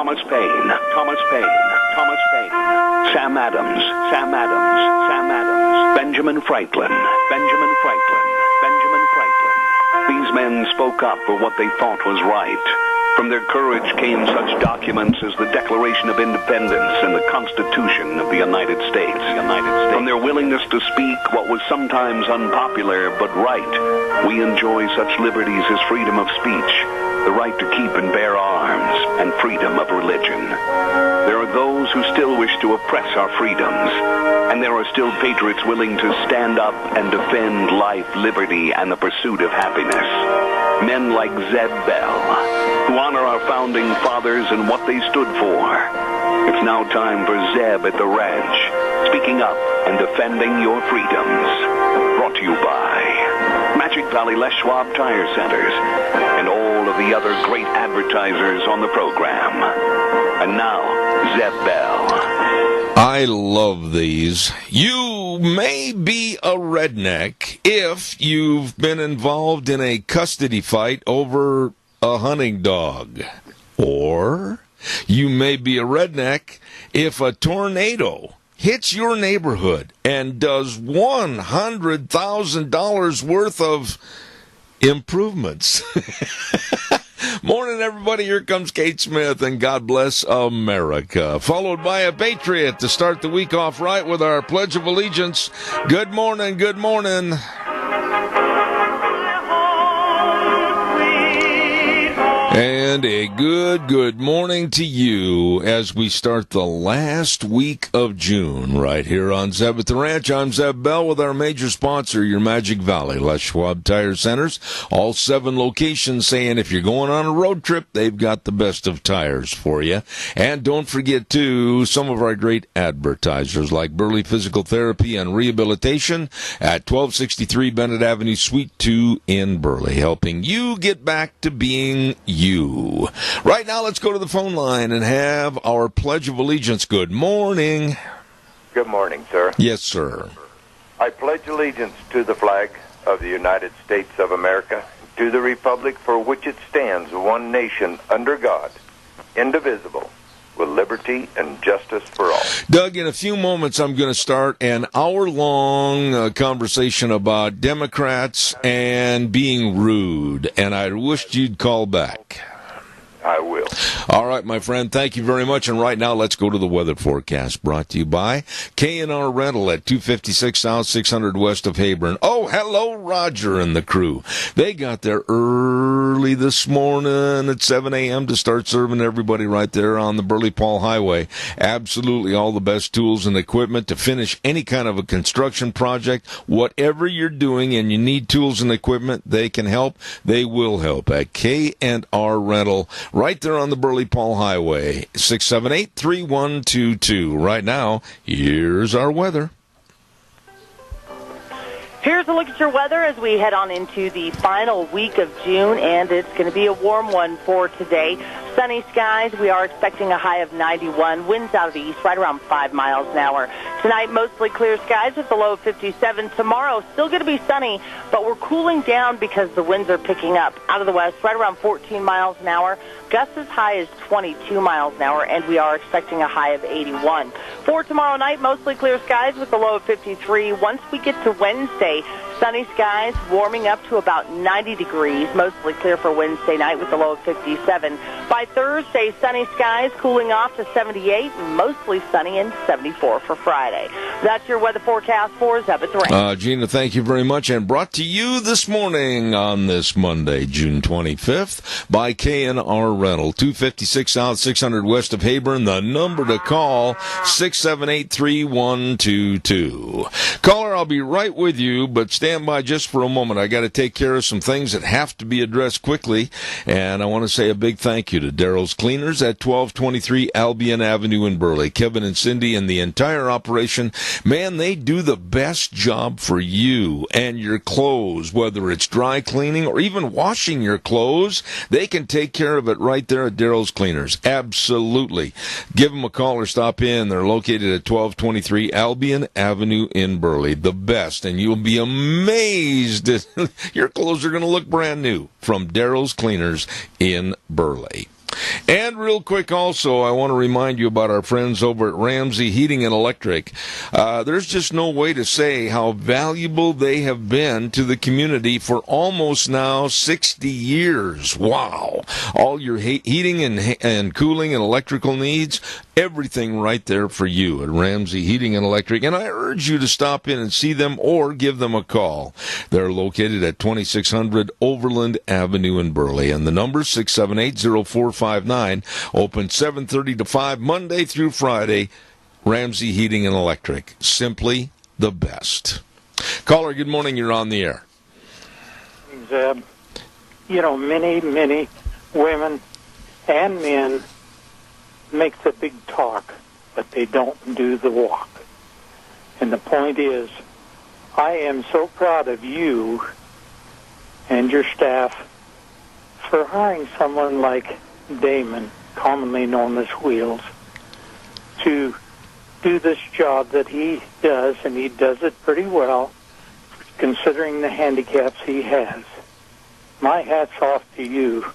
Thomas Paine, Thomas Paine, Thomas Paine, Sam Adams, Sam Adams, Sam Adams, Benjamin Franklin, Benjamin Franklin, Benjamin Franklin. These men spoke up for what they thought was right. From their courage came such documents as the Declaration of Independence and the Constitution of the United States. From their willingness to speak what was sometimes unpopular but right, we enjoy such liberties as freedom of speech, the right to keep and bear arms, and freedom of religion. There are those who still wish to oppress our freedoms, and there are still patriots willing to stand up and defend life, liberty, and the pursuit of happiness. Men like Zeb Bell, who honor our founding fathers and what they stood for. It's now time for Zeb at the ranch, speaking up and defending your freedoms. Brought to you by Magic Valley Les Schwab Tire Centers and all of the other great advertisers on the program. And now, Zeb Bell. I love these. You may be a redneck if you've been involved in a custody fight over a hunting dog. Or you may be a redneck if a tornado hits your neighborhood and does $100,000 worth of improvements. Morning, everybody. Here comes Kate Smith, and God bless America. Followed by a patriot to start the week off right with our Pledge of Allegiance. Good morning, good morning. And a good morning to you as we start the last week of June right here on Zeb at the Ranch. I'm Zeb Bell with our major sponsor, your Magic Valley Les Schwab Tire Centers. All 7 locations saying if you're going on a road trip, they've got the best of tires for you. And don't forget, too, some of our great advertisers like Burley Physical Therapy and Rehabilitation at 1263 Bennett Avenue, Suite 2 in Burley, helping you get back to being you. Right now, let's go to the phone line and have our Pledge of Allegiance. Good morning. Good morning, sir. Yes, sir. I pledge allegiance to the flag of the United States of America, to the republic for which it stands, one nation, under God, indivisible, with liberty and justice for all. Doug, in a few moments, I'm going to start an hour-long conversation about Democrats and being rude, and I wished you'd call back. I will. All right, my friend, thank you very much. And right now, let's go to the weather forecast brought to you by K&R Rental at 256 South, 600 west of Hebron. Oh, hello, Roger and the crew. They got there early this morning at 7 a.m. to start serving everybody right there on the Burley-Paul Highway. Absolutely all the best tools and equipment to finish any kind of a construction project. Whatever you're doing and you need tools and equipment, they can help. They will help at K&R Rental. Right there on the Burley-Paul Highway, 678-3122. Right now, here's our weather. Here's a look at your weather as we head on into the final week of June, and it's going to be a warm one for today. Sunny skies. We are expecting a high of 91. Winds out of the east right around 5 miles an hour. Tonight, mostly clear skies with a low of 57. Tomorrow, still going to be sunny, but we're cooling down because the winds are picking up. Out of the west, right around 14 miles an hour. Gusts as high as 22 miles an hour, and we are expecting a high of 81. For tomorrow night, mostly clear skies with a low of 53. Once we get to Wednesday, sunny skies warming up to about 90 degrees, mostly clear for Wednesday night with a low of 57. By Thursday, sunny skies cooling off to 78, mostly sunny and 74 for Friday. That's your weather forecast for Zeb at the Ranch. Gina, thank you very much, and brought to you this morning on this Monday, June 25th, by K&R Rental, 256 South, 600 west of Hebron. The number to call, 678-3122. Caller, I'll be right with you, but stand by just for a moment. I got to take care of some things that have to be addressed quickly, and I want to say a big thank you to Daryl's Cleaners at 1223 Albion Avenue in Burley. Kevin and Cindy and the entire operation, man, they do the best job for you and your clothes, whether it's dry cleaning or even washing your clothes. They can take care of it right there at Daryl's Cleaners. Absolutely. Give them a call or stop in. They're located at 1223 Albion Avenue in Burley. The best, and you'll be amazed. Your clothes are going to look brand new from Daryl's Cleaners in Burley. And real quick also, I want to remind you about our friends over at Ramsey Heating and Electric. There's just no way to say how valuable they have been to the community for almost now 60 years. Wow. All your heating and cooling and electrical needs, everything right there for you at Ramsey Heating and Electric. And I urge you to stop in and see them or give them a call. They're located at 2600 Overland Avenue in Burley. And the number is 678-0459. Open 7:30 to 5 Monday through Friday. Ramsey Heating and Electric. Simply the best. Caller, good morning. You're on the air. Zeb, many women and men make the big talk, but they don't do the walk. And the point is, I am so proud of you and your staff for hiring someone like Damon, commonly known as Wheels, to do this job that he does, and he does it pretty well, considering the handicaps he has. My hat's off to you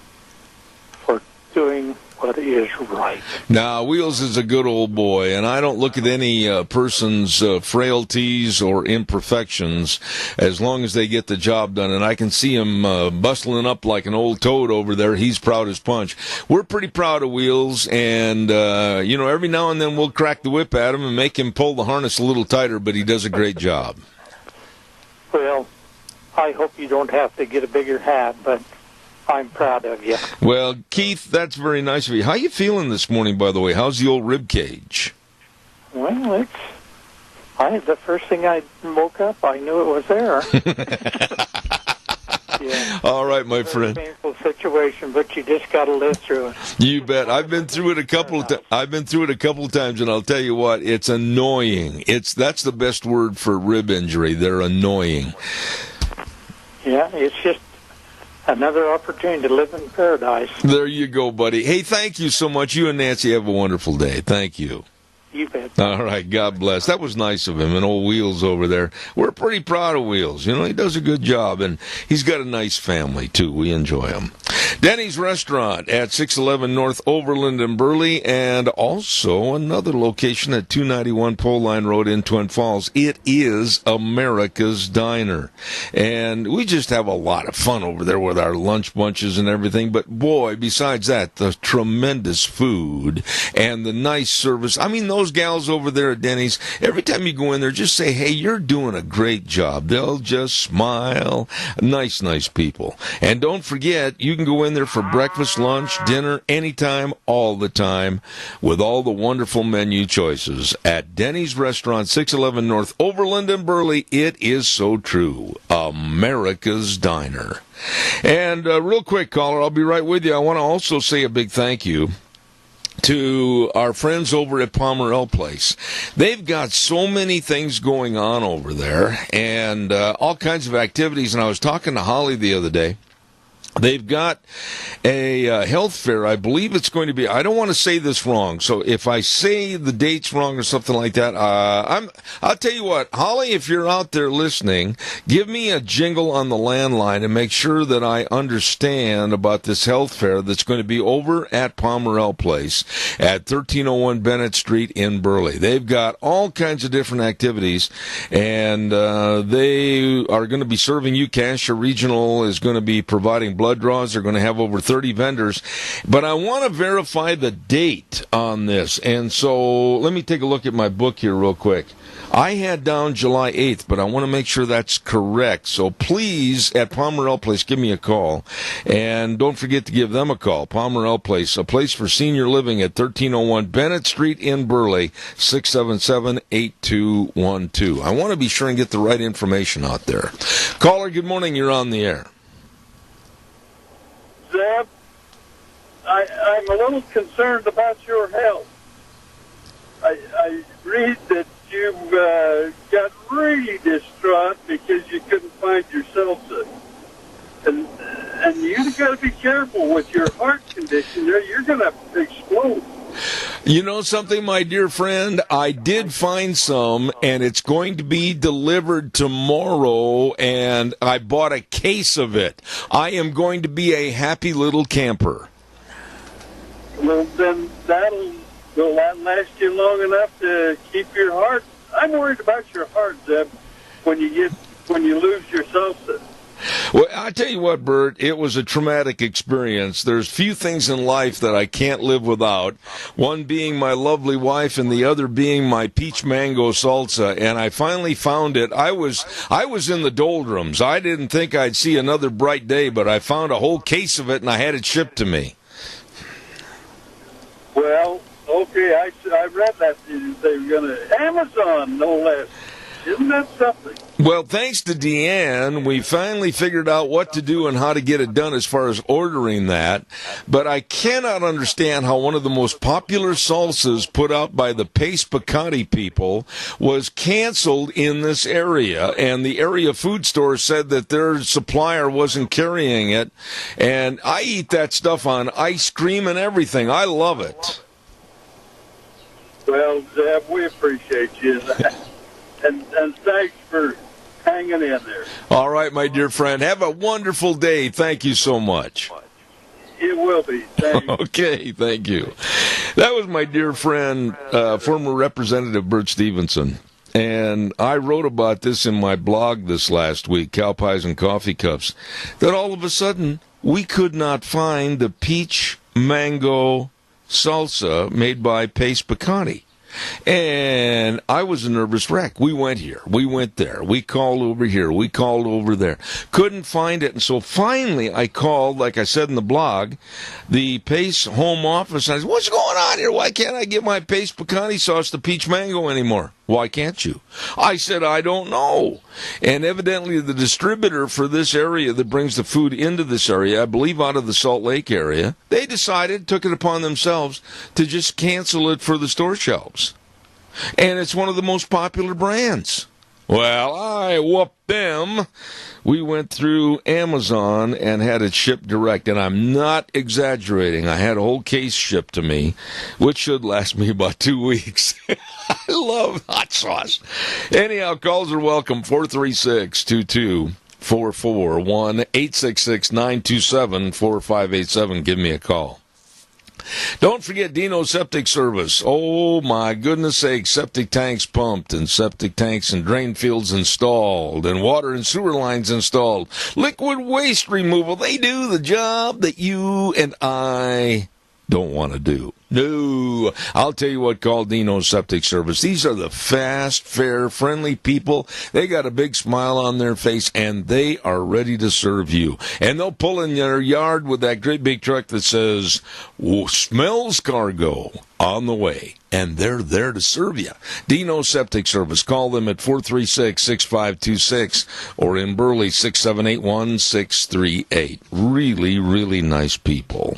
for doing what is right. Now, Wheels is a good old boy, and I don't look at any person's frailties or imperfections as long as they get the job done. And I can see him bustling up like an old toad over there. He's proud as punch. We're pretty proud of Wheels, and, every now and then we'll crack the whip at him and make him pull the harness a little tighter, but he does a great job. Well, I hope you don't have to get a bigger hat, but I'm proud of you. Well, Keith, that's very nice of you. How you feeling this morning, by the way? How's the old rib cage? Well, the first thing I woke up, I knew it was there. Yeah. All right, my friend. Painful situation, but you just got to live through it. You bet. I've been through it a couple of times, and I'll tell you what, it's annoying. That's the best word for rib injury. They're annoying. Yeah, it's just another opportunity to live in paradise. There you go, buddy. Hey, thank you so much. You and Nancy have a wonderful day. Thank you. You bet. All right, God bless. That was nice of him, and old Wheels over there. We're pretty proud of Wheels. He does a good job, and he's got a nice family, too. We enjoy him. Denny's Restaurant at 611 North Overland in Burley, and also another location at 291 Pole Line Road in Twin Falls. It is America's Diner, and we just have a lot of fun over there with our lunch bunches and everything, but boy, besides that, the tremendous food and the nice service. I mean, those gals over there at Denny's, every time you go in there, just say, hey, you're doing a great job. They'll just smile. Nice people. And don't forget, you can go in there for breakfast, lunch, dinner, anytime, all the time, with all the wonderful menu choices. At Denny's Restaurant, 611 North Overland in Burley, it is so true. America's Diner. And real quick, caller, I'll be right with you. I want to also say a big thank you to our friends over at Pomerel Place. They've got so many things going on over there and all kinds of activities. And I was talking to Holly the other day. They've got a health fair. I believe it's going to be, I don't want to say this wrong, so if I say the dates wrong or something like that, I'll tell you what, Holly, if you're out there listening, give me a jingle on the landline and make sure that I understand about this health fair that's going to be over at Pomerel Place at 1301 Bennett Street in Burley. They've got all kinds of different activities, and they are going to be serving you cash. Your regional is going to be providing blood draws. They're going to have over 30 vendors. But I want to verify the date on this. And so let me take a look at my book here real quick. I had down July 8th, but I want to make sure that's correct. So please, at Pomerel Place, give me a call. And don't forget to give them a call. Pomerel Place, a place for senior living at 1301 Bennett Street in Burley, 677-8212. I want to be sure and get the right information out there. Caller, good morning. You're on the air. Zeb, I'm a little concerned about your health. I read that you got really distraught because you couldn't find your salsa. And you've got to be careful with your heart condition there. You're going to explode. You know something, my dear friend? I did find some, and it's going to be delivered tomorrow, and I bought a case of it. I am going to be a happy little camper. Well, then will that last you long enough to keep your heart? I'm worried about your heart, Zeb, when you lose your salsa. Well, I tell you what, Bert, it was a traumatic experience. There's few things in life that I can't live without. One being my lovely wife, and the other being my peach mango salsa. And I finally found it. I was in the doldrums. I didn't think I'd see another bright day, but I found a whole case of it, and I had it shipped to me. Well, okay, I read that they were going to Amazon, no less. Isn't that something? Well, thanks to Deanne, we finally figured out what to do and how to get it done as far as ordering that. But I cannot understand how one of the most popular salsas put out by the Pace Picante people was canceled in this area. And the area food store said that their supplier wasn't carrying it. And I eat that stuff on ice cream and everything. I love it. Well, Zeb, we appreciate you. And thanks for hanging in there. All right, my dear friend. Have a wonderful day. Thank you so much. It will be. Thanks. Okay, thank you. That was my dear friend, former Representative Bert Stevenson. And I wrote about this in my blog this last week, Cow Pies and Coffee Cups, that all of a sudden we could not find the peach mango salsa made by Pace Picante. And I was a nervous wreck. We went here, we went there, we called over here, we called over there. Couldn't find it. And so finally I called, like I said in the blog, the Pace home office. And I said, what's going on here? Why can't I get my Pace Picante sauce to peach mango anymore? Why can't you? I said, I don't know. And evidently the distributor for this area that brings the food into this area, I believe out of the Salt Lake area, they took it upon themselves to just cancel it for the store shelves. And it's one of the most popular brands. Well, I whooped them. We went through Amazon and had it shipped direct, and I'm not exaggerating. I had a whole case shipped to me, which should last me about 2 weeks. I love hot sauce. Anyhow, calls are welcome, 436-2244, 1-866-927-4587. Give me a call. Don't forget Dino Septic Service. Oh, my goodness sake, septic tanks pumped and septic tanks and drain fields installed and water and sewer lines installed. Liquid waste removal. They do the job that you and I don't want to do. No. I'll tell you what, call Dino Septic Service. These are the fast, fair, friendly people. They got a big smile on their face, and they are ready to serve you. And they'll pull in your yard with that great big truck that says, smells cargo on the way. And they're there to serve you. Dino Septic Service. Call them at 436-6526 or in Burley, 678-1638. Really, really nice people.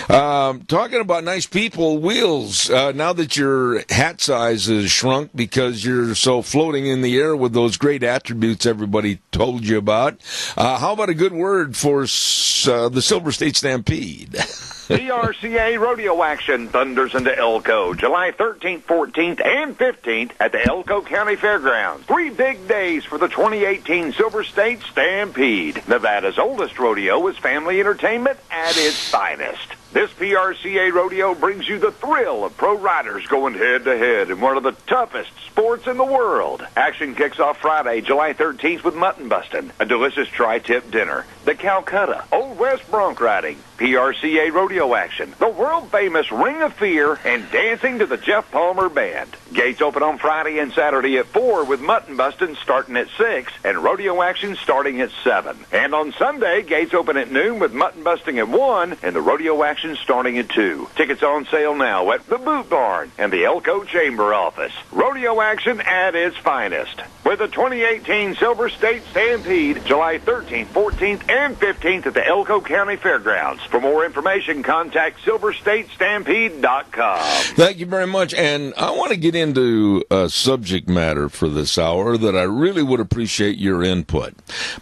Talking about nice people, Wheels, now that your hat size is shrunk because you're so floating in the air with those great attributes everybody told you about, how about a good word for the Silver State Stampede? PRCA Rodeo Action thunders into Elko, July 13th, 14th, and 15th at the Elko County Fairgrounds. 3 big days for the 2018 Silver State Stampede. Nevada's oldest rodeo is family entertainment at its finest. This PRCA rodeo brings you the thrill of pro riders going head-to-head in one of the toughest sports in the world. Action kicks off Friday, July 13th with mutton busting, a delicious tri-tip dinner, the Calcutta, Old West bronc riding, PRCA rodeo action, the world-famous Ring of Fear, and dancing to the Jeff Palmer Band. Gates open on Friday and Saturday at 4 with mutton busting starting at 6 and rodeo action starting at 7. And on Sunday, gates open at noon with mutton busting at 1 and the rodeo action starting at 2. Tickets on sale now at the Boot Barn and the Elko Chamber Office. Rodeo action at its finest. With the 2018 Silver State Stampede, July 13th, 14th, and 15th at the Elko County Fairgrounds. For more information, contact SilverStateStampede.com. Thank you very much. And I want to get into a subject matter for this hour that I really would appreciate your input.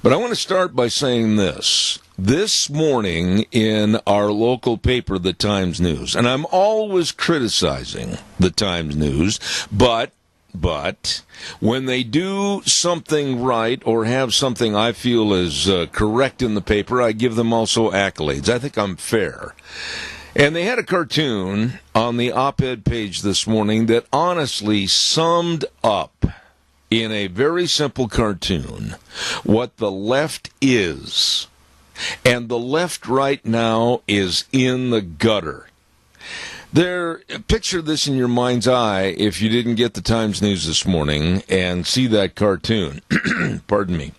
But I want to start by saying this. This morning in our local paper, the Times News, and I'm always criticizing the Times News, but when they do something right or have something I feel is correct in the paper, I give them also accolades. I think I'm fair. And they had a cartoon on the op-ed page this morning that honestly summed up in a very simple cartoon what the left is. And the left right now is in the gutter. Picture this in your mind's eye if you didn't get the Times News this morning and see that cartoon. Pardon me.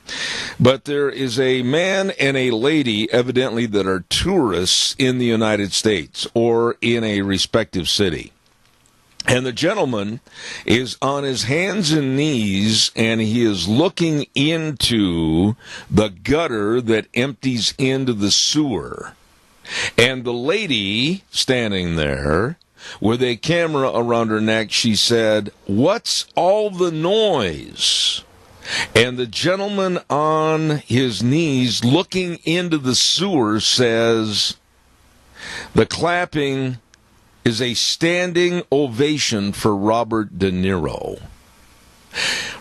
But there is a man and a lady, evidently, that are tourists in the United States or in a respective city. And the gentleman is on his hands and knees, and he is looking into the gutter that empties into the sewer. And the lady standing there with a camera around her neck, she said, "What's all the noise?" And the gentleman on his knees looking into the sewer says, "The clapping is a standing ovation for Robert De Niro."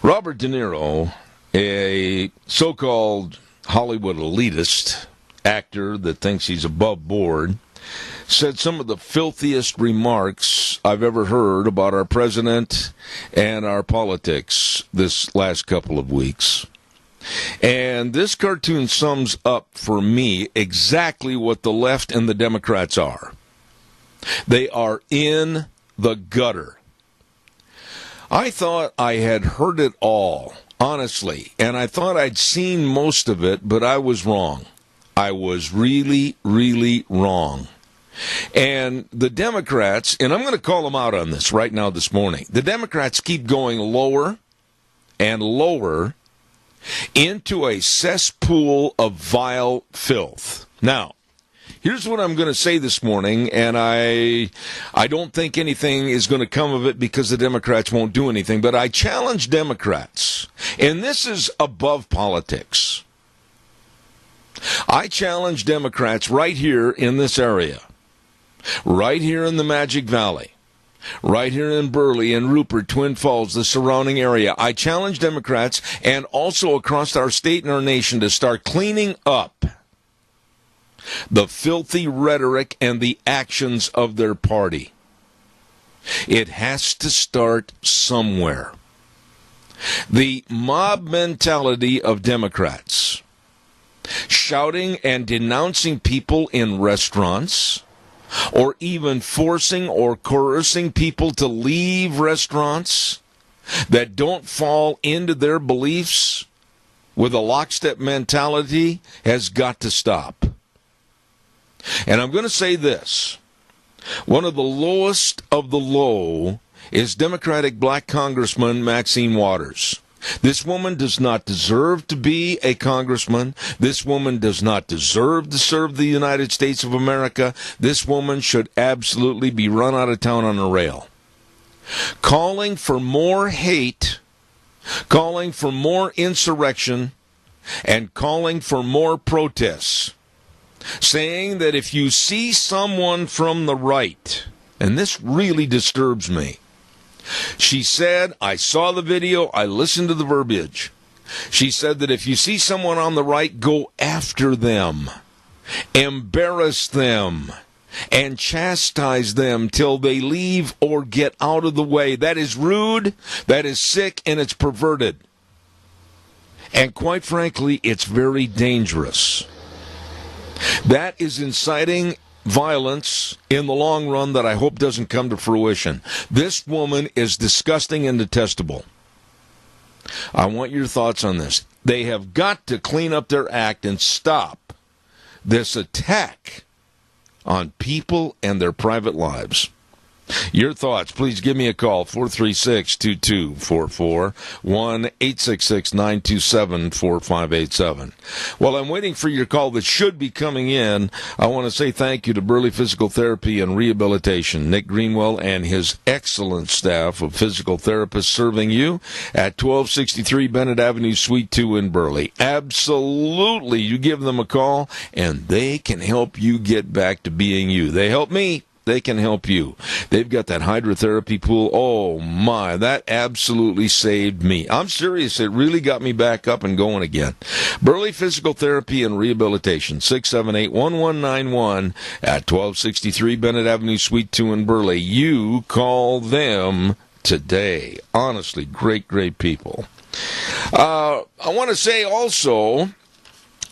Robert De Niro, a so-called Hollywood elitist, actor that thinks he's above board, said some of the filthiest remarks I've ever heard about our president and our politics this last couple of weeks. And this cartoon sums up for me exactly what the left and the Democrats are. They are in the gutter. I thought I had heard it all, honestly, and I thought I'd seen most of it, but I was wrong. I was really, really wrong. And the Democrats, and I'm going to call them out on this right now this morning, the Democrats keep going lower and lower into a cesspool of vile filth. Now, here's what I'm going to say this morning, and I don't think anything is going to come of it because the Democrats won't do anything, but I challenge Democrats, and this is above politics. I challenge Democrats right here in this area, right here in the Magic Valley, right here in Burley and Rupert, Twin Falls, the surrounding area. I challenge Democrats and also across our state and our nation to start cleaning up the filthy rhetoric and the actions of their party. It has to start somewhere. The mob mentality of Democrats, shouting and denouncing people in restaurants, or even forcing or coercing people to leave restaurants that don't fall into their beliefs with a lockstep mentality, has got to stop. And I'm going to say this. One of the lowest of the low is Democratic black Congressman Maxine Waters. This woman does not deserve to be a congressman. This woman does not deserve to serve the United States of America. This woman should absolutely be run out of town on a rail. Calling for more hate, calling for more insurrection, and calling for more protests. Saying that if you see someone from the right, and this really disturbs me, she said, I saw the video, I listened to the verbiage. She said that if you see someone on the right, go after them, embarrass them, and chastise them till they leave or get out of the way. That is rude, that is sick, and it's perverted. And quite frankly, it's very dangerous. That is inciting violence in the long run that I hope doesn't come to fruition. This woman is disgusting and detestable. I want your thoughts on this. They have got to clean up their act and stop this attack on people and their private lives. Your thoughts, please give me a call, 436-2244, 1-866-927-4587. While I'm waiting for your call that should be coming in, I want to say thank you to Burley Physical Therapy and Rehabilitation, Nick Greenwell and his excellent staff of physical therapists serving you at 1263 Bennett Avenue, Suite 2 in Burley. Absolutely, you give them a call, and they can help you get back to being you. They help me. they can help you. They've got that hydrotherapy pool. Oh, my, that absolutely saved me. I'm serious. It really got me back up and going again. Burley Physical Therapy and Rehabilitation, 678-1191 at 1263 Bennett Avenue, Suite 2 in Burley. You call them today. Honestly, great, great people. I want to say also,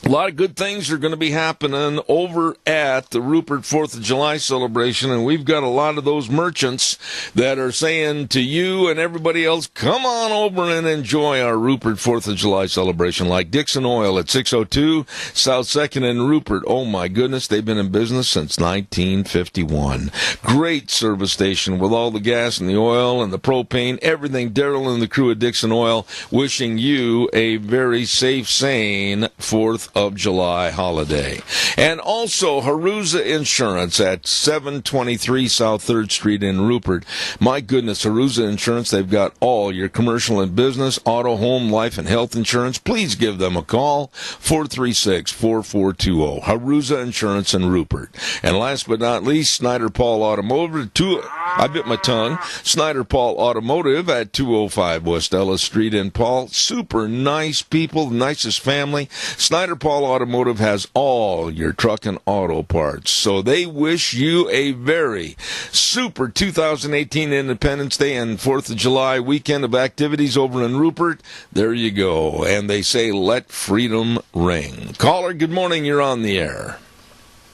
a lot of good things are going to be happening over at the Rupert 4th of July celebration, and we've got a lot of those merchants that are saying to you and everybody else, come on over and enjoy our Rupert 4th of July celebration, like Dixon Oil at 602 South 2nd in Rupert. Oh, my goodness, they've been in business since 1951. Great service station with all the gas and the oil and the propane, everything. Daryl and the crew at Dixon Oil wishing you a very safe, sane 4th of July holiday. And also Haruza Insurance at 723 South 3rd Street in Rupert. My goodness, Haruza Insurance, they've got all your commercial and business, auto, home, life, and health insurance. Please give them a call, 436-4420. Haruza Insurance in Rupert. And last but not least, Snyder Paul Automotive, I bit my tongue, Snyder Paul Automotive at 205 West Ellis Street in Paul. Super nice people, nicest family. Snyder Paul Automotive has all your truck and auto parts. So they wish you a very super 2018 Independence Day and 4th of July weekend of activities over in Rupert. There you go. And they say, let freedom ring. Caller, good morning. You're on the air.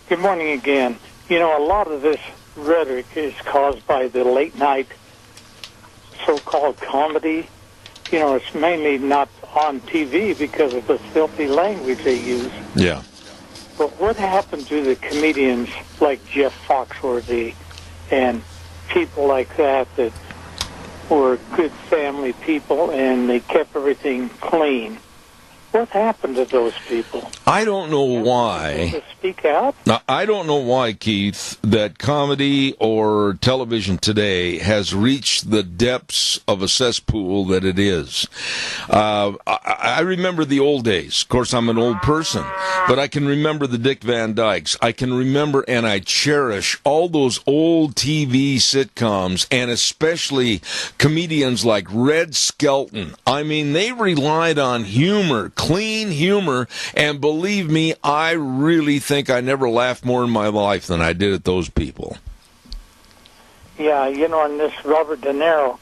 Good morning again. You know, a lot of this rhetoric is caused by the late night so-called comedy. You know, it's mainly not on TV because of the filthy language they use. Yeah. But what happened to the comedians like Jeff Foxworthy and people like that that were good family people and they kept everything clean? What happened to those people? I don't know why. To speak out? Now, I don't know why, Keith, that comedy or television today has reached the depths of a cesspool that it is. I remember the old days. Of course, I'm an old person, but I can remember the Dick Van Dykes. I can remember and I cherish all those old TV sitcoms, and especially comedians like Red Skelton. I mean, they relied on humor, clean humor, and believe me, I really think I never laughed more in my life than I did at those people. Yeah, you know, and this Robert De Niro,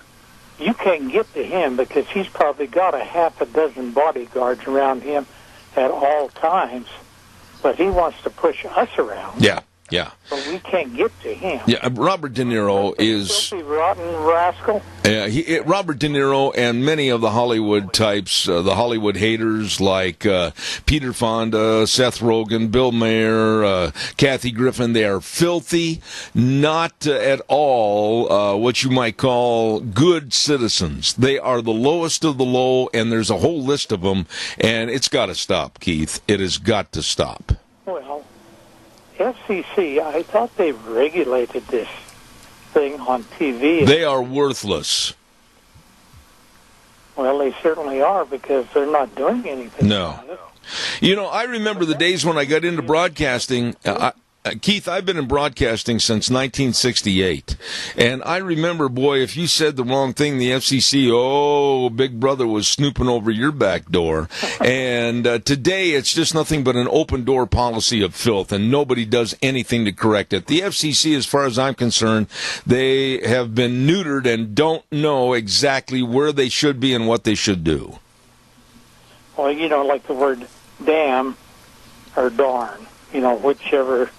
you can't get to him because he's probably got a half a dozen bodyguards around him at all times, but he wants to push us around. Yeah. Yeah. But we can't get to him. Yeah, Robert De Niro is... Filthy, rotten rascal. Yeah, Robert De Niro and many of the Hollywood types, the Hollywood haters like Peter Fonda, Seth Rogen, Bill Maher, Kathy Griffin, they are filthy, not at all what you might call good citizens. They are the lowest of the low, and there's a whole list of them, and it's got to stop, Keith. It has got to stop. Well, FCC, I thought they regulated this thing on TV. They are worthless. Well, they certainly are because they're not doing anything. No. You know, I remember the days when I got into broadcasting. Keith, I've been in broadcasting since 1968, and I remember, boy, if you said the wrong thing, the FCC, Big Brother was snooping over your back door. And today, it's just nothing but an open-door policy of filth, and nobody does anything to correct it. The FCC, as far as I'm concerned, they have been neutered and don't know exactly where they should be and what they should do. Well, you know, like the word damn or darn, you know, whichever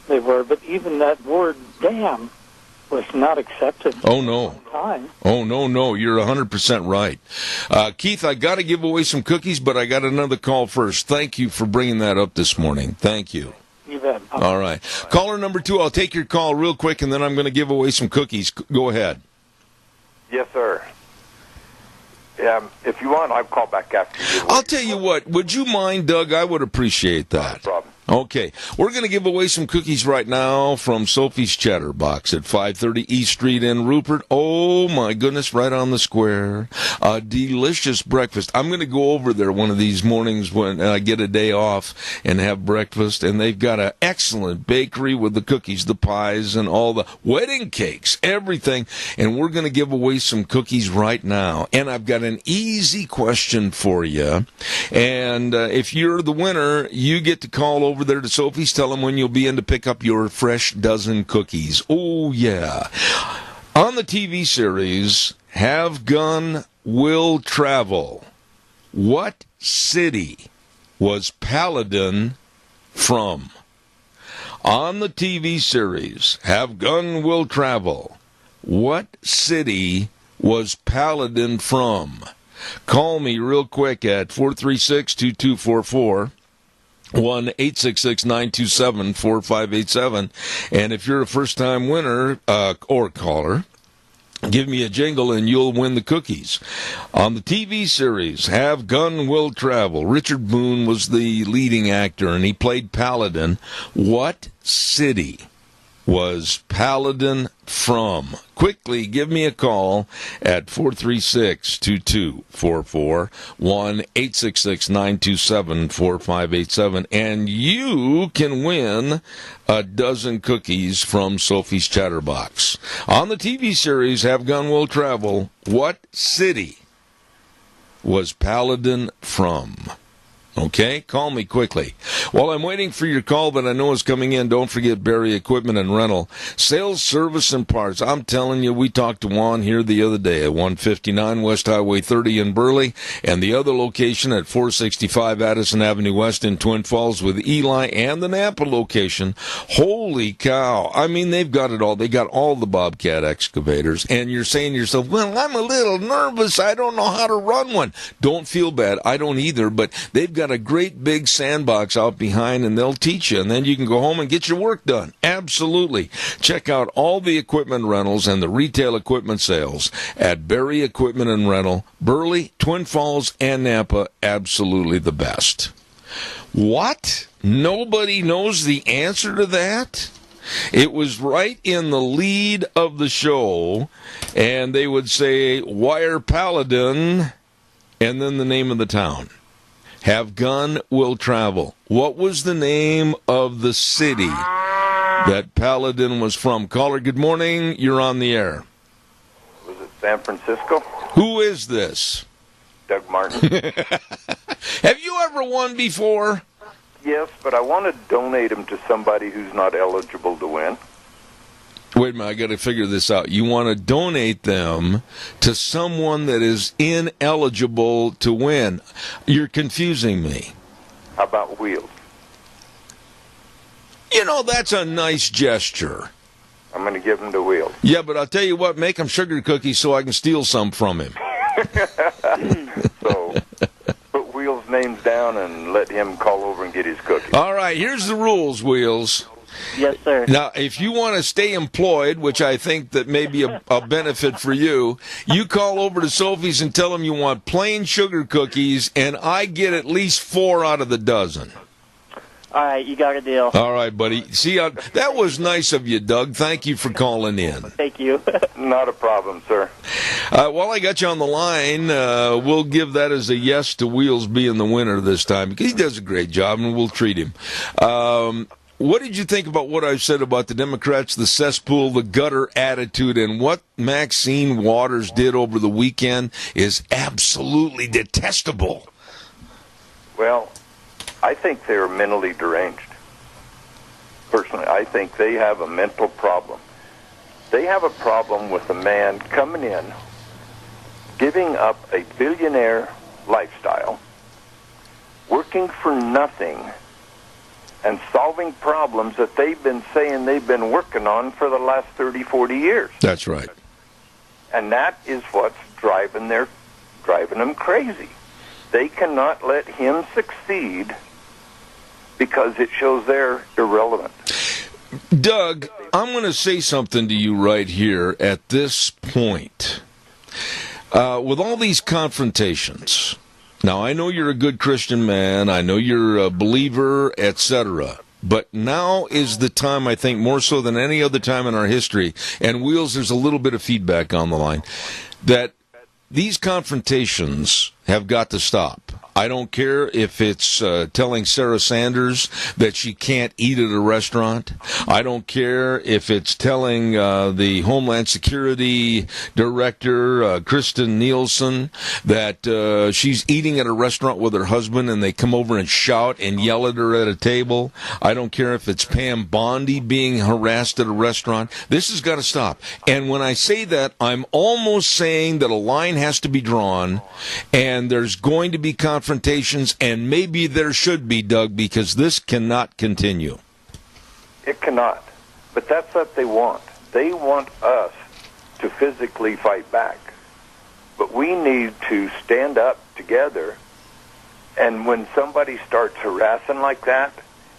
they were, but even that word damn was not accepted. Oh, no. Time. Oh, no, you're 100% right. Keith, I got to give away some cookies, but I got another call first. Thank you for bringing that up this morning. Thank you. You bet. All right. Caller number 2, I'll take your call real quick, and then I'm going to give away some cookies. Go ahead. Yes, sir. If you want, I'll call back after you. I'll tell you what. Would you mind, Doug? I would appreciate that. No problem. Okay, we're going to give away some cookies right now from Sophie's Chatterbox at 530 East Street in Rupert. Oh, my goodness, right on the square. A delicious breakfast. I'm going to go over there one of these mornings when I get a day off and have breakfast, and they've got an excellent bakery with the cookies, the pies, and all the wedding cakes, everything, and we're going to give away some cookies right now. And I've got an easy question for you, and if you're the winner, you get to call over there to Sophie's, tell them when you'll be in to pick up your fresh dozen cookies. Oh, yeah. On the TV series, Have Gun, Will Travel, what city was Paladin from? On the TV series, Have Gun, Will Travel, what city was Paladin from? Call me real quick at 436-2244. 1-866-927-4587. And if you're a first-time winner or caller, give me a jingle and you'll win the cookies. On the TV series, Have Gun, Will Travel, Richard Boone was the leading actor, and he played Paladin. What city was Paladin from? Quickly, give me a call at 436-2244, 1-866-927-4587, and you can win a dozen cookies from Sophie's Chatterbox. On the TV series, Have Gun, Will Travel, what city was Paladin from? Okay, call me quickly. While I'm waiting for your call that I know is coming in, don't forget Barry Equipment and Rental. Sales, service, and parts. I'm telling you, we talked to Juan here the other day at 159 West Highway 30 in Burley, and the other location at 465 Addison Avenue West in Twin Falls with Eli, and the Napa location. Holy cow. I mean, they've got it all. They got all the Bobcat excavators, and you're saying to yourself, well, I'm a little nervous. I don't know how to run one. Don't feel bad. I don't either, but they've got a great big sandbox out behind, and they'll teach you, and then you can go home and get your work done. Absolutely. Check out all the equipment rentals and the retail equipment sales at Barry Equipment and Rental, Burley, Twin Falls, and Napa. Absolutely the best. What? Nobody knows the answer to that? It was right in the lead of the show, and they would say, Wire Paladin, and then the name of the town. Have Gun, Will Travel. What was the name of the city that Paladin was from? Caller, good morning. You're on the air. Was it San Francisco? Who is this? Doug Martin. Have you ever won before? Yes, but I want to donate them to somebody who's not eligible to win. Wait a minute, I got to figure this out. You want to donate them to someone that is ineligible to win. You're confusing me. How about Wheels? You know, that's a nice gesture. I'm going to give them to Wheels. Yeah, but I'll tell you what, make him sugar cookies so I can steal some from him. So, put Wheels' names down and let him call over and get his cookies. All right, here's the rules, Wheels. Yes, sir. Now, if you want to stay employed, which I think that may be a benefit for you, you call over to Sophie's and tell them you want plain sugar cookies, and I get at least 4 out of the dozen. All right, you got a deal. All right, buddy. See, that was nice of you, Doug. Thank you for calling in. Thank you. Not a problem, sir. While I got you on the line, we'll give that as a yes to Wheels being the winner this time, because he does a great job, and we'll treat him. What did you think about what I've said about the Democrats, the cesspool, the gutter attitude, and what Maxine Waters did over the weekend is absolutely detestable? Well, I think they're mentally deranged. Personally, I think they have a mental problem. They have a problem with a man coming in, giving up a billionaire lifestyle, working for nothing, and solving problems that they've been saying they've been working on for the last 30, 40 years. That's right. And that is what's driving them crazy. They cannot let him succeed because it shows they're irrelevant. Doug, I'm going to say something to you right here at this point. With all these confrontations, Now, I know you're a good Christian man. I know you're a believer, etc. But now is the time, I think, more so than any other time in our history, and Wheels, there's a little bit of feedback on the line, that these confrontations have got to stop. I don't care if it's telling Sarah Sanders that she can't eat at a restaurant. I don't care if it's telling the Homeland Security Director, Kristen Nielsen, that she's eating at a restaurant with her husband and they come over and shout and yell at her at a table. I don't care if it's Pam Bondi being harassed at a restaurant. This has got to stop. And when I say that, I'm almost saying that a line has to be drawn and there's going to be confrontations, and maybe there should be, Doug, because this cannot continue. It cannot. But that's what they want. They want us to physically fight back. But we need to stand up together, and when somebody starts harassing like that,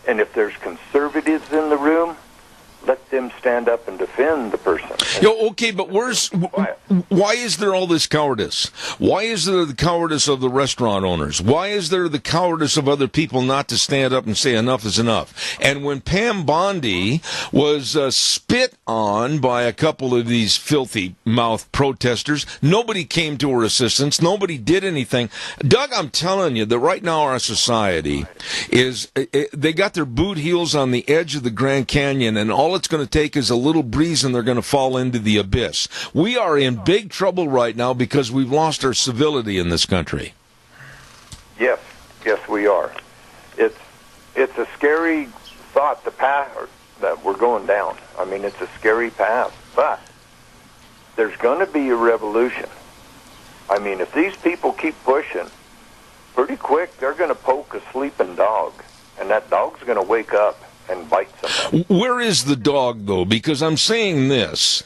and if there's conservatives in the room, let them stand up and defend the person. Okay, but why is there all this cowardice? Why is there the cowardice of the restaurant owners? Why is there the cowardice of other people not to stand up and say enough is enough? And when Pam Bondi was spit on by a couple of these filthy mouth protesters, nobody came to her assistance. Nobody did anything. Doug, I'm telling you that right now our society is, they got their boot heels on the edge of the Grand Canyon, and all it's going to take is a little breeze and they're going to fall into the abyss. We are in big trouble right now because we've lost our civility in this country. Yes, we are. It's a scary thought, the path that we're going down. I mean, it's a scary path, but there's going to be a revolution. I mean, if these people keep pushing, pretty quick they're going to poke a sleeping dog, and that dog's going to wake up and bite somebody. Where is the dog, though? Because I'm saying this.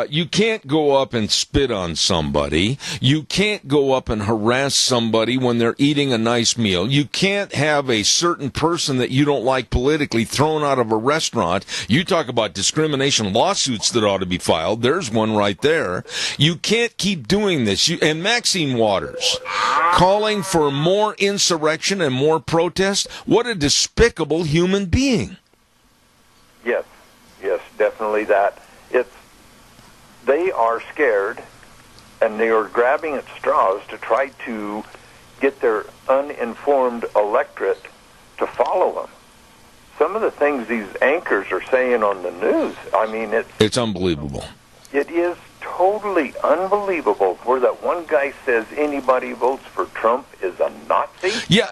You can't go up and spit on somebody. You can't go up and harass somebody when they're eating a nice meal. You can't have a certain person that you don't like politically thrown out of a restaurant. You talk about discrimination lawsuits that ought to be filed. There's one right there. You can't keep doing this. And Maxine Waters calling for more insurrection and more protest. What a despicable human being. Yes, definitely that. They are scared, and they are grabbing at straws to try to get their uninformed electorate to follow them. Some of the things these anchors are saying on the news, I mean, it's unbelievable. It is totally unbelievable, where that one guy says anybody votes for Trump is a Nazi. Yeah,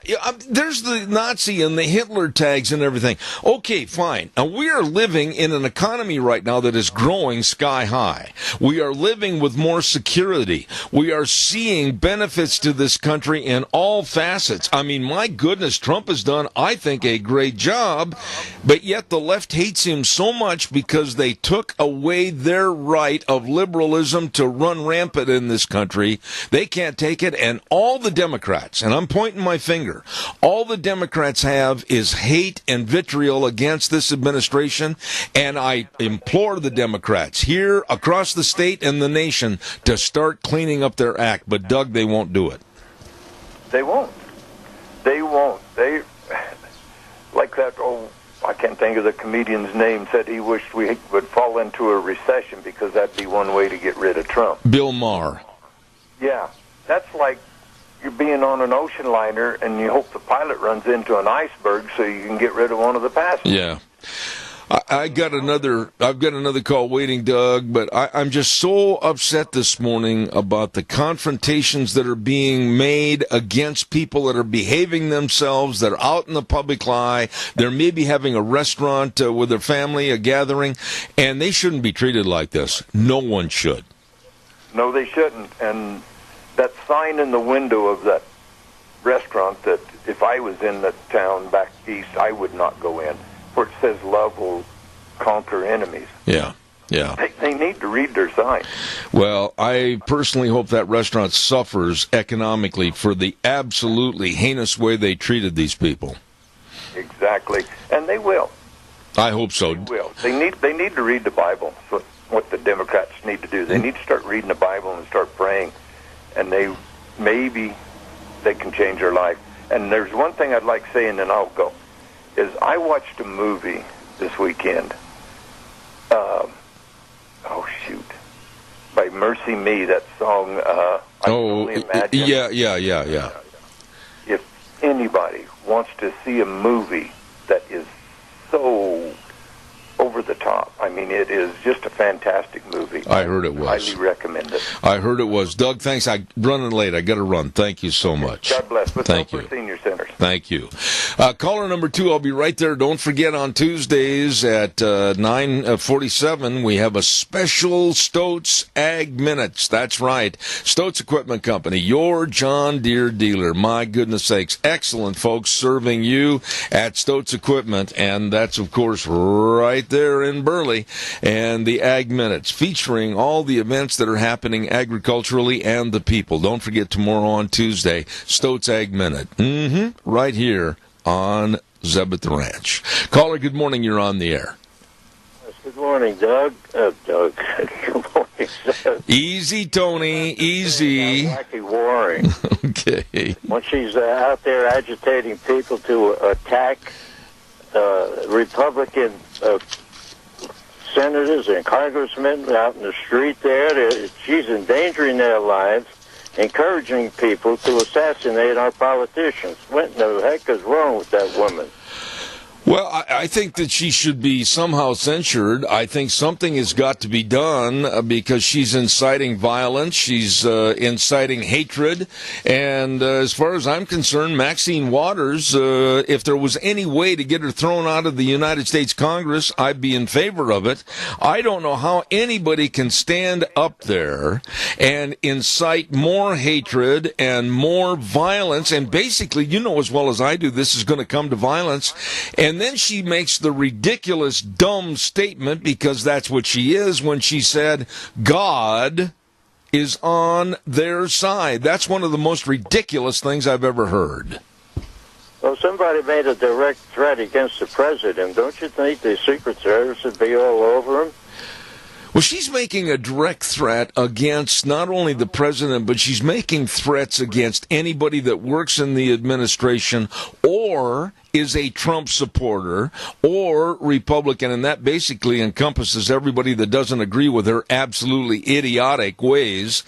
there's the Nazi and the Hitler tags and everything. Okay, fine. Now, we are living in an economy right now that is growing sky high. We are living with more security. We are seeing benefits to this country in all facets. I mean, my goodness, Trump has done, I think, a great job, but yet the left hates him so much because they took away their right of liberalism to run rampant in this country. They can't take it, and all the Democrats, and I'm pointing my finger, all the Democrats have is hate and vitriol against this administration, and I implore the Democrats here across the state and the nation to start cleaning up their act, but Doug, they won't do it. They won't. They, like that, I can't think of the comedian's name, said he wished we would fall into a recession because that'd be one way to get rid of Trump. Bill Maher. Yeah, that's like you're being on an ocean liner and you hope the pilot runs into an iceberg so you can get rid of one of the passengers. Yeah. I've got another call waiting, Doug, but I'm just so upset this morning about the confrontations that are being made against people that are behaving themselves, that are out in the public eye. They're maybe having a restaurant with their family, a gathering, and they shouldn't be treated like this. No one should. No, they shouldn't. And that sign in the window of that restaurant that if I was in the town back east, I would not go in, where it says love will conquer enemies. Yeah. They need to read their sign. Well, I personally hope that restaurant suffers economically for the absolutely heinous way they treated these people. Exactly. And they will. I hope so. They will. They need to read the Bible. That's what the Democrats need to do. They need to start reading the Bible and start praying. And they maybe they can change their life. And there's one thing I'd like saying, and I'll go, is I watched a movie this weekend. By Mercy Me, that song. I can only imagine. Yeah. If anybody wants to see a movie that is so over the top, I mean, it is just a fantastic movie. I heard it was. Highly recommend it. I heard it was. Doug, thanks. I'm running late. I got to run. Thank you so much. God bless. Let's Thank help you. our senior centers. Thank you. Caller number 2, I'll be right there. Don't forget, on Tuesdays at 9:47, we have a special Stotz Ag Minutes. That's right. Stotz Equipment Company, your John Deere dealer. My goodness sakes. Excellent folks serving you at Stotz Equipment. And that's, of course, right there in Burley. And the Ag Minutes, featuring all the events that are happening agriculturally and the people. Don't forget, tomorrow on Tuesday, Stotz Ag Minute. Right here on Zeb at the Ranch. Caller, good morning. You're on the air. Good morning, Doug. Doug. Good morning, Zeb. Easy, Tony. Easy. Wacky Waring. Okay. When she's out there agitating people to attack Republican senators and congressmen out in the street there, she's endangering their lives, encouraging people to assassinate our politicians. What the heck is wrong with that woman? Well, I think that she should be somehow censured. I think something has got to be done because she's inciting violence. She's inciting hatred. And as far as I'm concerned, Maxine Waters, if there was any way to get her thrown out of the United States Congress, I'd be in favor of it. I don't know how anybody can stand up there and incite more hatred and more violence. And basically, you know as well as I do, this is going to come to violence. And then she makes the ridiculous, dumb statement, because that's what she is, when she said, God is on their side. That's one of the most ridiculous things I've ever heard. Well, somebody made a direct threat against the president. Don't you think the Secret Service would be all over him? Well, she's making a direct threat against not only the president, but she's making threats against anybody that works in the administration or is a Trump supporter or Republican, and that basically encompasses everybody that doesn't agree with her absolutely idiotic ways.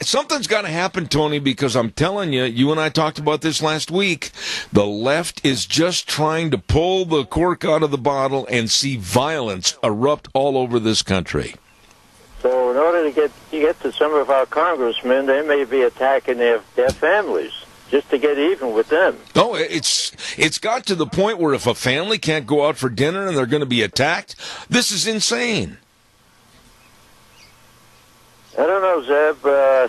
Something's got to happen, Tony, because I'm telling you, you and I talked about this last week, the left is just trying to pull the cork out of the bottle and see violence erupt all over this country. So in order to get to some of our congressmen, they may be attacking their families just to get even with them. No, it's got to the point where if a family can't go out for dinner and they're going to be attacked, this is insane. I don't know,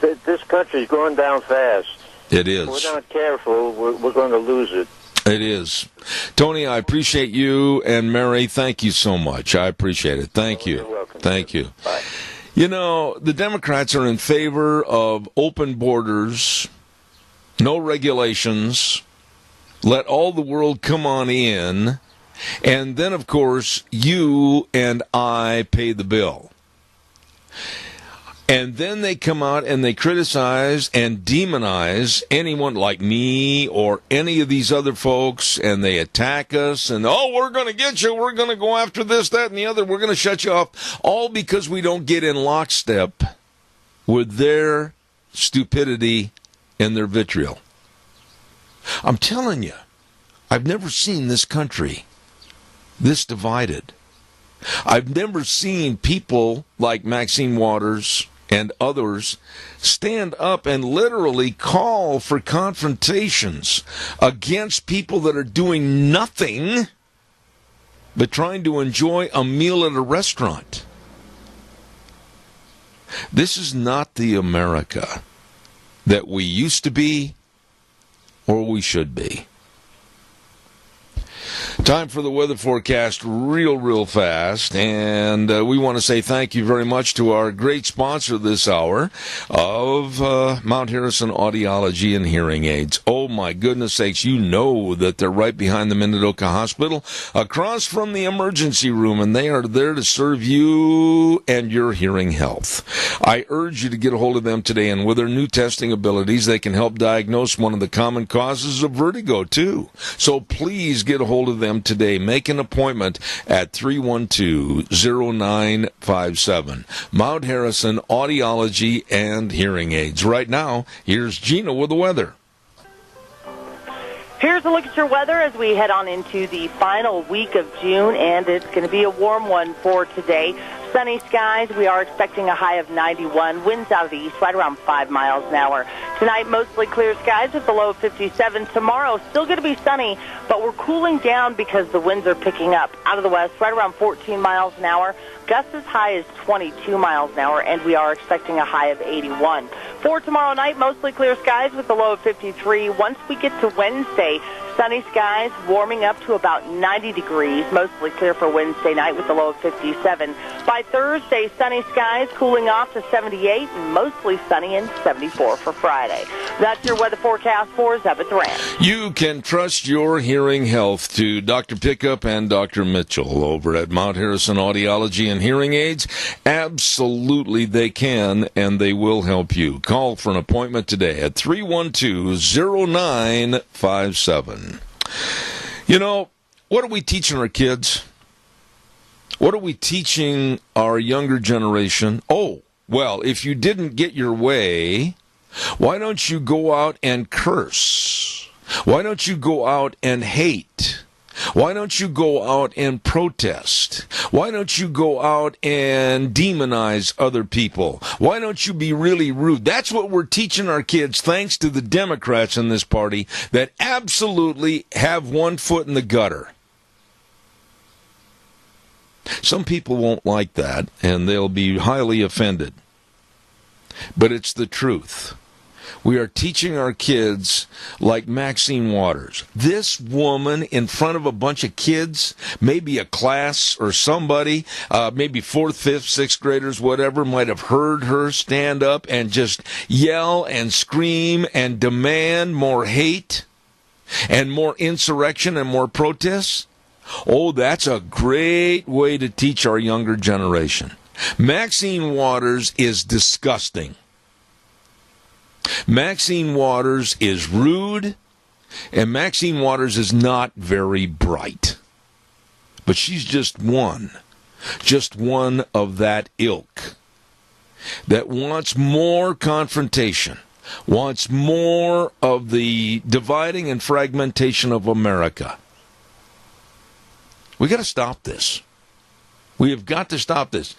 Zeb. This country's going down fast. It is. If we're not careful, we're going to lose it. It is. Tony, I appreciate you, and Mary, thank you so much. I appreciate it. Thank you. You're welcome. Thank you. Bye. You know, the Democrats are in favor of open borders, no regulations, let all the world come on in, and then, of course, you and I pay the bill. And then they come out and they criticize and demonize anyone like me or any of these other folks, and they attack us, and, oh, we're going to get you, we're going to go after this, that, and the other, we're going to shut you off, all because we don't get in lockstep with their stupidity and their vitriol. I'm telling you, I've never seen this country this divided. I've never seen people like Maxine Waters and others stand up and literally call for confrontations against people that are doing nothing but trying to enjoy a meal at a restaurant. This is not the America that we used to be or we should be. Time for the weather forecast real fast, and we want to say thank you very much to our great sponsor this hour of Mount Harrison Audiology and Hearing Aids. Oh my goodness sakes, you know that they're right behind the Minidoka Hospital, across from the emergency room, and they are there to serve you and your hearing health. I urge you to get a hold of them today, and with their new testing abilities, they can help diagnose one of the common causes of vertigo, too. So please get a hold of them today. Make an appointment at 312-0957. Mount Harrison Audiology and Hearing Aids. Right now, here's Gina with the weather. Here's a look at your weather as we head on into the final week of June, and it's going to be a warm one for today. Sunny skies. We are expecting a high of 91. Winds out of the east right around 5 miles an hour. Tonight, mostly clear skies with a low of 57. Tomorrow, still going to be sunny, but we're cooling down because the winds are picking up. Out of the west, right around 14 miles an hour. Gusts as high as 22 miles an hour, and we are expecting a high of 81. For tomorrow night, mostly clear skies with a low of 53. Once we get to Wednesday, sunny skies warming up to about 90 degrees, mostly clear for Wednesday night with a low of 57. By Thursday, sunny skies cooling off to 78 and mostly sunny and 74 for Friday. That's your weather forecast for Zeb at the Ranch. You can trust your hearing health to Dr. Pickup and Dr. Mitchell over at Mount Harrison Audiology and Hearing Aids. Absolutely they can, and they will help you. Call for an appointment today at 312-0957. You know, what are we teaching our kids? What are we teaching our younger generation? Oh, well, if you didn't get your way, why don't you go out and curse? Why don't you go out and hate? Why don't you go out and protest? Why don't you go out and demonize other people? Why don't you be really rude? That's what we're teaching our kids, thanks to the Democrats in this party that absolutely have one foot in the gutter. Some people won't like that, and they'll be highly offended. But it's the truth. We are teaching our kids like Maxine Waters. This woman in front of a bunch of kids, maybe a class or somebody, maybe 4th, 5th, 6th graders, whatever, might have heard her stand up and just yell and scream and demand more hate and more insurrection and more protests. Oh, that's a great way to teach our younger generation. Maxine Waters is disgusting. Maxine Waters is rude, and Maxine Waters is not very bright. But she's just one of that ilk that wants more confrontation, wants more of the dividing and fragmentation of America. We got to stop this. We have got to stop this.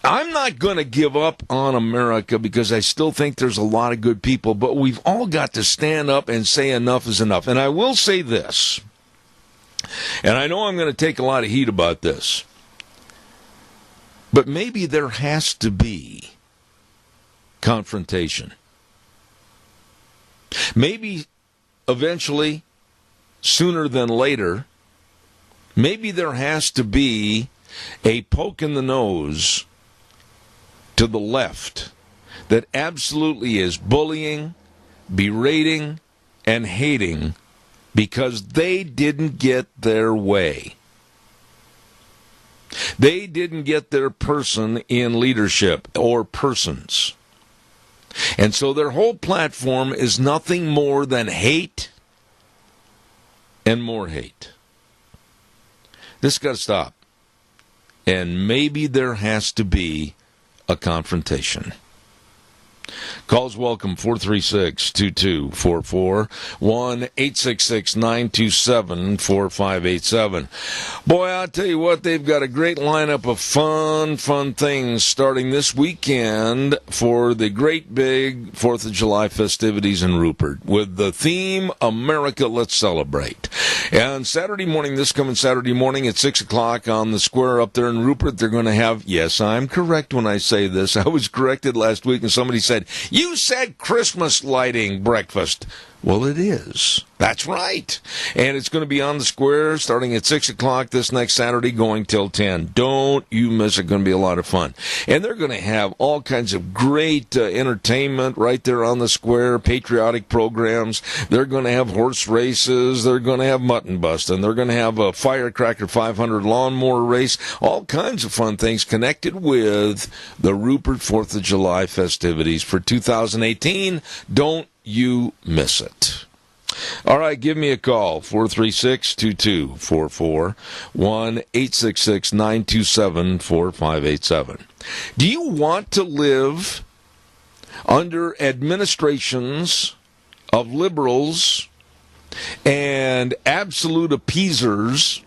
I'm not going to give up on America because I still think there's a lot of good people, but we've all got to stand up and say enough is enough. And I will say this, and I know I'm going to take a lot of heat about this, but maybe there has to be confrontation. Maybe eventually, sooner than later, maybe there has to be a poke in the nose to the left that absolutely is bullying, berating, and hating because they didn't get their way. They didn't get their person in leadership or persons. And so their whole platform is nothing more than hate and more hate. This got to stop. And maybe there has to be a confrontation. Calls welcome, 436-2244, 1-866-927-4587. Boy, I'll tell you what, they've got a great lineup of fun things starting this weekend for the great big 4th of July festivities in Rupert with the theme, America, Let's Celebrate. And Saturday morning, this coming Saturday morning at 6 o'clock on the square up there in Rupert, they're going to have, yes, I'm correct when I say this. I was corrected last week and somebody said, you said Christmas lighting breakfast. Well, it is. That's right. And it's going to be on the square starting at 6 o'clock this next Saturday, going till 10. Don't you miss it. It's going to be a lot of fun. And they're going to have all kinds of great entertainment right there on the square, patriotic programs. They're going to have horse races. They're going to have mutton busting. They're going to have a Firecracker 500 lawnmower race. All kinds of fun things connected with the Rupert 4th of July festivities for 2018. Don't you miss it. All right, give me a call, 436-2244, 1-866-927-4587. Do you want to live under administrations of liberals and absolute appeasers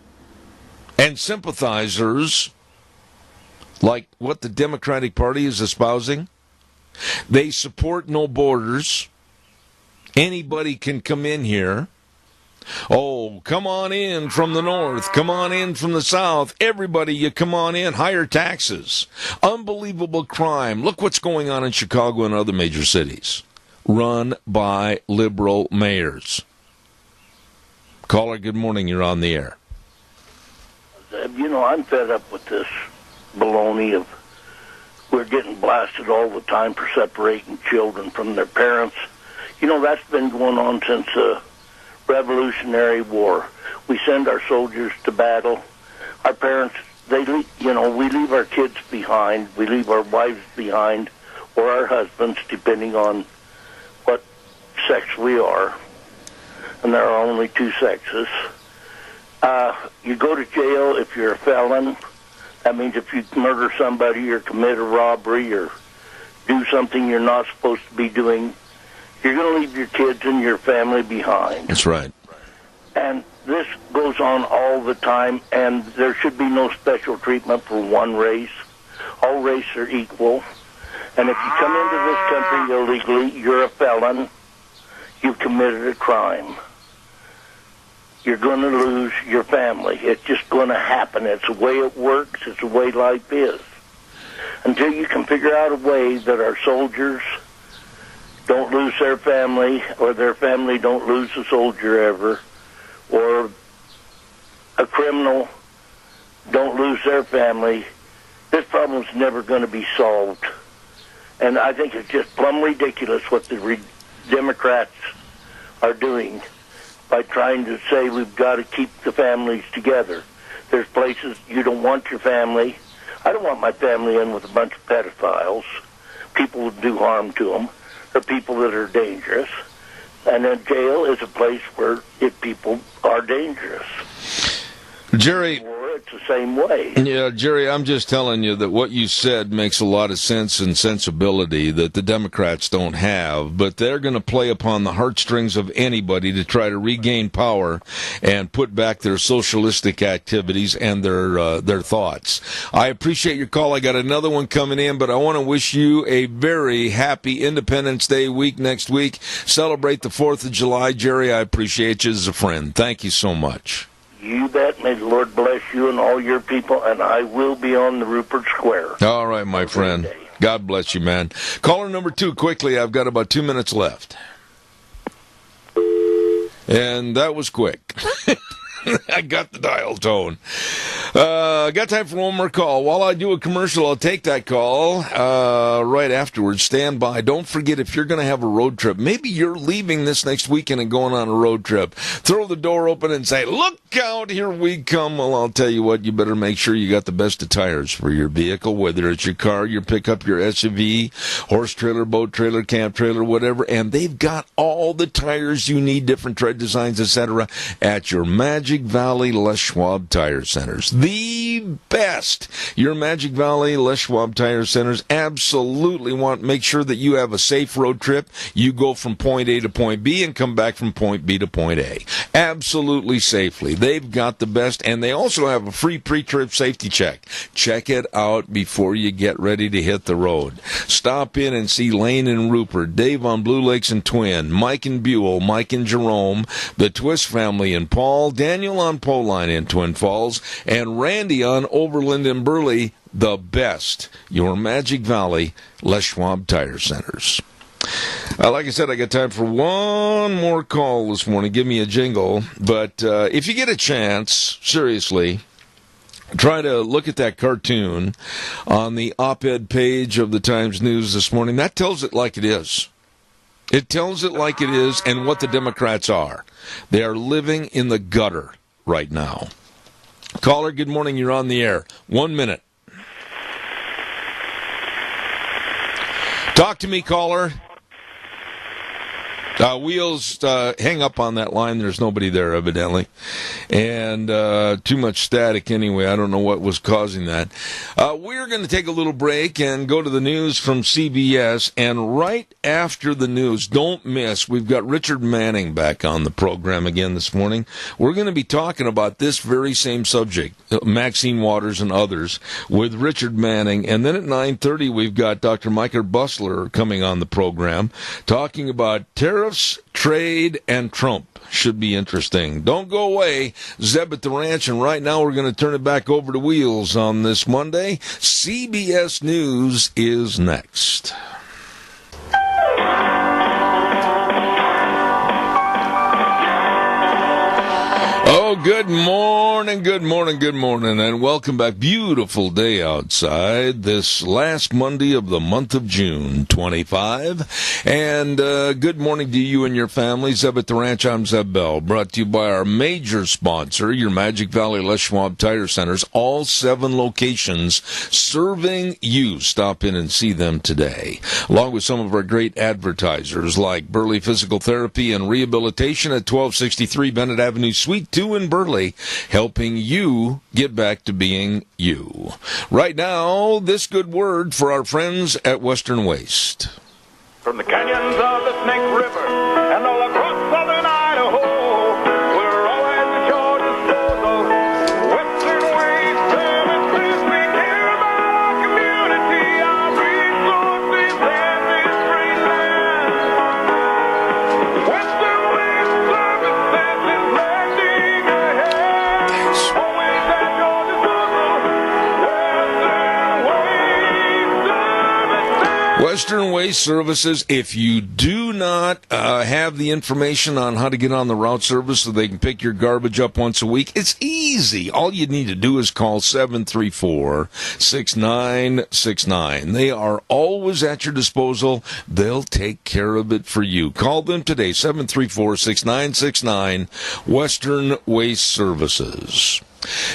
and sympathizers like what the Democratic Party is espousing? They support no borders. Anybody can come in here. Oh, come on in from the north. Come on in from the south. Everybody, you come on in. Higher taxes. Unbelievable crime. Look what's going on in Chicago and other major cities. Run by liberal mayors. Caller, good morning. You're on the air. You know, I'm fed up with this baloney of we're getting blasted all the time for separating children from their parents. You know, that's been going on since the Revolutionary War. We send our soldiers to battle. Our parents, we leave our kids behind. We leave our wives behind, or our husbands, depending on what sex we are. And there are only two sexes. You go to jail if you're a felon. That means if you murder somebody or commit a robbery or do something you're not supposed to be doing, you're going to leave your kids and your family behind. That's right. And this goes on all the time, and there should be no special treatment for one race. All races are equal. And if you come into this country illegally, you're a felon. You've committed a crime. You're going to lose your family. It's just going to happen. It's the way it works. It's the way life is. Until you can figure out a way that our soldiers don't lose their family, or their family don't lose a soldier ever, or a criminal don't lose their family, this problem's never going to be solved. And I think it's just plumb ridiculous what the Democrats are doing by trying to say we've got to keep the families together. There's places you don't want your family. I don't want my family in with a bunch of pedophiles. People who do harm to them. Or people that are dangerous. And then jail is a place where if people are dangerous. Jerry, or it's the same way. Yeah, Jerry, I'm just telling you that what you said makes a lot of sense and sensibility that the Democrats don't have, but they're going to play upon the heartstrings of anybody to try to regain power and put back their socialistic activities and their thoughts. I appreciate your call. I got another one coming in, but I want to wish you a very happy Independence Day week next week. Celebrate the 4th of July. Jerry, I appreciate you as a friend. Thank you so much. You bet. May the Lord bless you and all your people, and I will be on the Rupert Square. All right, my friend. God bless you, man. Caller number 2, quickly. I've got about 2 minutes left. And that was quick. I got the dial tone. Got time for one more call. While I do a commercial, I'll take that call right afterwards. Stand by. Don't forget, if you're going to have a road trip, maybe you're leaving this next weekend and going on a road trip, throw the door open and say, look out, here we come. Well, I'll tell you what, you better make sure you got the best of tires for your vehicle, whether it's your car, your pickup, your SUV, horse trailer, boat trailer, camp trailer, whatever. And they've got all the tires you need, different tread designs, etc., at your Magic Valley Les Schwab Tire Centers. The best. Your Magic Valley Les Schwab Tire Centers absolutely make sure that you have a safe road trip. You go from point A to point B and come back from point B to point A. Absolutely safely. They've got the best, and they also have a free pre-trip safety check. Check it out before you get ready to hit the road. Stop in and see Lane and Rupert, Dave on Blue Lakes and Twin, Mike and Buell, Mike and Jerome, the Twist family and Paul, Daniel on Poline in Twin Falls, and Randy on Overland and Burley. The best. Your Magic Valley Les Schwab Tire Centers. Like I said, I got time for one more call this morning. Give me a jingle. But if you get a chance, seriously, try to look at that cartoon on the op-ed page of the Times News this morning. That tells it like it is. It tells it like it is and what the Democrats are. They are living in the gutter right now. Caller, good morning. You're on the air. 1 minute. Talk to me, caller. Wheels, hang up on that line. There's nobody there, evidently. And too much static anyway. I don't know what was causing that. We're going to take a little break and go to the news from CBS. And right after the news, don't miss, we've got Richard Manning back on the program again this morning. We're going to be talking about this very same subject, Maxine Waters and others, with Richard Manning. And then at 9:30, we've got Dr. Micah Bussler coming on the program, talking about tariffs, trade, and Trump. Should be interesting. Don't go away. Zeb at the Ranch, and right now we're going to turn it back over to Wheels on this Monday. CBS News is next. Oh, good morning, and welcome back. Beautiful day outside this last Monday of the month of June, 25. And good morning to you and your family. Zeb at the Ranch, I'm Zeb Bell, brought to you by our major sponsor, your Magic Valley Les Schwab Tire Centers, all 7 locations serving you. Stop in and see them today, along with some of our great advertisers like Burley Physical Therapy and Rehabilitation at 1263 Bennett Avenue, Suite 2 in Burley, helping you get back to being you. Right now, this good word for our friends at Western Waste. From the canyons of the Snake River and all across southern Idaho, we're always at your disposal. Western Waste Services, we care about our community, our resources, and this great land. Western Waste Services is lending a hand. Always at your disposal. Western Waste Services, if you do not have the information on how to get on the route service so they can pick your garbage up once a week, it's easy. All you need to do is call 734-6969. They are always at your disposal. They'll take care of it for you. Call them today, 734-6969, Western Waste Services.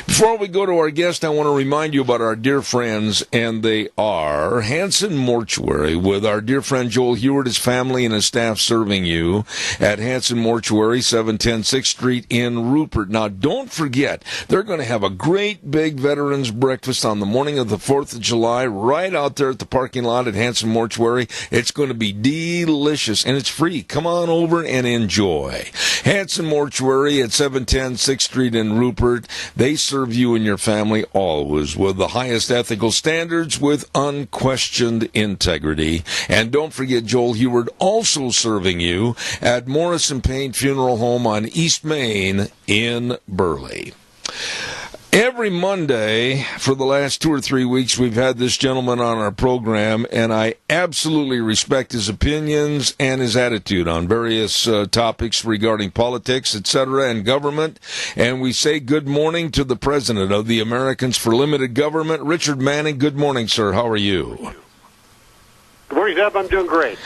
Before we go to our guest, I want to remind you about our dear friends, and they are Hanson Mortuary, with our dear friend Joel Heward, his family, and his staff serving you at Hanson Mortuary, 710 6th Street in Rupert. Now, don't forget, they're going to have a great big veterans breakfast on the morning of the 4th of July right out there at the parking lot at Hanson Mortuary. It's going to be delicious, and it's free. Come on over and enjoy. Hanson Mortuary at 710 6th Street in Rupert. They serve you and your family always with the highest ethical standards with unquestioned integrity. And don't forget Joel Heward also serving you at Morrison Payne Funeral Home on East Main in Burley. Every Monday for the last 2 or 3 weeks, we've had this gentleman on our program, and I absolutely respect his opinions and his attitude on various topics regarding politics, etc., and government. And we say good morning to the president of the Americans for Limited Government, Richard Manning. Good morning, sir. How are you? Good morning, Zeb. I'm doing great.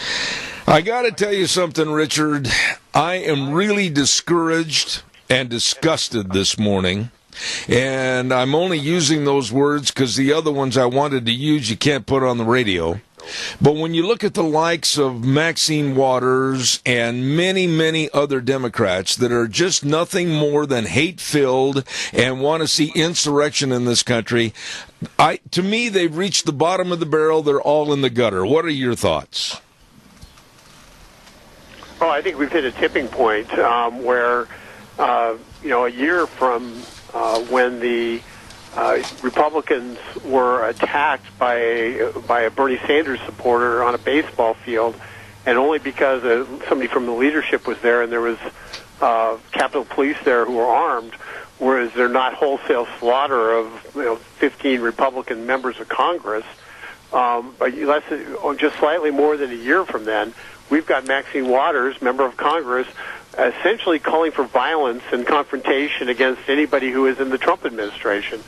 I got to tell you something, Richard. I am really discouraged and disgusted this morning. And I'm only using those words because the other ones I wanted to use you can't put on the radio. But when you look at the likes of Maxine Waters and many, many other Democrats that are just nothing more than hate-filled and want to see insurrection in this country, to me, they've reached the bottom of the barrel. They're all in the gutter. What are your thoughts? Oh, I think we've hit a tipping point where, a year from when the Republicans were attacked by a Bernie Sanders supporter on a baseball field, and only because somebody from the leadership was there and there was Capitol Police there who were armed, whereas they're not wholesale slaughter of 15 Republican members of Congress. just slightly more than a year from then, we've got Maxine Waters, member of Congress, essentially calling for violence and confrontation against anybody who is in the Trump administration.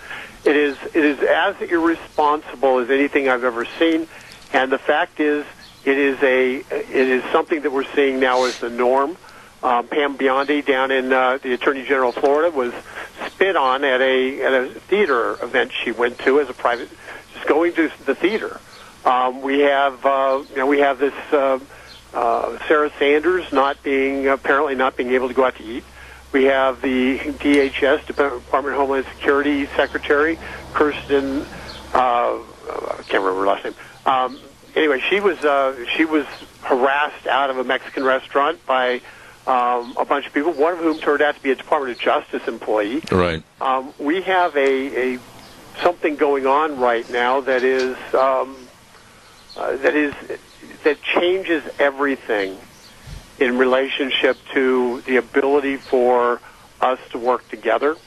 It is as irresponsible as anything I've ever seen, and the fact is, it is something that we're seeing now as the norm. Pam Biondi down in the Attorney General of Florida was spit on at a theater event she went to as a private, just going to the theater. We have this Sarah Sanders apparently not being able to go out to eat. We have the DHS, Department of Homeland Security Secretary Kirsten. I can't remember her last name. Anyway, she was harassed out of a Mexican restaurant by a bunch of people, one of whom turned out to be a Department of Justice employee. Right. We have a something going on right now that changes everything in relationship to the ability for us to work together.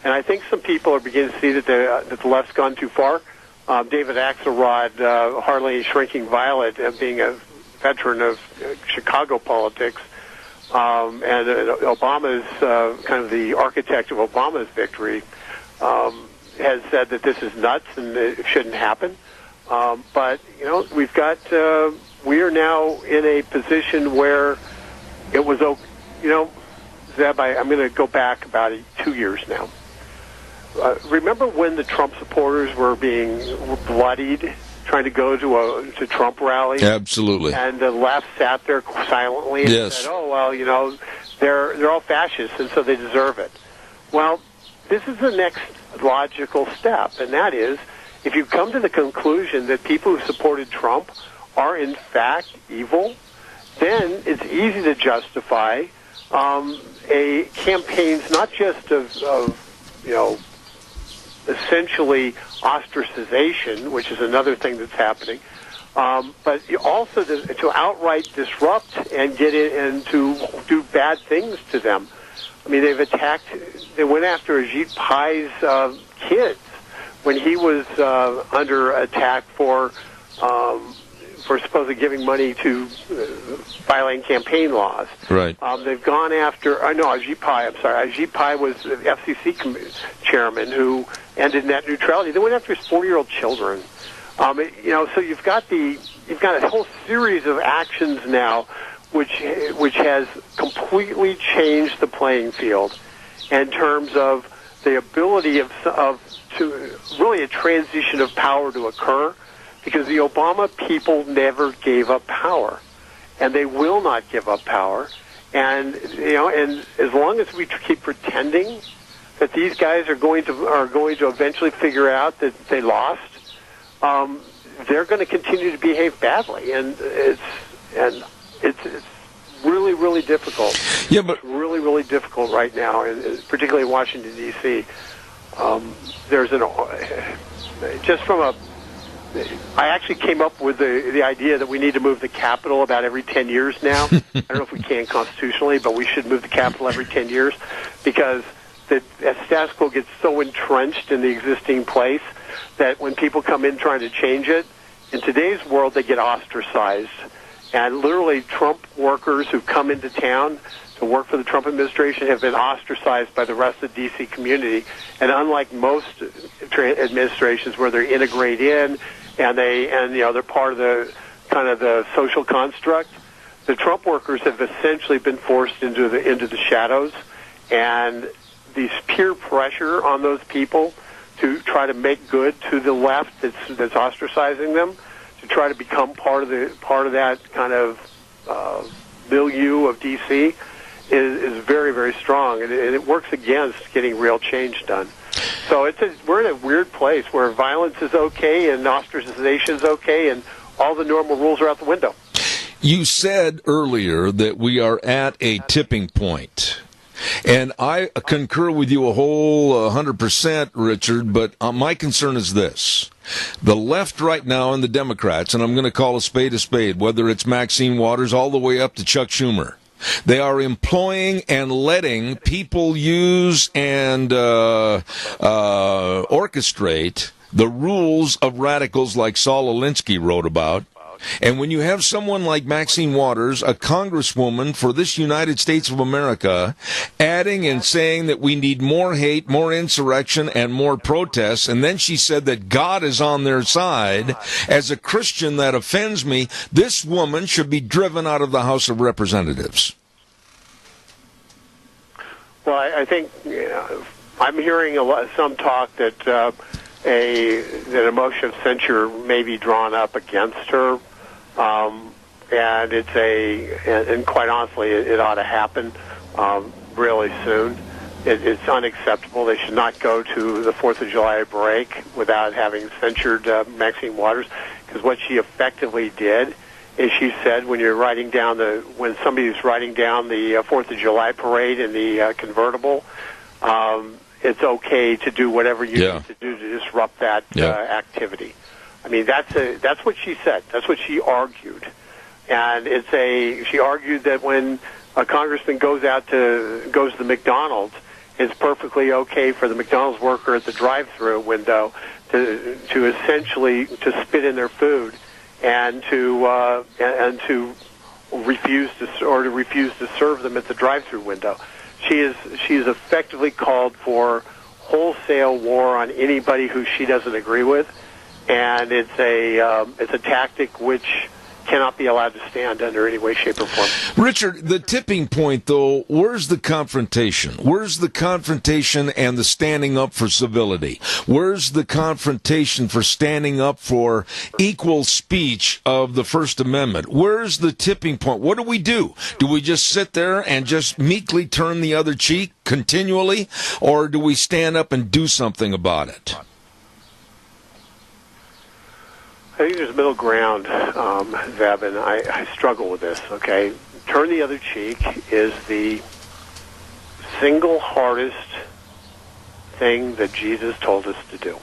And I think some people are beginning to see that the left's gone too far. David Axelrod, hardly shrinking violet, being a veteran of Chicago politics, and Obama's kind of the architect of Obama's victory, has said that this is nuts and it shouldn't happen. But we are now in a position where it was, Zeb, I'm going to go back about 2 years now. Remember when the Trump supporters were being bloodied trying to go to Trump rallies? Absolutely. And the left sat there silently and said, "Oh well, they're all fascists, and so they deserve it." Well, this is the next logical step, and that is, if you come to the conclusion that people who supported Trump are in fact evil, then it's easy to justify a campaigns not just of essentially ostracization, which is another thing that's happening, but also to outright disrupt and get in and to do bad things to them. I mean, they went after Ajit Pai's kids when he was under attack for supposedly giving money to violating campaign laws. Right. They've gone after, Ajit Pai, I'm sorry. Ajit Pai was the FCC chairman who ended net neutrality. They went after his 4-year-old children. So you've got a whole series of actions now which has completely changed the playing field in terms of the ability to really a transition of power to occur, because the Obama people never gave up power, and they will not give up power. And and as long as we keep pretending that these guys are going to eventually figure out that they lost, they're going to continue to behave badly, and it's really, really difficult. Yeah, but it's really, really difficult right now, and particularly in Washington D.C. I actually came up with the idea that we need to move the Capitol about every 10 years now. I don't know if we can constitutionally, but we should move the Capitol every 10 years because the status quo gets so entrenched in the existing place that when people come in trying to change it, in today's world, they get ostracized. And literally, Trump workers who come into town to work for the Trump administration have been ostracized by the rest of the D.C. community. And unlike most administrations where they integrate in and they're part of the kind of the social construct, the Trump workers have essentially been forced into the shadows, and these peer pressure on those people to try to make good to the left that's ostracizing them, to try to become part of that kind of milieu of D.C. is very, very strong, and it works against getting real change done. So we're in a weird place where violence is okay and ostracization is okay, and all the normal rules are out the window. You said earlier that we are at a tipping point. And I concur with you a whole 100%, Richard, but my concern is this. The left right now and the Democrats, and I'm going to call a spade, whether it's Maxine Waters all the way up to Chuck Schumer, they are employing and letting people use and orchestrate the rules of radicals like Saul Alinsky wrote about. And when you have someone like Maxine Waters, a congresswoman for this United States of America, adding and saying that we need more hate, more insurrection, and more protests, and then she said that God is on their side, as a Christian that offends me, this woman should be driven out of the House of Representatives. Well, I think I'm hearing some talk that a motion of censure may be drawn up against her. And and quite honestly, it ought to happen really soon. It's unacceptable. They should not go to the 4th of July break without having censured Maxine Waters, because what she effectively did is she said when somebody's riding down the 4th of July parade in the convertible, it's okay to do whatever you need to do to disrupt that activity. I mean, that's what she said. That's what she argued. And she argued that when a congressman goes to the McDonald's, it's perfectly okay for the McDonald's worker at the drive-through window to essentially to spit in their food and to refuse to serve them at the drive-through window. She's effectively called for wholesale war on anybody who she doesn't agree with. And it's a tactic which cannot be allowed to stand under any way, shape, or form. Richard, the tipping point, though, where's the confrontation? Where's the confrontation and the standing up for civility? Where's the confrontation for standing up for equal speech of the First Amendment? Where's the tipping point? What do? Do we just sit there and just meekly turn the other cheek continually? Or do we stand up and do something about it? I think there's middle ground, Zeb, and I struggle with this, okay? Turn the other cheek is the single hardest thing that Jesus told us to do.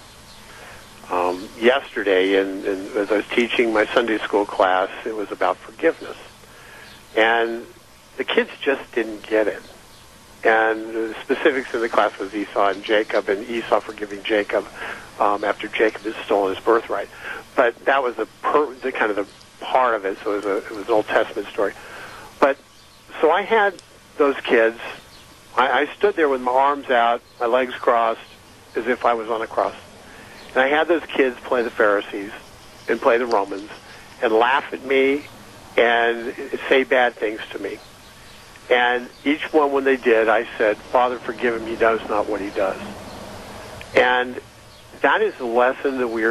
Yesterday, as I was teaching my Sunday school class, it was about forgiveness. And the kids just didn't get it. And the specifics in the class was Esau and Jacob, and Esau forgiving Jacob after Jacob had stolen his birthright. But that was the kind of the part of it. So it was an Old Testament story. But so I had those kids. I stood there with my arms out, my legs crossed, as if I was on a cross. And I had those kids play the Pharisees and play the Romans and laugh at me and say bad things to me. And each one, when they did, I said, "Father, forgive him. He knows not what he does." And that is the lesson that we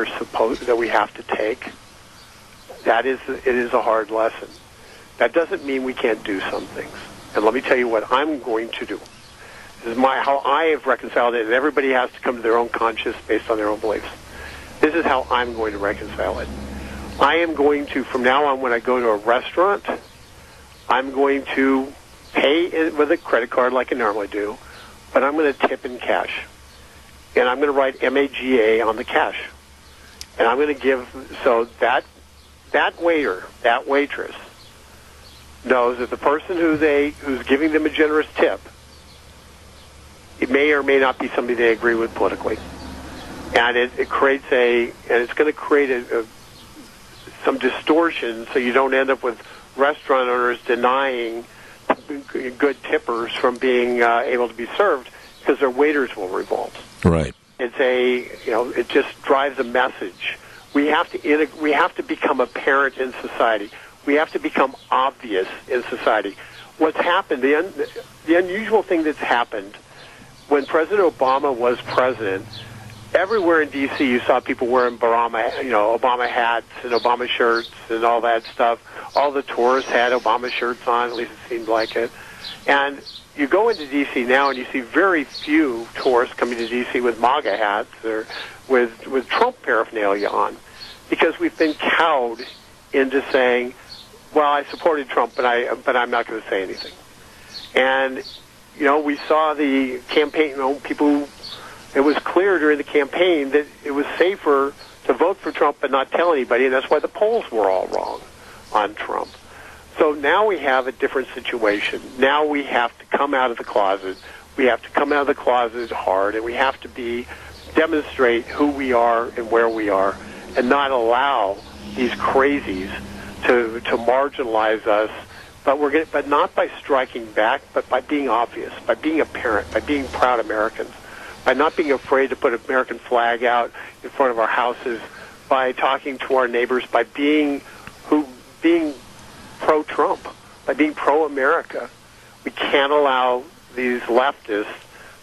have to take. It is a hard lesson. That doesn't mean we can't do some things. And let me tell you what I'm going to do. This is how I have reconciled it, and everybody has to come to their own conscience based on their own beliefs. This is how I'm going to reconcile it. I am going to, from now on, when I go to a restaurant, I'm going to pay with a credit card like I normally do, but I'm going to tip in cash. And I'm going to write MAGA on the cash. And I'm going to give, so that waiter, that waitress, knows that the person who's giving them a generous tip, it may or may not be somebody they agree with politically. And it creates and it's going to create some distortion so you don't end up with restaurant owners denying good tippers from being able to be served because their waiters will revolt. Right. It just drives a message. We have to become apparent in society. We have to become obvious in society. What's happened, the unusual thing that's happened when President Obama was president, everywhere in D.C. you saw people wearing Obama hats and Obama shirts and all that stuff. All the tourists had Obama shirts on, at least it seemed like it. And you go into D.C. now and you see very few tourists coming to D.C. with MAGA hats or with Trump paraphernalia on, because we've been cowed into saying, well, I supported Trump, but I'm not going to say anything. And, we saw the campaign, it was clear during the campaign that it was safer to vote for Trump but not tell anybody, and that's why the polls were all wrong on Trump. So now we have a different situation. Now we have to come out of the closet. We have to come out of the closet hard, and we have to be demonstrate who we are and where we are, and not allow these crazies to marginalize us. But not by striking back, but by being obvious, by being apparent, by being proud Americans, by not being afraid to put an American flag out in front of our houses, by talking to our neighbors, by being pro-Trump, by being pro-America. We can't allow these leftists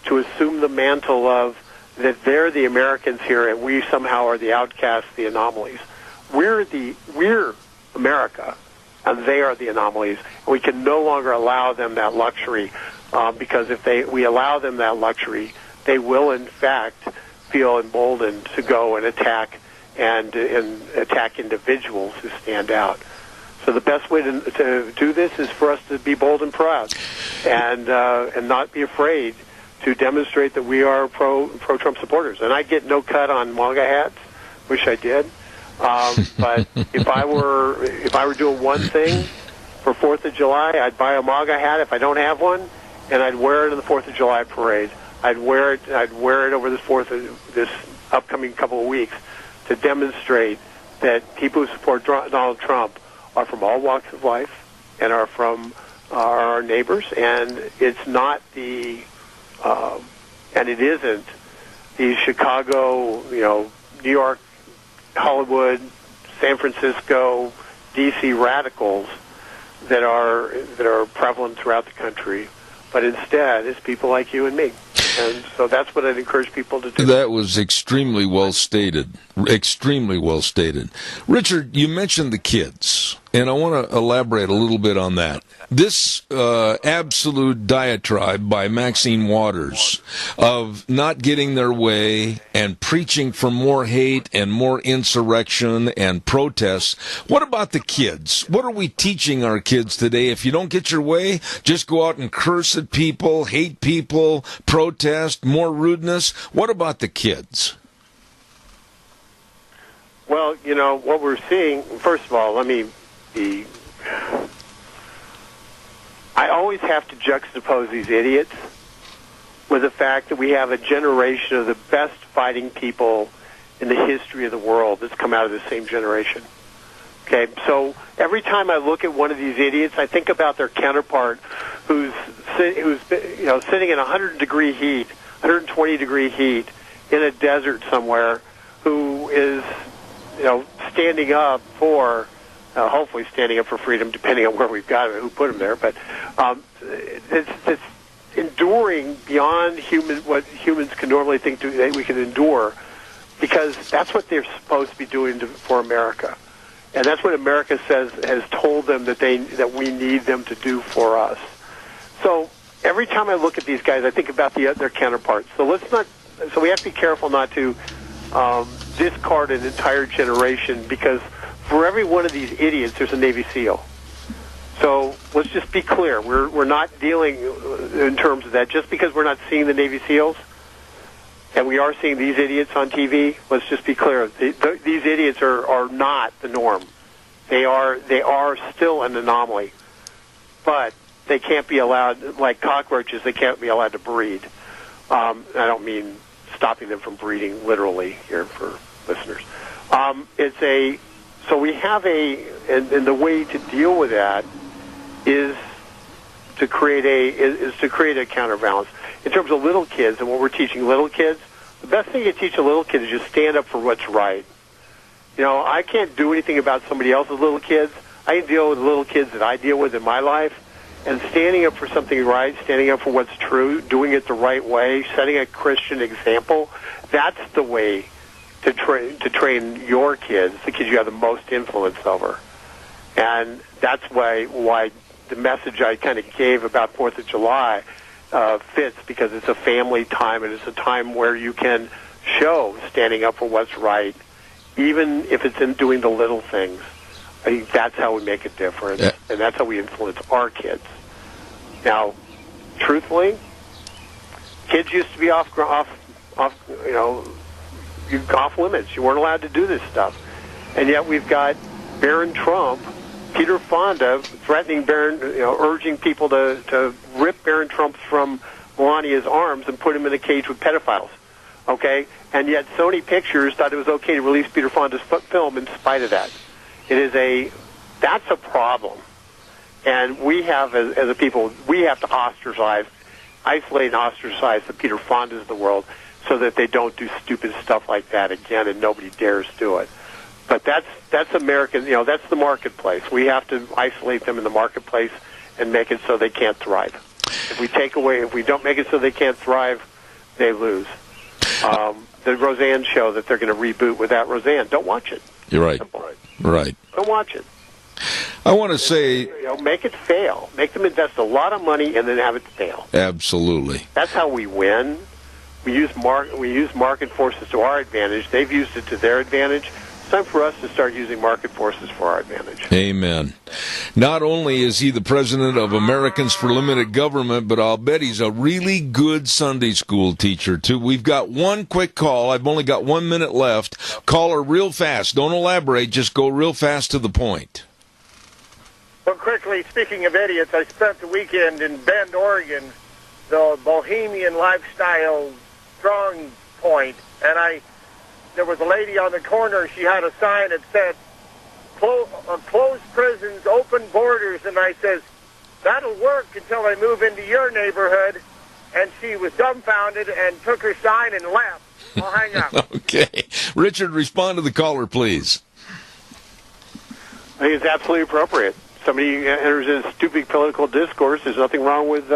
to assume the mantle of that they're the Americans here and we somehow are the outcasts, the anomalies. We're America, and they are the anomalies. We can no longer allow them that luxury, because if we allow them that luxury, they will in fact feel emboldened to go and attack individuals who stand out. So the best way to do this is for us to be bold and proud, and not be afraid to demonstrate that we are pro-Trump supporters. And I get no cut on MAGA hats. Wish I did. But if I were doing one thing for 4th of July, I'd buy a MAGA hat if I don't have one, and I'd wear it in the 4th of July parade. I'd wear it over this upcoming couple of weeks to demonstrate that people who support Donald Trump are from all walks of life and are from our neighbors, and it's not and it isn't the Chicago, New York, Hollywood, San Francisco, D.C. radicals that are prevalent throughout the country, but instead it's people like you and me. And so that's what I'd encourage people to do. That was extremely well stated. Extremely well stated. Richard, you mentioned the kids, and I want to elaborate a little bit on that. This absolute diatribe by Maxine Waters of not getting their way and preaching for more hate and more insurrection and protests. What about the kids? What are we teaching our kids today? If you don't get your way, just go out and curse at people, hate people, protest, more rudeness. What about the kids? Well, what we're seeing, first of all, I always have to juxtapose these idiots with the fact that we have a generation of the best fighting people in the history of the world that's come out of the same generation. Okay, so every time I look at one of these idiots, I think about their counterpart who's sitting in 100-degree heat, 120-degree heat in a desert somewhere, who is standing up for, hopefully standing up for freedom, depending on where we've got him, who put him there. But it's enduring beyond what humans can normally think that we can endure, because that's what they're supposed to be doing for America, and that's what America has told them that we need them to do for us. So every time I look at these guys, I think about their counterparts. So we have to be careful not to discard an entire generation, because for every one of these idiots, there's a Navy SEAL. So let's just be clear. We're not dealing in terms of that. Just because we're not seeing the Navy SEALs, and we are seeing these idiots on TV, let's just be clear. These idiots are not the norm. They are still an anomaly. But they can't be allowed, like cockroaches, they can't be allowed to breed. I don't mean stopping them from breeding literally here for listeners. So we have and the way to deal with that is to create a counterbalance. In terms of little kids and what we're teaching little kids, the best thing you teach a little kid is just stand up for what's right. I can't do anything about somebody else's little kids. I can deal with little kids that I deal with in my life, and standing up for something right, standing up for what's true, doing it the right way, setting a Christian example, that's the way to train your kids, the kids you have the most influence over. And that's why the message I kind of gave about 4th of July fits, because it's a family time, and it's a time where you can show standing up for what's right, even if it's in doing the little things. I think that's how we make a difference, and that's how we influence our kids. Now, truthfully, kids used to be off limits. You weren't allowed to do this stuff, and yet we've got Barron Trump, Peter Fonda, threatening Barron, urging people to rip Barron Trump from Melania's arms and put him in a cage with pedophiles. okay? And yet Sony Pictures thought it was okay to release Peter Fonda's film in spite of that. That's a problem. And we have, as a people, we have to isolate and ostracize the Peter Fondas of the world so that they don't do stupid stuff like that again and nobody dares do it. But that's American, that's the marketplace. We have to isolate them in the marketplace and make it so they can't thrive. If we don't make it so they can't thrive, they lose. The Roseanne show that they're going to reboot without Roseanne, don't watch it. You're right. Simple. Right. Don't watch it. I want to say... make it fail. Make them invest a lot of money and then have it fail. Absolutely. That's how we win. We use market forces to our advantage. They've used it to their advantage. It's time for us to start using market forces for our advantage. Amen. Not only is he the president of Americans for Limited Government, but I'll bet he's a really good Sunday school teacher, too. We've got one quick call. I've only got 1 minute left. Caller, real fast. Don't elaborate. Just go real fast to the point. Well, quickly, speaking of idiots, I spent the weekend in Bend, Oregon, the bohemian lifestyle strong point, and there was a lady on the corner. She had a sign that said, closed prisons, open borders, and I says, that'll work until they move into your neighborhood. And she was dumbfounded and took her sign and left. I'll hang up. Okay. Richard, respond to the caller, please. I think it's absolutely appropriate. Somebody enters in stupid political discourse. There's nothing wrong with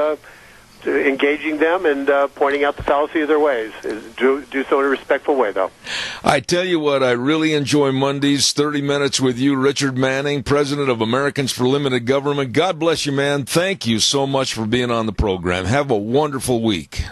engaging them and pointing out the fallacy of their ways. Do so in a respectful way, though. I tell you what, I really enjoy Mondays, 30 minutes with you, Richard Manning, president of Americans for Limited Government. God bless you, man. Thank you so much for being on the program. Have a wonderful week.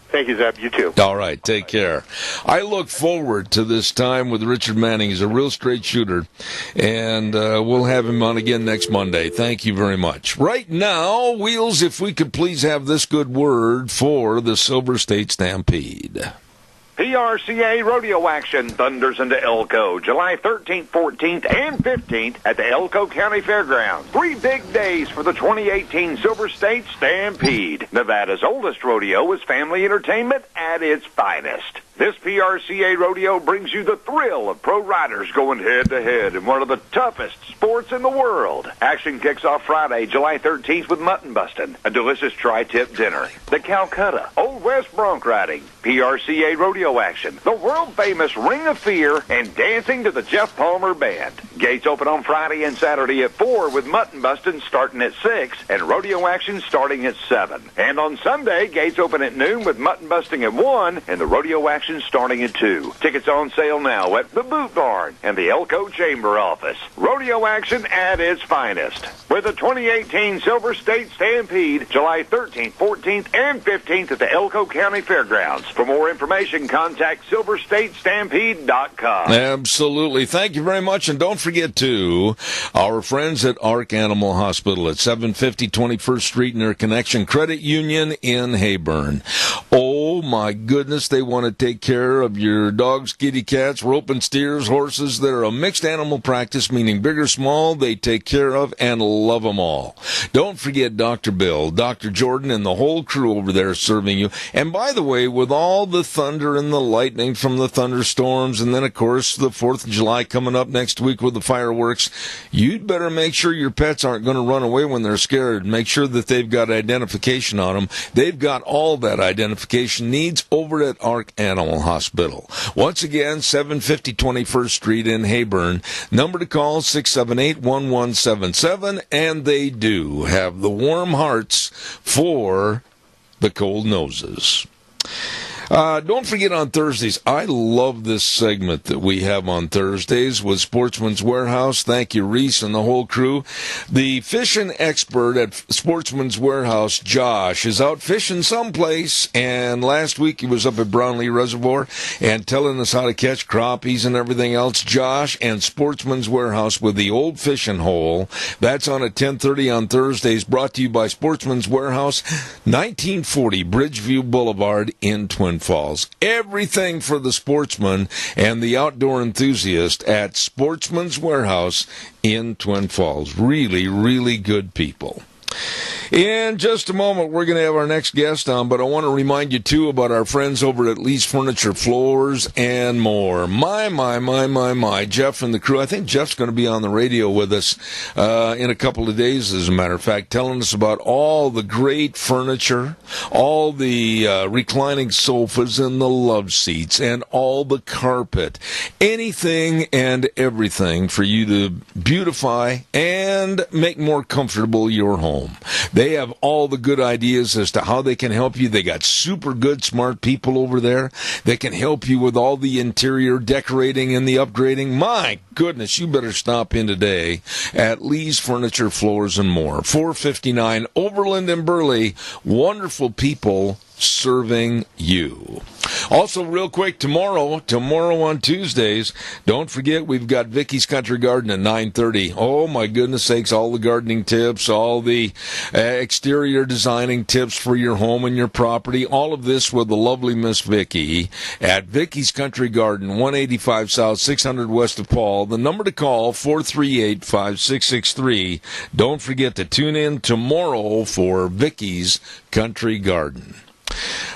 Thank you, Zeb. You too. All right. Take care. I look forward to this time with Richard Manning. He's a real straight shooter, and we'll have him on again next Monday. Thank you very much. Right now, Wheels, if we could please have this good word for the Silver State Stampede. PRCA Rodeo Action thunders into Elko, July 13th, 14th, and 15th at the Elko County Fairgrounds. 3 big days for the 2018 Silver State Stampede. Nevada's oldest rodeo is family entertainment at its finest. This PRCA rodeo brings you the thrill of pro riders going head-to-head in one of the toughest sports in the world. Action kicks off Friday, July 13th with mutton busting, a delicious tri-tip dinner, the Calcutta, Old West bronc riding, PRCA rodeo action, the world-famous Ring of Fear, and dancing to the Jeff Palmer Band. Gates open on Friday and Saturday at 4 with mutton busting starting at 6 and rodeo action starting at 7. And on Sunday, gates open at noon with mutton busting at 1 and the rodeo action starting at 2. Tickets on sale now at the Boot Barn and the Elko Chamber Office. Rodeo action at its finest. With the 2018 Silver State Stampede, July 13th, 14th, and 15th at the Elko County Fairgrounds. For more information, contact silverstatestampede.com. Absolutely. Thank you very much. And don't forget to our friends at Ark Animal Hospital at 750 21st Street in their Connection Credit Union in Hayburn. Oh, my goodness, they want to take care of your dogs, kitty cats, roping steers, horses. They're a mixed animal practice, meaning big or small, they take care of and love them all. Don't forget Dr. Bill, Dr. Jordan, and the whole crew over there serving you. And by the way, with all the thunder and the lightning from the thunderstorms, and then, of course, the 4th of July coming up next week with the fireworks, you'd better make sure your pets aren't going to run away when they're scared. Make sure that they've got identification on them. They've got all that identification needs over at Ark Animal Hospital. Once again, 750 21st Street in Hayburn. Number to call, 678-1177, and they do have the warm hearts for the cold noses. Don't forget on Thursdays, I love this segment that we have on Thursdays with Sportsman's Warehouse. Thank you, Reese and the whole crew. The fishing expert at Sportsman's Warehouse, Josh, is out fishing someplace, and last week he was up at Brownlee Reservoir and telling us how to catch crappies and everything else. Josh and Sportsman's Warehouse with the old fishing hole. That's on at 10:30 on Thursdays, brought to you by Sportsman's Warehouse, 1940 Bridgeview Boulevard in Twin Falls. Everything for the sportsman and the outdoor enthusiast at Sportsman's Warehouse in Twin Falls. Really, really good people. In just a moment, we're going to have our next guest on, but I want to remind you, too, about our friends over at Lee's Furniture, Floors, and More. My, Jeff and the crew. I think Jeff's going to be on the radio with us in a couple of days, as a matter of fact, telling us about all the great furniture, all the reclining sofas and the love seats, and all the carpet. Anything and everything for you to beautify and make more comfortable your home. They have all the good ideas as to how they can help you. They got super good, smart people over there that can help you with all the interior decorating and the upgrading. My goodness, you better stop in today at Lee's Furniture, Floors, and More. 459 Overland and Burley. Wonderful people serving you. Also, real quick, tomorrow on Tuesdays, don't forget we've got Vicky's Country Garden at 9:30. Oh, my goodness sakes, all the gardening tips, all the exterior designing tips for your home and your property, all of this with the lovely Miss Vicky at Vicky's Country Garden, 185 South, 600 West of Paul. The number to call, 438-5663. Don't forget to tune in tomorrow for Vicky's Country Garden.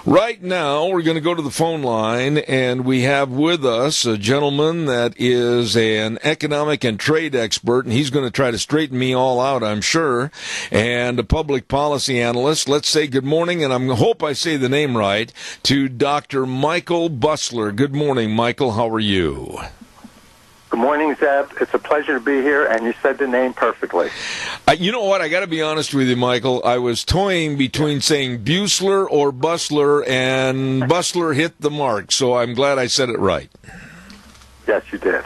Right now, we're going to go to the phone line, and we have with us a gentleman that is an economic and trade expert, and he's going to try to straighten me all out, I'm sure, and a public policy analyst. Let's say good morning, and I hope I say the name right, to Dr. Michael Busler. Good morning, Michael. How are you? Good morning, Zeb. It's a pleasure to be here, and you said the name perfectly. You know what? I got to be honest with you, Michael. I was toying between saying Busler or Bustler, and Bustler hit the mark, so I'm glad I said it right. Yes, you did.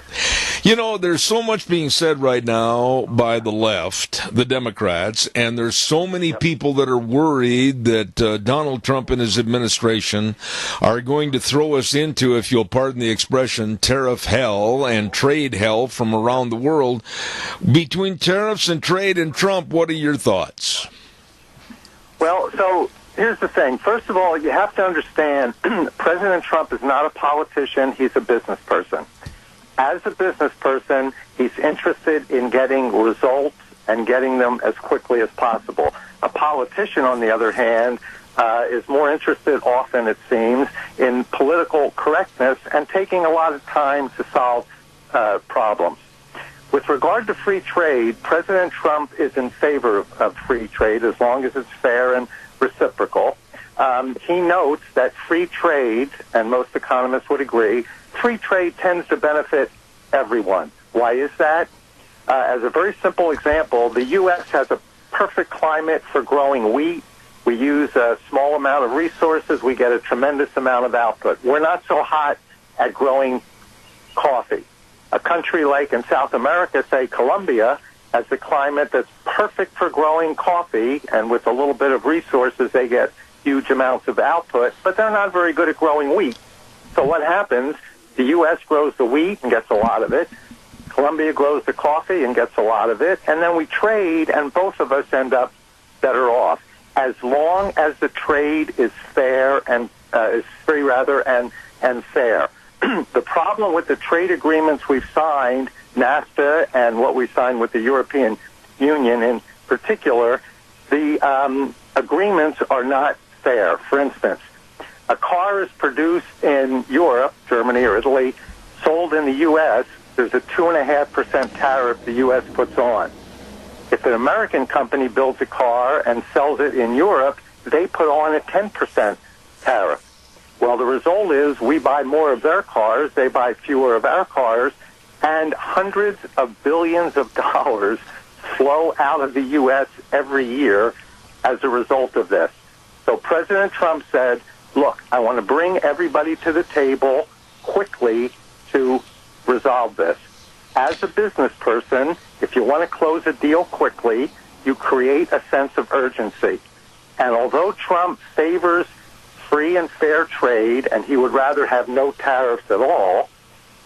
You know, there's so much being said right now by the left, the Democrats, and there's so many people that are worried that Donald Trump and his administration are going to throw us into, if you'll pardon the expression, tariff hell and trade hell from around the world. Between tariffs and trade and Trump, what are your thoughts? Well, so here's the thing. First of all, you have to understand President Trump is not a politician. He's a business person. As a business person, he's interested in getting results and getting them as quickly as possible. A politician, on the other hand, is more interested, often it seems, in political correctness and taking a lot of time to solve problems. With regard to free trade, President Trump is in favor of free trade as long as it's fair and reciprocal. He notes that free trade, and most economists would agree, free trade tends to benefit everyone. Why is that? As a very simple example, the U.S. has a perfect climate for growing wheat. We use a small amount of resources. We get a tremendous amount of output. We're not so hot at growing coffee. A country like in South America, say Colombia, has a climate that's perfect for growing coffee, and with a little bit of resources, they get huge amounts of output, but they're not very good at growing wheat. So what happens? The U.S. grows the wheat and gets a lot of it. Colombia grows the coffee and gets a lot of it. And then we trade, and both of us end up better off. As long as the trade is fair and is free, rather, and fair. The problem with the trade agreements we've signed, NAFTA, and what we signed with the European Union in particular, the agreements are not fair. For instance, a car is produced in Europe, Germany or Italy, sold in the U.S., there's a 2.5% tariff the U.S. puts on. If an American company builds a car and sells it in Europe, they put on a 10% tariff. Well, the result is we buy more of their cars, they buy fewer of our cars, and hundreds of billions of dollars flow out of the U.S. every year as a result of this. So President Trump said, look, I want to bring everybody to the table quickly to resolve this. As a business person, if you want to close a deal quickly, you create a sense of urgency. And although Trump favors free and fair trade, and he would rather have no tariffs at all,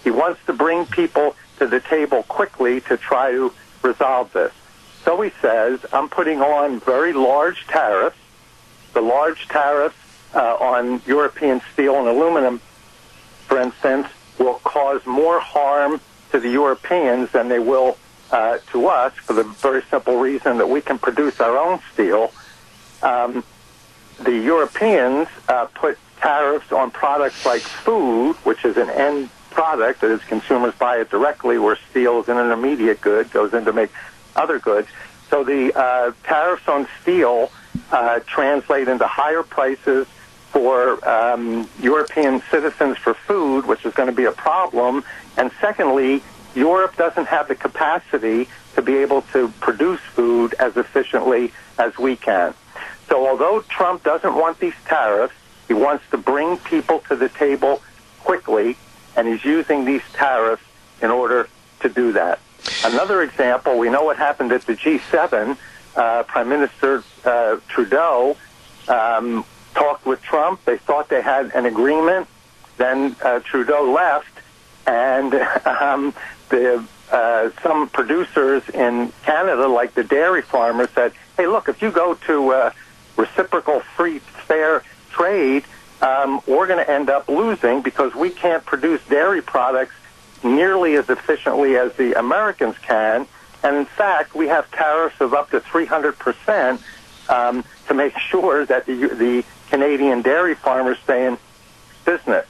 he wants to bring people to the table quickly to try to resolve this. So he says, I'm putting on very large tariffs. The large tariffs on European steel and aluminum, for instance, will cause more harm to the Europeans than they will to us, for the very simple reason that we can produce our own steel the Europeans put tariffs on products like food, which is an end product, that is, consumers buy it directly, where steel is an intermediate good, goes in to make other goods. So the tariffs on steel translate into higher prices for European citizens for food, which is going to be a problem. And secondly, Europe doesn't have the capacity to be able to produce food as efficiently as we can. So although Trump doesn't want these tariffs, he wants to bring people to the table quickly, and he's using these tariffs in order to do that. Another example, we know what happened at the G7. Prime Minister Trudeau talked with Trump. They thought they had an agreement. Then Trudeau left, and some producers in Canada, like the dairy farmers, said, hey, look, if you go to reciprocal free fair trade, we're going to end up losing because we can't produce dairy products nearly as efficiently as the Americans can. And in fact, we have tariffs of up to 300% to make sure that the Canadian dairy farmers stay in business.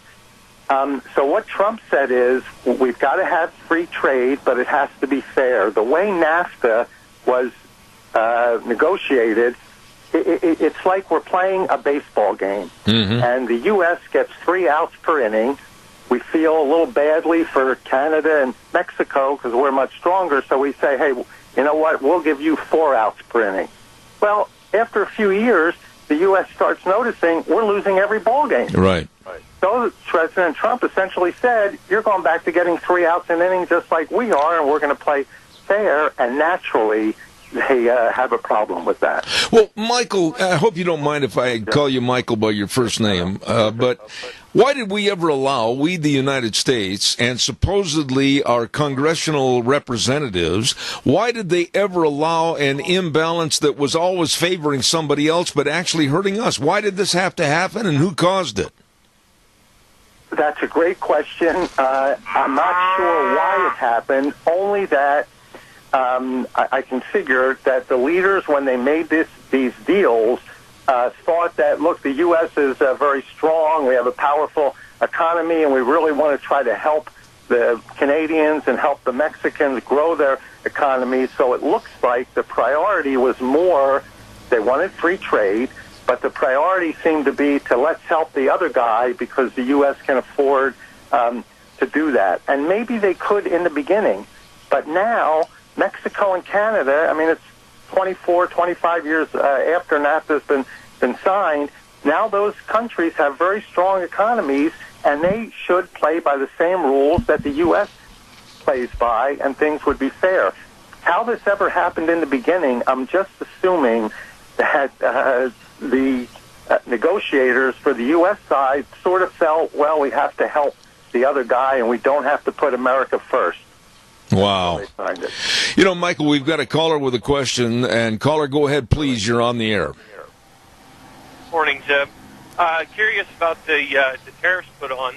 So what Trump said is, we've got to have free trade, but it has to be fair. The way NAFTA was negotiated, it's like we're playing a baseball game, and the U.S. gets 3 outs per inning. We feel a little badly for Canada and Mexico because we're much stronger, so we say, hey, you know what, we'll give you 4 outs per inning. Well, after a few years, the U.S. starts noticing we're losing every ball game. Right. So President Trump essentially said, you're going back to getting 3 outs an inning just like we are, and we're going to play fair, and naturally they have a problem with that. Well, Michael, I hope you don't mind if I call you Michael by your first name, but why did we ever allow, we the United States, and supposedly our congressional representatives, why did they ever allow an imbalance that was always favoring somebody else but actually hurting us? Why did this have to happen, and who caused it? That's a great question. I'm not sure why it happened, only that I can figure that the leaders, when they made these deals, thought that, look, the U.S. is very strong, we have a powerful economy, and we really want to try to help the Canadians and help the Mexicans grow their economies. So it looks like the priority was more, they wanted free trade, but the priority seemed to be to let's help the other guy because the U.S. can afford to do that. And maybe they could in the beginning, but now Mexico and Canada, I mean, it's 24, 25 years after NAFTA has been signed. Now those countries have very strong economies, and they should play by the same rules that the U.S. plays by, and things would be fair. How this ever happened in the beginning, I'm just assuming that the negotiators for the U.S. side sort of felt, well, we have to help the other guy, and we don't have to put America first. Wow. You know, Michael, we've got a caller with a question, and caller, go ahead, please. You're on the air. Morning, Zeb. Curious about the tariffs put on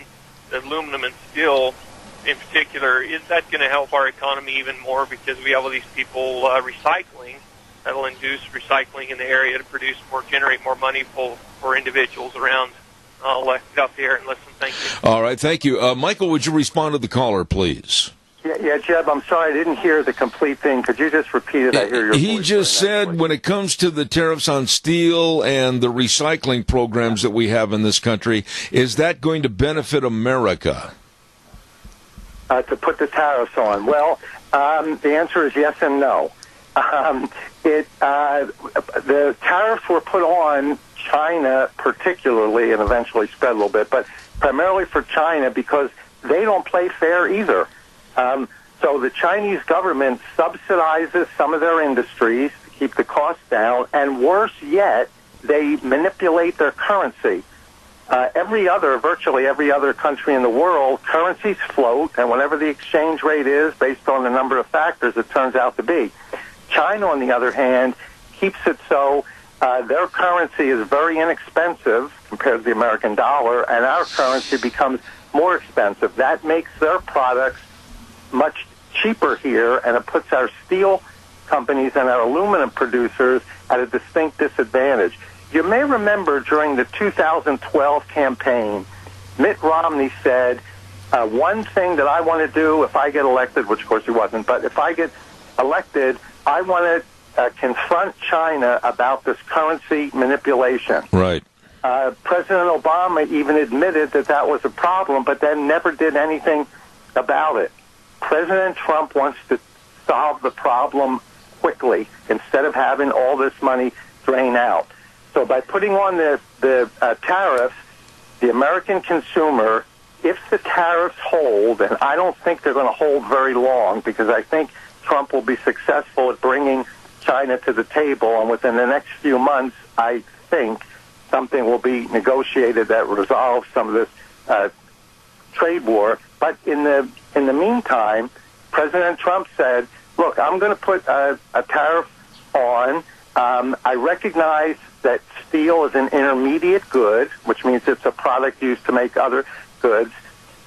the aluminum and steel in particular. Is that going to help our economy even more because we have all these people recycling? That'll induce recycling in the area to produce more, generate more money for individuals around. I'll get off the air and listen. Thank you. All right, thank you. Michael, would you respond to the caller, please? Yeah, Jeb, I'm sorry, I didn't hear the complete thing. Could you just repeat it? I hear your He voice just very said nicely. when it comes to the tariffs on steel and the recycling programs that we have in this country, is that going to benefit America? To put the tariffs on. Well, the answer is yes and no. The tariffs were put on China particularly, and eventually spread a little bit, but primarily for China because they don't play fair either. So the Chinese government subsidizes some of their industries to keep the costs down, and worse yet, they manipulate their currency. Virtually every other country in the world, currencies float, and whatever the exchange rate is, based on the number of factors, it turns out to be. China, on the other hand, keeps it so their currency is very inexpensive compared to the American dollar, and our currency becomes more expensive. That makes their products much cheaper here, and it puts our steel companies and our aluminum producers at a distinct disadvantage. You may remember during the 2012 campaign, Mitt Romney said, one thing that I want to do if I get elected, which of course he wasn't, but if I get elected, I want to confront China about this currency manipulation. Right. President Obama even admitted that that was a problem, but then never did anything about it. President Trump wants to solve the problem quickly instead of having all this money drain out. So by putting on the tariffs, the American consumer, if the tariffs hold, and I don't think they're going to hold very long because I think Trump will be successful at bringing China to the table, and within the next few months, I think something will be negotiated that resolves some of this trade war. But in the meantime, President Trump said, look, I'm going to put a tariff on. I recognize that steel is an intermediate good, which means it's a product used to make other goods.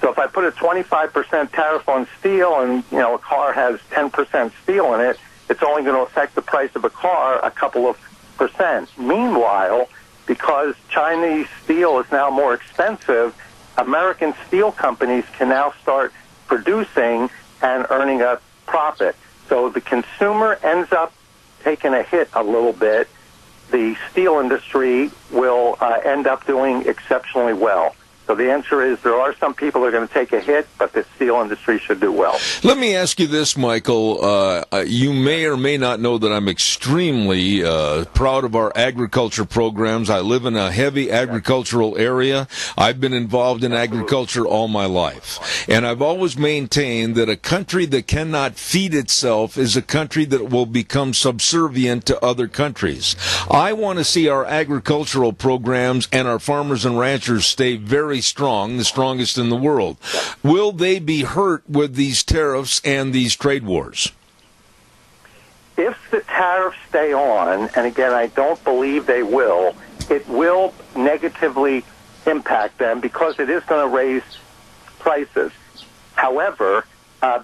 So if I put a 25% tariff on steel and, a car has 10% steel in it, it's only going to affect the price of a car a couple of percent. Meanwhile, because Chinese steel is now more expensive, American steel companies can now start producing and earning a profit. So the consumer ends up taking a hit a little bit. The steel industry will end up doing exceptionally well. So the answer is there are some people that are going to take a hit, but the steel industry should do well. Let me ask you this, Michael. You may or may not know that I'm extremely proud of our agriculture programs. I live in a heavy agricultural area. I've been involved in agriculture all my life. And I've always maintained that a country that cannot feed itself is a country that will become subservient to other countries. I want to see our agricultural programs and our farmers and ranchers stay very strong, the strongest in the world. Will they be hurt with these tariffs and these trade wars? If the tariffs stay on, and again, I don't believe they will, it will negatively impact them because it is going to raise prices. However,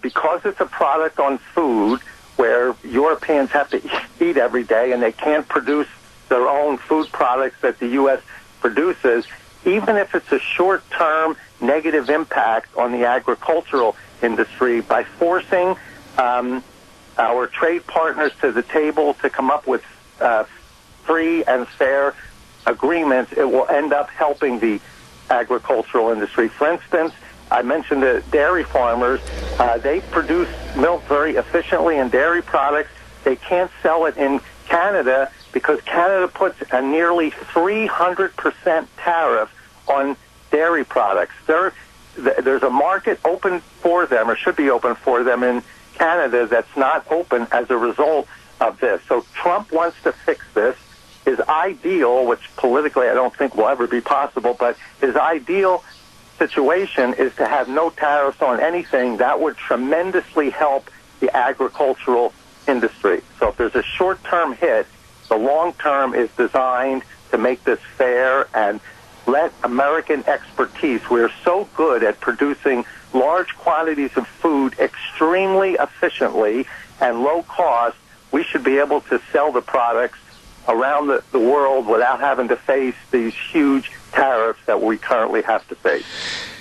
because it's a product on food where Europeans have to eat every day and they can't produce their own food products that the U.S. produces, even if it's a short-term negative impact on the agricultural industry, by forcing our trade partners to the table to come up with free and fair agreements, it will end up helping the agricultural industry. For instance, I mentioned the dairy farmers. They produce milk very efficiently and dairy products. They can't sell it in Canada because Canada puts a nearly 300% tariff on dairy products. There's a market open for them, or should be open for them, in Canada that's not open as a result of this. So Trump wants to fix this. His ideal, which politically I don't think will ever be possible, but his ideal situation is to have no tariffs on anything. That would tremendously help the agricultural industry. So if there's a short-term hit, the long-term is designed to make this fair and let American expertise. We're so good at producing large quantities of food extremely efficiently and low cost. We should be able to sell the products around the world without having to face these huge tariffs that we currently have to face.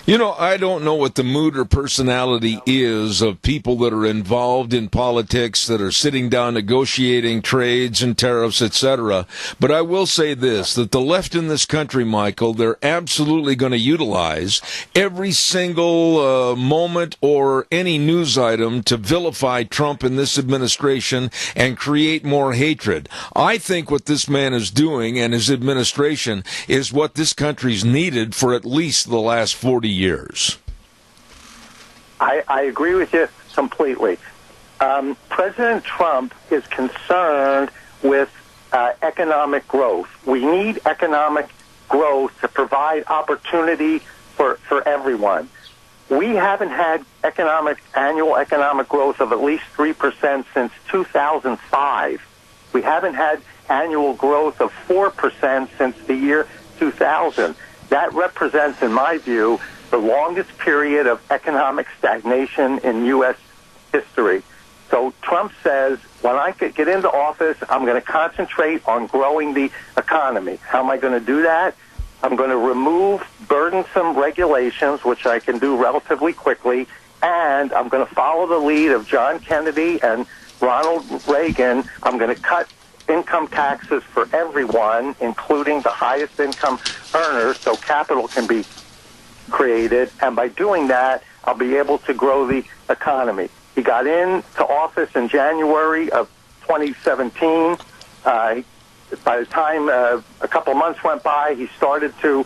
I don't know what the mood or personality is of people that are involved in politics, that are sitting down negotiating trades and tariffs, etc. But I will say this, that the left in this country, Michael, they're absolutely going to utilize every single moment or any news item to vilify Trump and this administration and create more hatred. I think what this man is doing and his administration is what this country's needed for at least the last 40 years. I agree with you completely. President Trump is concerned with economic growth. We need economic growth to provide opportunity for everyone. We haven't had annual economic growth of at least 3% since 2005. We haven't had annual growth of 4% since the year 2000. That represents, in my view, the longest period of economic stagnation in U.S. history. So So Trump says, when I get into office, I'm going to concentrate on growing the economy. How am I going to do that? I'm going to remove burdensome regulations, which I can do relatively quickly, and I'm going to follow the lead of John Kennedy and Ronald Reagan. I'm going to cut income taxes for everyone, including the highest income earners, so capital can be created. And by doing that, I'll be able to grow the economy. He got into office in January of 2017. By the time a couple of months went by, he started to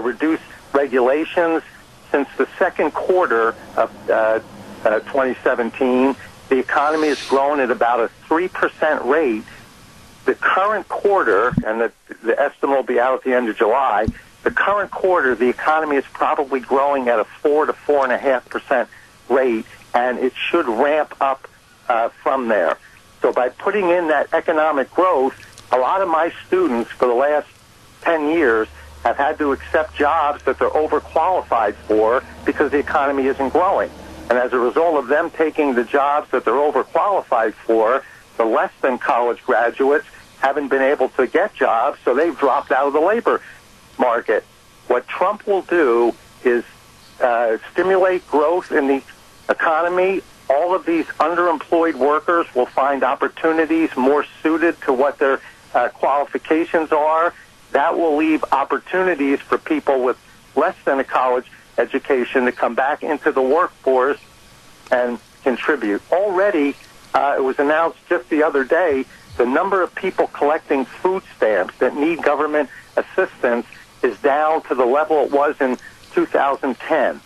reduce regulations. Since the second quarter of 2017, the economy has grown at about a 3% rate. The current quarter, and the estimate will be out at the end of July, the current quarter, the economy is probably growing at a 4 to 4.5% rate, and it should ramp up from there. So by putting in that economic growth, a lot of my students for the last 10 years have had to accept jobs that they're overqualified for because the economy isn't growing. And as a result of them taking the jobs that they're overqualified for, the less than college graduates haven't been able to get jobs, so they've dropped out of the labor market. What Trump will do is stimulate growth in the economy. All of these underemployed workers will find opportunities more suited to what their qualifications are. That will leave opportunities for people with less than a college education to come back into the workforce and contribute. Already, it was announced just the other day, the number of people collecting food stamps that need government assistance is down to the level it was in 2010.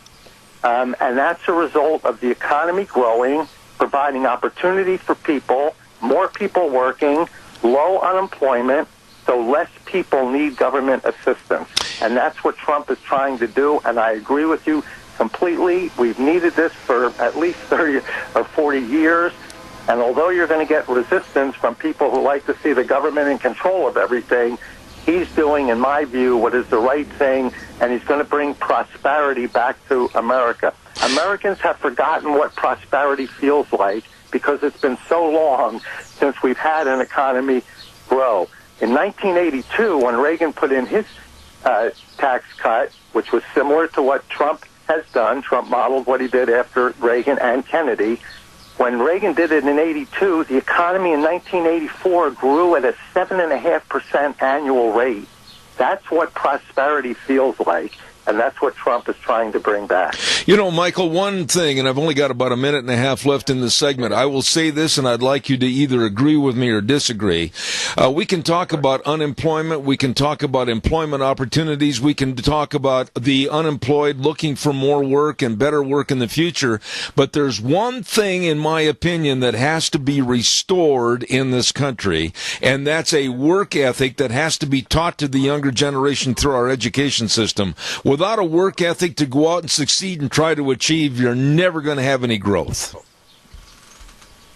And that's a result of the economy growing, providing opportunity for people, more people working, low unemployment, so less people need government assistance. And that's what Trump is trying to do, and I agree with you completely. We've needed this for at least 30 or 40 years, and although you're going to get resistance from people who like to see the government in control of everything, he's doing, in my view, what is the right thing, and he's going to bring prosperity back to America. Americans have forgotten what prosperity feels like because it's been so long since we've had an economy grow. In 1982, when Reagan put in his tax cut, which was similar to what Trump has done, Trump modeled what he did after Reagan and Kennedy. When Reagan did it in 82, the economy in 1984 grew at a 7.5% annual rate. That's what prosperity feels like, and that's what Trump is trying to bring back. You know, Michael, one thing, and I've only got about a minute and a half left in this segment. I will say this, and I'd like you to either agree with me or disagree. We can talk about unemployment. We can talk about employment opportunities. We can talk about the unemployed looking for more work and better work in the future. But there's one thing, in my opinion, that has to be restored in this country, and that's a work ethic that has to be taught to the younger generation through our education system. Without a work ethic to go out and succeed and try to achieve, you're never going to have any growth.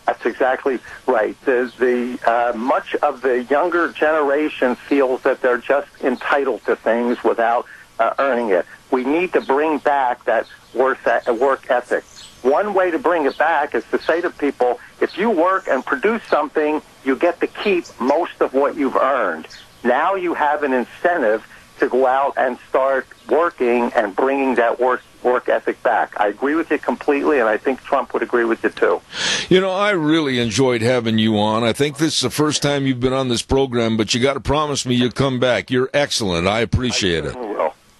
That's exactly right. Much of the younger generation feels that they're just entitled to things without earning it. We need to bring back that work ethic. One way to bring it back is to say to people, if you work and produce something, you get to keep most of what you've earned. Now you have an incentive to go out and start working and bringing that work ethic back. I agree with you completely, and I think Trump would agree with you too. You know, I really enjoyed having you on. I think this is the first time you've been on this program, but you got to promise me you'll come back. You're excellent. I appreciate it.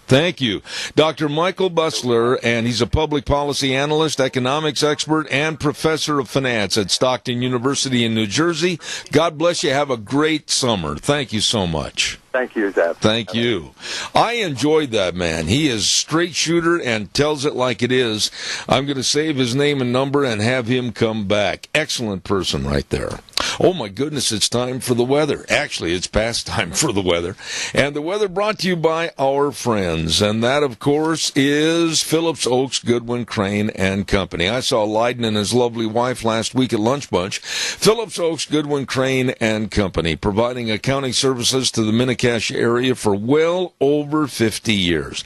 Thank you. Dr. Michael Busler, and he's a public policy analyst, economics expert, and professor of finance at Stockton University in New Jersey. God bless you. Have a great summer. Thank you so much. Thank you, Zeb. Thank you. I enjoyed that, man. He is straight shooter and tells it like it is. I'm going to save his name and number and have him come back. Excellent person right there. Oh, my goodness, it's time for the weather. Actually, it's past time for the weather. And the weather brought to you by our friends. And that, of course, is Phillips Oaks, Goodwin, Crane, and Company. I saw Leiden and his lovely wife last week at Lunch Bunch. Phillips Oaks, Goodwin, Crane, and Company, providing accounting services to the Mini-Cache area for well over 50 years.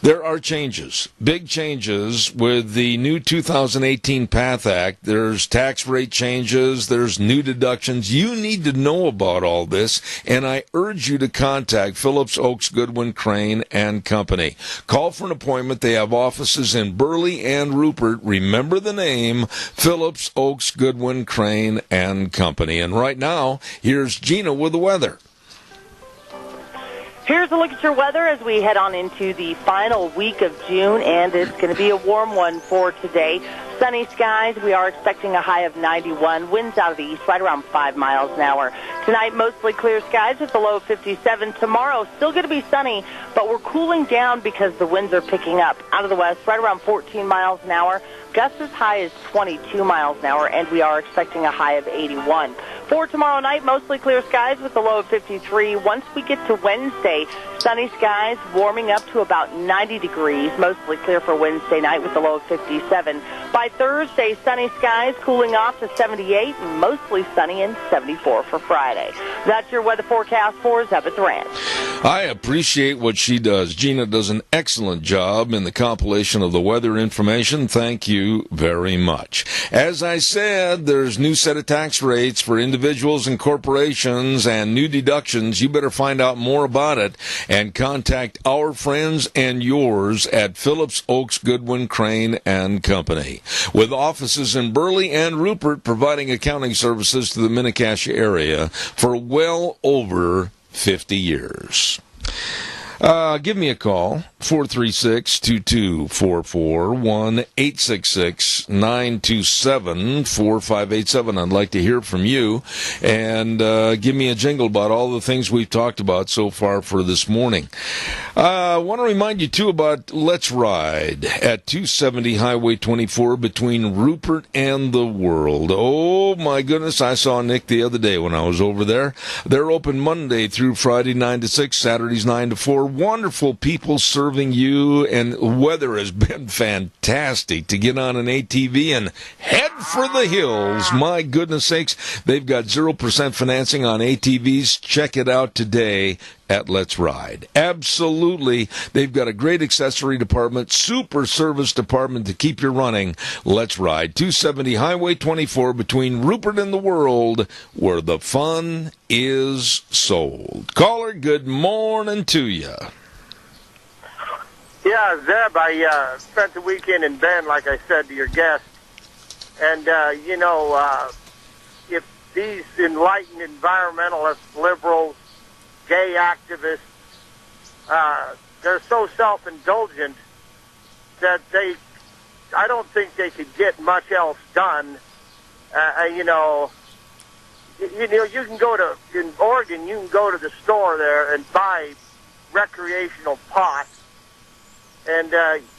There are changes, big changes with the new 2018 PATH Act. There's tax rate changes, there's new deductions. You need to know about all this, and I urge you to contact Phillips Oaks, Goodwin, Crane, and Company. Call for an appointment. They have offices in Burley and Rupert. Remember the name, Phillips Oaks, Goodwin, Crane, and Company. And right now, here's Gina with the weather. Here's a look at your weather as we head on into the final week of June, and it's going to be a warm one for today. Sunny skies. We are expecting a high of 91. Winds out of the east right around 5 miles an hour. Tonight, mostly clear skies with a low of 57. Tomorrow, still going to be sunny, but we're cooling down because the winds are picking up. Out of the west, right around 14 miles an hour. Gusts as high as 22 miles an hour, and we are expecting a high of 81. For tomorrow night, mostly clear skies with a low of 53. Once we get to Wednesday, sunny skies warming up to about 90 degrees, mostly clear for Wednesday night with a low of 57. By Thursday, sunny skies cooling off to 78, and mostly sunny and 74 for Friday. That's your weather forecast for Zeb at the Ranch. I appreciate what she does. Gina does an excellent job in the compilation of the weather information. Thank you very much. As I said, there's new set of tax rates for individuals and corporations and new deductions. You better find out more about it and contact our friends and yours at Phillips Oaks, Goodwin, Crane, and Company. With offices in Burley and Rupert providing accounting services to the Mini-Cache area for well over 50 years. Give me a call, 436-2244, 1-866-927-4587. I'd like to hear from you, and give me a jingle about all the things we've talked about so far for this morning. I want to remind you, too, about Let's Ride at 270 Highway 24 between Rupert and the World. Oh, my goodness, I saw Nick the other day when I was over there. They're open Monday through Friday, 9 to 6, Saturdays, 9 to 4. Wonderful people serving you, and weather has been fantastic to get on an ATV and head for the hills. My goodness sakes, they've got 0% financing on ATVs. Check it out today at Let's Ride. Absolutely. They've got a great accessory department, super service department to keep you running. Let's Ride, 270 Highway 24 between Rupert and the World, where the fun is sold. Caller, good morning to you. Yeah, Zeb, I spent the weekend in Bend, like I said to your guest. And, if these enlightened environmentalists, liberals, gay activists, they're so self-indulgent that I don't think they could get much else done. You can go in Oregon, you can go to the store there and buy recreational pot. And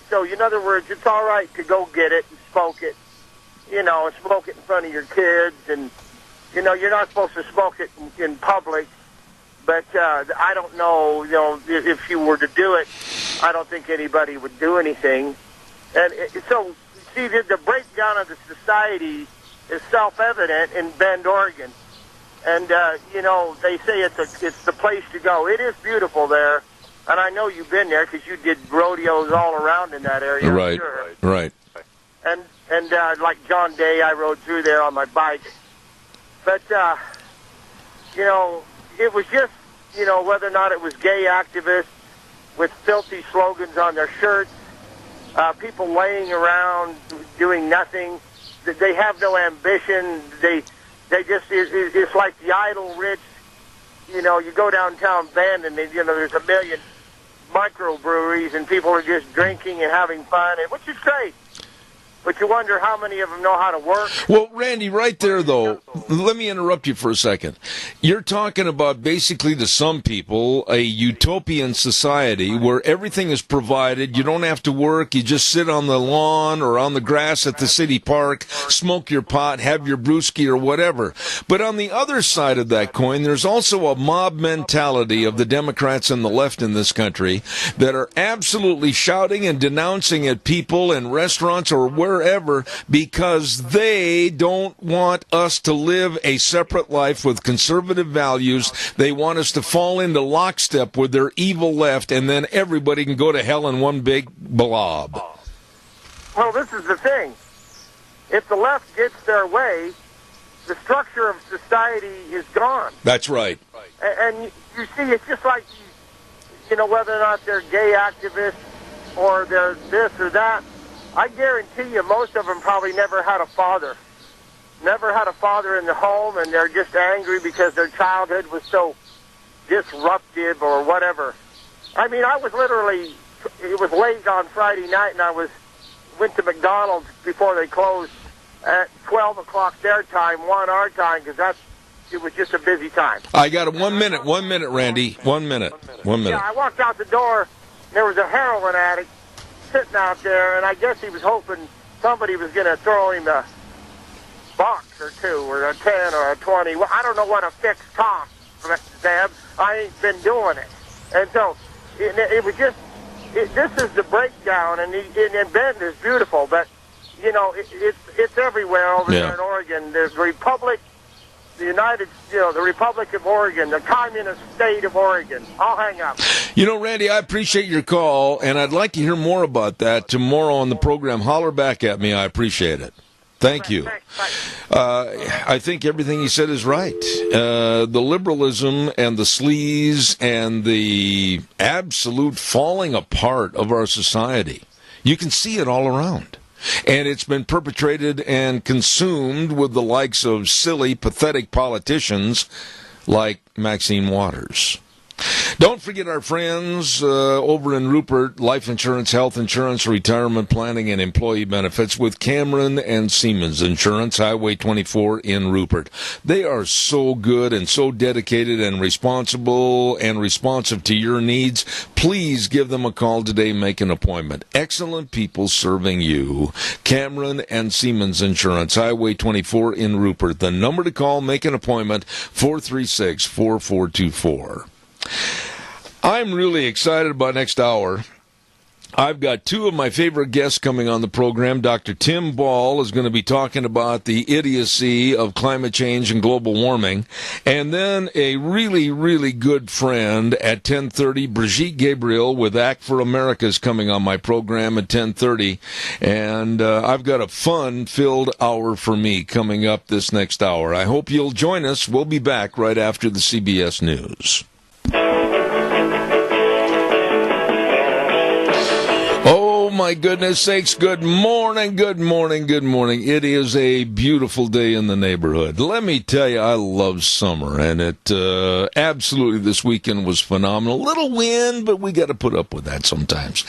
so, in other words, it's all right to go get it and smoke it, and smoke it in front of your kids. And, you're not supposed to smoke it in public. But I don't know, if you were to do it, I don't think anybody would do anything. And so, see, the breakdown of the society is self-evident in Bend, Oregon. And, they say it's the place to go. It is beautiful there. And I know you've been there because you did rodeos all around in that area. Right, sure. Right. And like John Day, I rode through there on my bike. But, it was just, whether or not it was gay activists with filthy slogans on their shirts, people laying around doing nothing. They have no ambition. They just, it's like the idle rich. You go downtown Bend and there's a million microbreweries and people are just drinking and having fun, which is great. But you wonder how many of them know how to work. Well, Randy, right there, though, let me interrupt you for a second. You're talking about basically to some people a utopian society where everything is provided. You don't have to work. You just sit on the lawn or on the grass at the city park, smoke your pot, have your brewski or whatever. But on the other side of that coin, there's also a mob mentality of the Democrats and the left in this country that are absolutely shouting and denouncing at people in restaurants or wherever because they don't want us to live a separate life with conservative values. They want us to fall into lockstep with their evil left, and then everybody can go to hell in one big blob. Well, this is the thing. If the left gets their way, the structure of society is gone. That's right. And you see, it's just like, whether or not they're gay activists or they're this or that, I guarantee you most of them probably never had a father. Never had a father in the home, and they're just angry because their childhood was so disruptive or whatever. I mean, it was late on Friday night, and went to McDonald's before they closed at 12 o'clock their time, 1 our time, because it was just a busy time. I got 1 minute, Randy. 1 minute. Yeah, I walked out the door, and there was a heroin addict sitting out there, and I guess he was hoping somebody was going to throw him a box or two, or a 10 or a 20. Well, I don't know what a fix costs, Zeb. I ain't been doing it. And so it was just, this is the breakdown, and Bend is beautiful, but, it's everywhere over there in Oregon. There's the Republic, the Republic of Oregon, the Communist State of Oregon. I'll hang up. Randy, I appreciate your call, and I'd like to hear more about that tomorrow on the program. Holler back at me. I appreciate it. Thank you. I think everything he said is right. The liberalism and the sleaze and the absolute falling apart of our society, you can see it all around. And it's been perpetrated and consumed with the likes of silly, pathetic politicians like Maxine Waters. Don't forget our friends over in Rupert, life insurance, health insurance, retirement planning, and employee benefits with Cameron and Siemens Insurance, Highway 24 in Rupert. They are so good and so dedicated and responsible and responsive to your needs. Please give them a call today. Make an appointment. Excellent people serving you. Cameron and Siemens Insurance, Highway 24 in Rupert. The number to call, make an appointment, 436-4424. I'm really excited about next hour. I've got two of my favorite guests coming on the program. Dr. Tim Ball is going to be talking about the idiocy of climate change and global warming. And then a really, really good friend at 10:30, Brigitte Gabriel with Act for America is coming on my program at 10:30. And I've got a fun-filled hour for me coming up this next hour. I hope you'll join us. We'll be back right after the CBS News. Oh, my goodness sakes. Good morning, good morning, good morning. It is a beautiful day in the neighborhood. Let me tell you, I love summer, and it absolutely this weekend was phenomenal. Little wind, but we got to put up with that sometimes.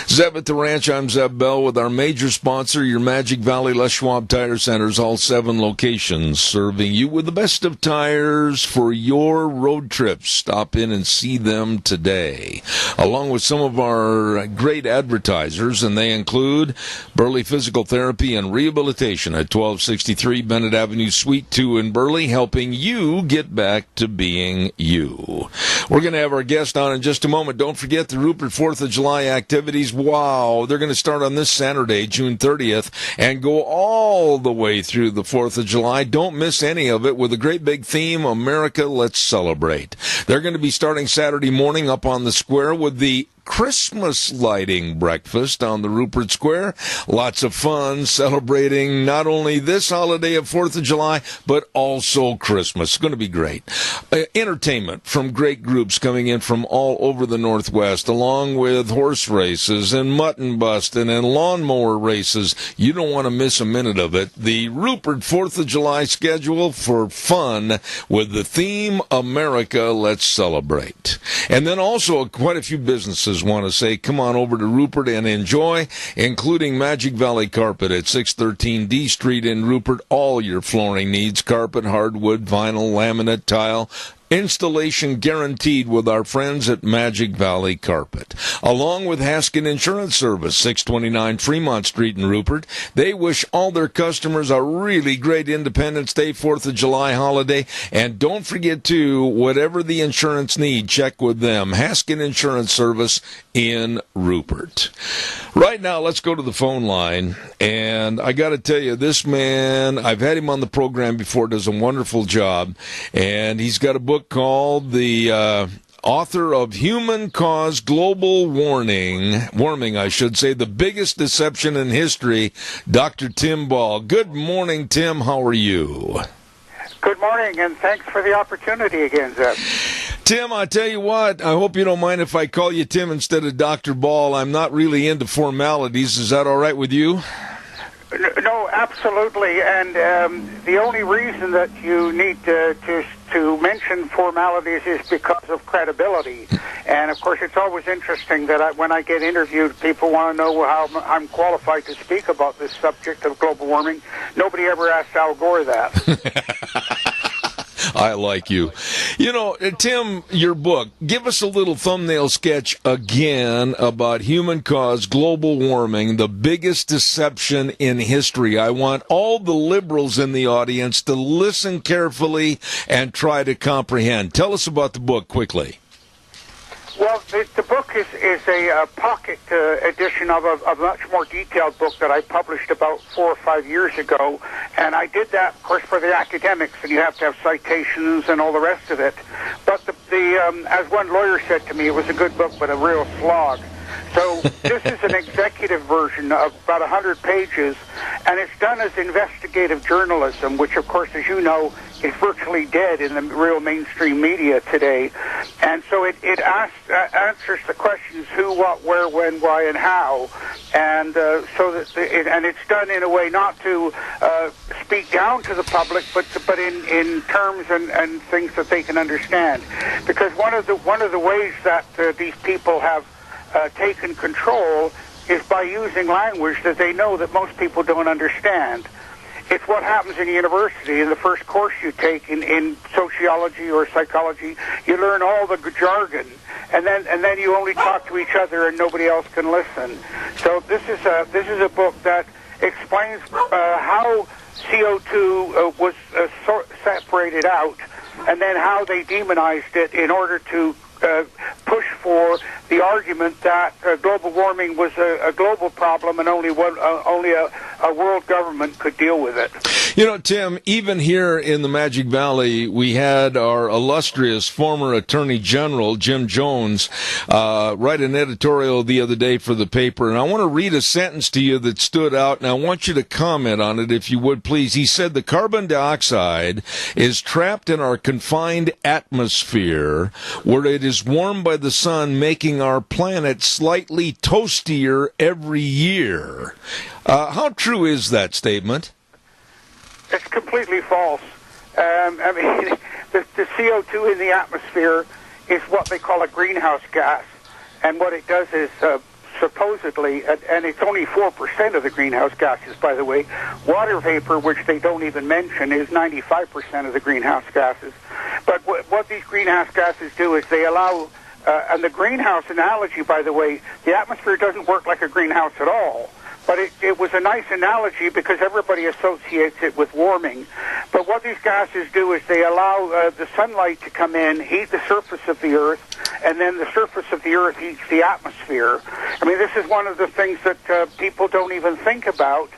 Zeb at the Ranch, I'm Zeb Bell with our major sponsor, your Magic Valley Les Schwab Tire Centers, all 7 locations, serving you with the best of tires for your road trips. Stop in and see them today, along with some of our great advertisers, and they include Burley Physical Therapy and Rehabilitation at 1263 Bennett Avenue, Suite 2 in Burley, helping you get back to being you. We're going to have our guest on in just a moment. Don't forget the Rupert 4th of July activities. Wow, they're going to start on this Saturday, June 30th, and go all the way through the 4th of July. Don't miss any of it with a great big theme, America, Let's Celebrate. They're going to be starting Saturday morning up on the square with the Christmas lighting breakfast on the Rupert Square. Lots of fun celebrating not only this holiday of 4th of July, but also Christmas. It's going to be great. Entertainment from great groups coming in from all over the Northwest, along with horse races and mutton busting and lawnmower races. You don't want to miss a minute of it. The Rupert 4th of July schedule for fun with the theme America, Let's Celebrate. And then also quite a few businesses just want to say, come on over to Rupert and enjoy, including Magic Valley Carpet at 613 D Street in Rupert. All your flooring needs, carpet, hardwood, vinyl, laminate, tile, installation guaranteed with our friends at Magic Valley Carpet. Along with Haskin Insurance Service, 629 Fremont Street in Rupert. They wish all their customers a really great Independence Day, 4th of July holiday. And don't forget to, whatever the insurance need, check with them. Haskin Insurance Service in Rupert. Right now, let's go to the phone line. And I got to tell you, this man, I've had him on the program before, does a wonderful job. And he's got a book called the author of Human Caused Global Warming, I should say, the biggest deception in history, Dr. Tim Ball. Good morning, Tim. How are you? Good morning, and thanks for the opportunity again, Zeb. Tim, I tell you what, I hope you don't mind if I call you Tim instead of Dr. Ball. I'm not really into formalities. Is that all right with you? No, absolutely. And the only reason that you need to mention formalities is because of credibility. And, of course, it's always interesting that when I get interviewed, people want to know how I'm qualified to speak about this subject of global warming. Nobody ever asked Al Gore that. I like you. You know, Tim, your book, give us a little thumbnail sketch again about human-caused global warming, the biggest deception in history. I want all the liberals in the audience to listen carefully and try to comprehend. Tell us about the book quickly. Well, the book is a pocket edition of a much more detailed book that I published about 4 or 5 years ago, and I did that, of course, for the academics, and you have to have citations and all the rest of it. But as one lawyer said to me, it was a good book, but a real slog. So this is an executive version of about 100 pages, and it's done as investigative journalism, which, of course, as you know, is virtually dead in the real mainstream media today. And so it answers the questions who, what, where, when, why, and how. And and it's done in a way not to speak down to the public, but in terms and things that they can understand. Because one of the ways that these people have taken control is by using language that they know that most people don't understand. It's what happens in university. In the first course you take in sociology or psychology, you learn all the jargon, and then you only talk to each other and nobody else can listen. So this is a book that explains how CO2 was separated out, and then how they demonized it in order to push for the argument that global warming was a global problem and only a world government could deal with it. You know, Tim, even here in the Magic Valley, we had our illustrious former Attorney General, Jim Jones, write an editorial the other day for the paper, and I want to read a sentence to you that stood out, and I want you to comment on it, if you would, please. He said, "The carbon dioxide is trapped in our confined atmosphere, where it is warmed by the sun, making our planet slightly toastier every year." How true is that statement? It's completely false. I mean, the CO2 in the atmosphere is what they call a greenhouse gas, and what it does is supposedly, and it's only 4% of the greenhouse gases, by the way. Water vapor, which they don't even mention, is 95% of the greenhouse gases. But what these greenhouse gases do is they allow, and the greenhouse analogy, by the way, the atmosphere doesn't work like a greenhouse at all. But it was a nice analogy because everybody associates it with warming. But what these gases do is they allow the sunlight to come in, heat the surface of the Earth, and then the surface of the Earth heats the atmosphere. I mean, this is one of the things that people don't even think about.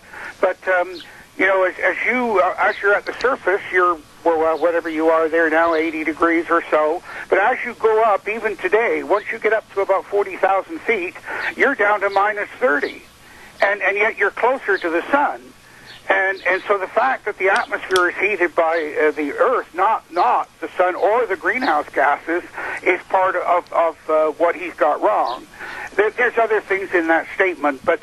But, you know, as you're at the surface, you're, well, whatever you are there now, 80 degrees or so. But as you go up, even today, once you get up to about 40,000 feet, you're down to minus 30. And yet you're closer to the sun. And so the fact that the atmosphere is heated by the Earth, not the sun or the greenhouse gases, is part of what he's got wrong. There's other things in that statement, but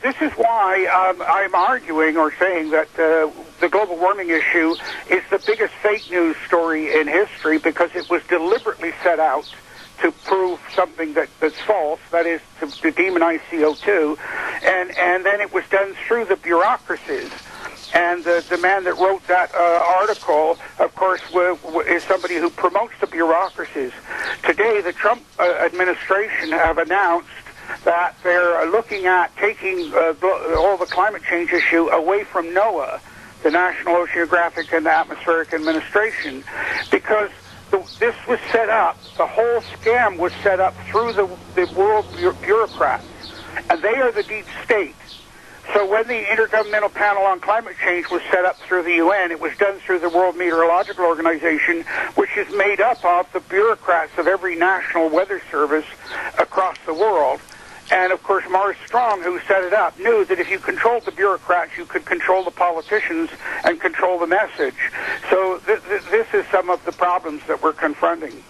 this is why I'm arguing or saying that the global warming issue is the biggest fake news story in history, because it was deliberately set out to prove something that's false, that is, to demonize CO2, and then it was done through the bureaucracies. And the man that wrote that article, of course, is somebody who promotes the bureaucracies. Today, the Trump administration have announced that they're looking at taking all the climate change issue away from NOAA, the National Oceanographic and Atmospheric Administration, because this was set up, the whole scam was set up through the world bureaucrats, and they are the deep state. So when the Intergovernmental Panel on Climate Change was set up through the UN, it was done through the World Meteorological Organization, which is made up of the bureaucrats of every national weather service across the world. And, of course, Morris Strong, who set it up, knew that if you controlled the bureaucrats, you could control the politicians and control the message. So this is some of the problems that we're confronting.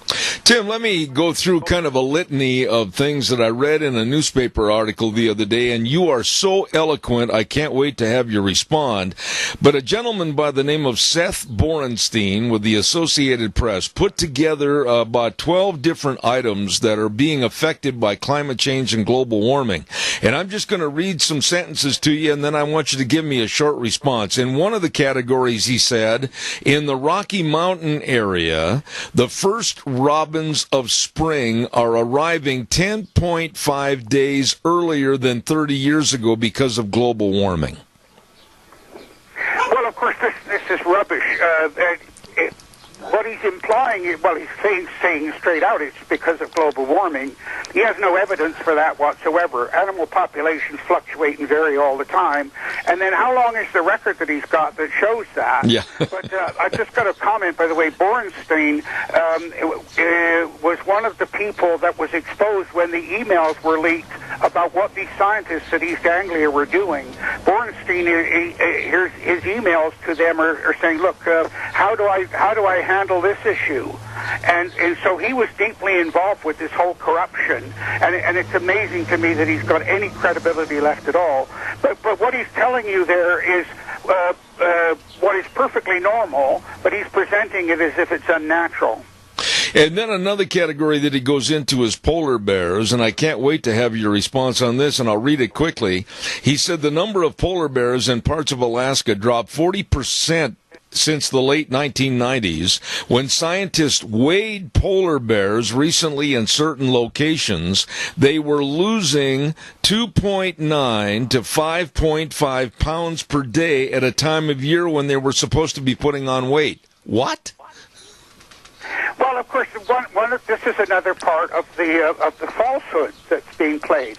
Tim, let me go through kind of a litany of things that I read in a newspaper article the other day, and you are so eloquent, I can't wait to have you respond. But a gentleman by the name of Seth Borenstein with the Associated Press put together about 12 different items that are being affected by climate change and global warming. And I'm just going to read some sentences to you, and then I want you to give me a short response. In one of the categories, he said, in the Rocky Mountain area, the first robins of spring are arriving 10.5 days earlier than 30 years ago because of global warming. Well, of course, this is rubbish. What he's implying, well, he's saying straight out it's because of global warming. He has no evidence for that whatsoever. Animal populations fluctuate and vary all the time. And then how long is the record that he's got that shows that? Yeah. But I just got a comment, by the way. Borenstein was one of the people that was exposed when the emails were leaked about what these scientists at East Anglia were doing. Borenstein, his emails to them are saying, look, how do I handle this issue? And so he was deeply involved with this whole corruption, and it's amazing to me that he's got any credibility left at all. But what he's telling you there is what is perfectly normal, but he's presenting it as if it's unnatural. And then another category that he goes into is polar bears, and I can't wait to have your response on this, and I'll read it quickly. He said the number of polar bears in parts of Alaska dropped 40% since the late 1990s, when scientists weighed polar bears recently in certain locations. They were losing 2.9 to 5.5 pounds per day at a time of year when they were supposed to be putting on weight. What? Well, of course, this is another part of the falsehood that's being played.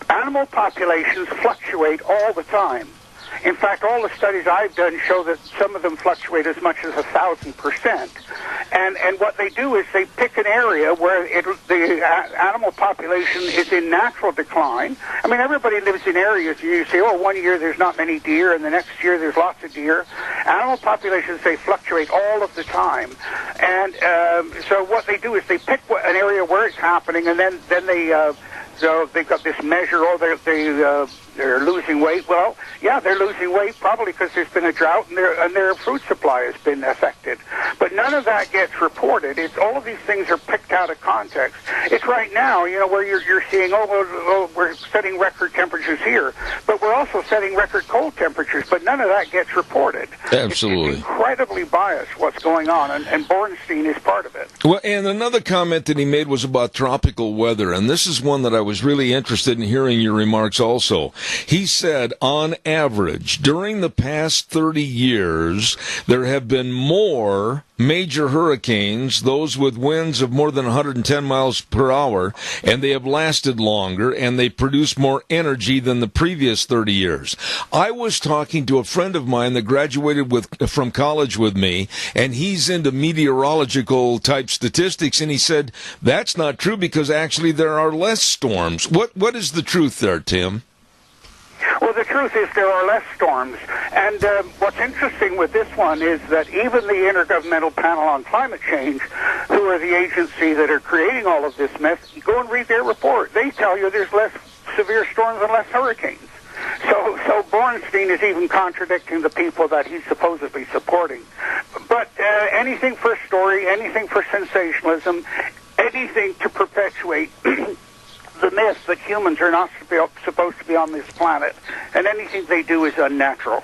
Animal populations fluctuate all the time. In fact, all the studies I've done show that some of them fluctuate as much as 1,000%. And what they do is they pick an area where the animal population is in natural decline. I mean, everybody lives in areas. You say, oh, one year there's not many deer, and the next year there's lots of deer. Animal populations, they fluctuate all of the time. And so what they do is they pick an area where it's happening, and then they... So they've got this measure, they're losing weight. Well, yeah, they're losing weight probably because there's been a drought and their food supply has been affected. But none of that gets reported. All of these things are picked out of context. It's right now, where you're seeing, we're setting record temperatures here, but we're also setting record cold temperatures, but none of that gets reported. Absolutely. It's incredibly biased what's going on, and Borenstein is part of it. Well, and another comment that he made was about tropical weather, and this is one that I was really interested in hearing your remarks also. He said, on average, during the past 30 years, there have been more major hurricanes, those with winds of more than 110 miles per hour, and they have lasted longer, and they produce more energy than the previous 30 years. I was talking to a friend of mine that graduated from college with me, and he's into meteorological type statistics, and he said, that's not true because actually there are less storms. What is the truth there, Tim? Well, the truth is there are less storms. And what's interesting with this one is that even the Intergovernmental Panel on Climate Change, who are the agency that are creating all of this mess, go and read their report. They tell you there's less severe storms and less hurricanes. So Borenstein is even contradicting the people that he's supposedly supporting. But anything for story, anything for sensationalism, anything to perpetuate the myth that humans are not supposed to be on this planet, and anything they do is unnatural.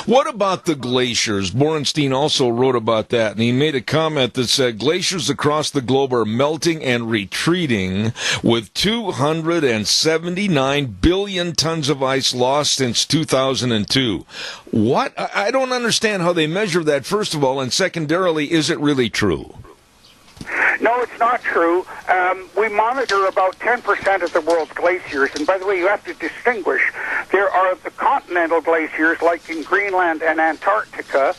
What about the glaciers? Borenstein also wrote about that, and he made a comment that said glaciers across the globe are melting and retreating, with 279 billion tons of ice lost since 2002. What? I don't understand how they measure that, first of all, and secondarily, is it really true? No, it's not true. We monitor about 10% of the world's glaciers, and by the way, you have to distinguish. There are the continental glaciers, like in Greenland and Antarctica,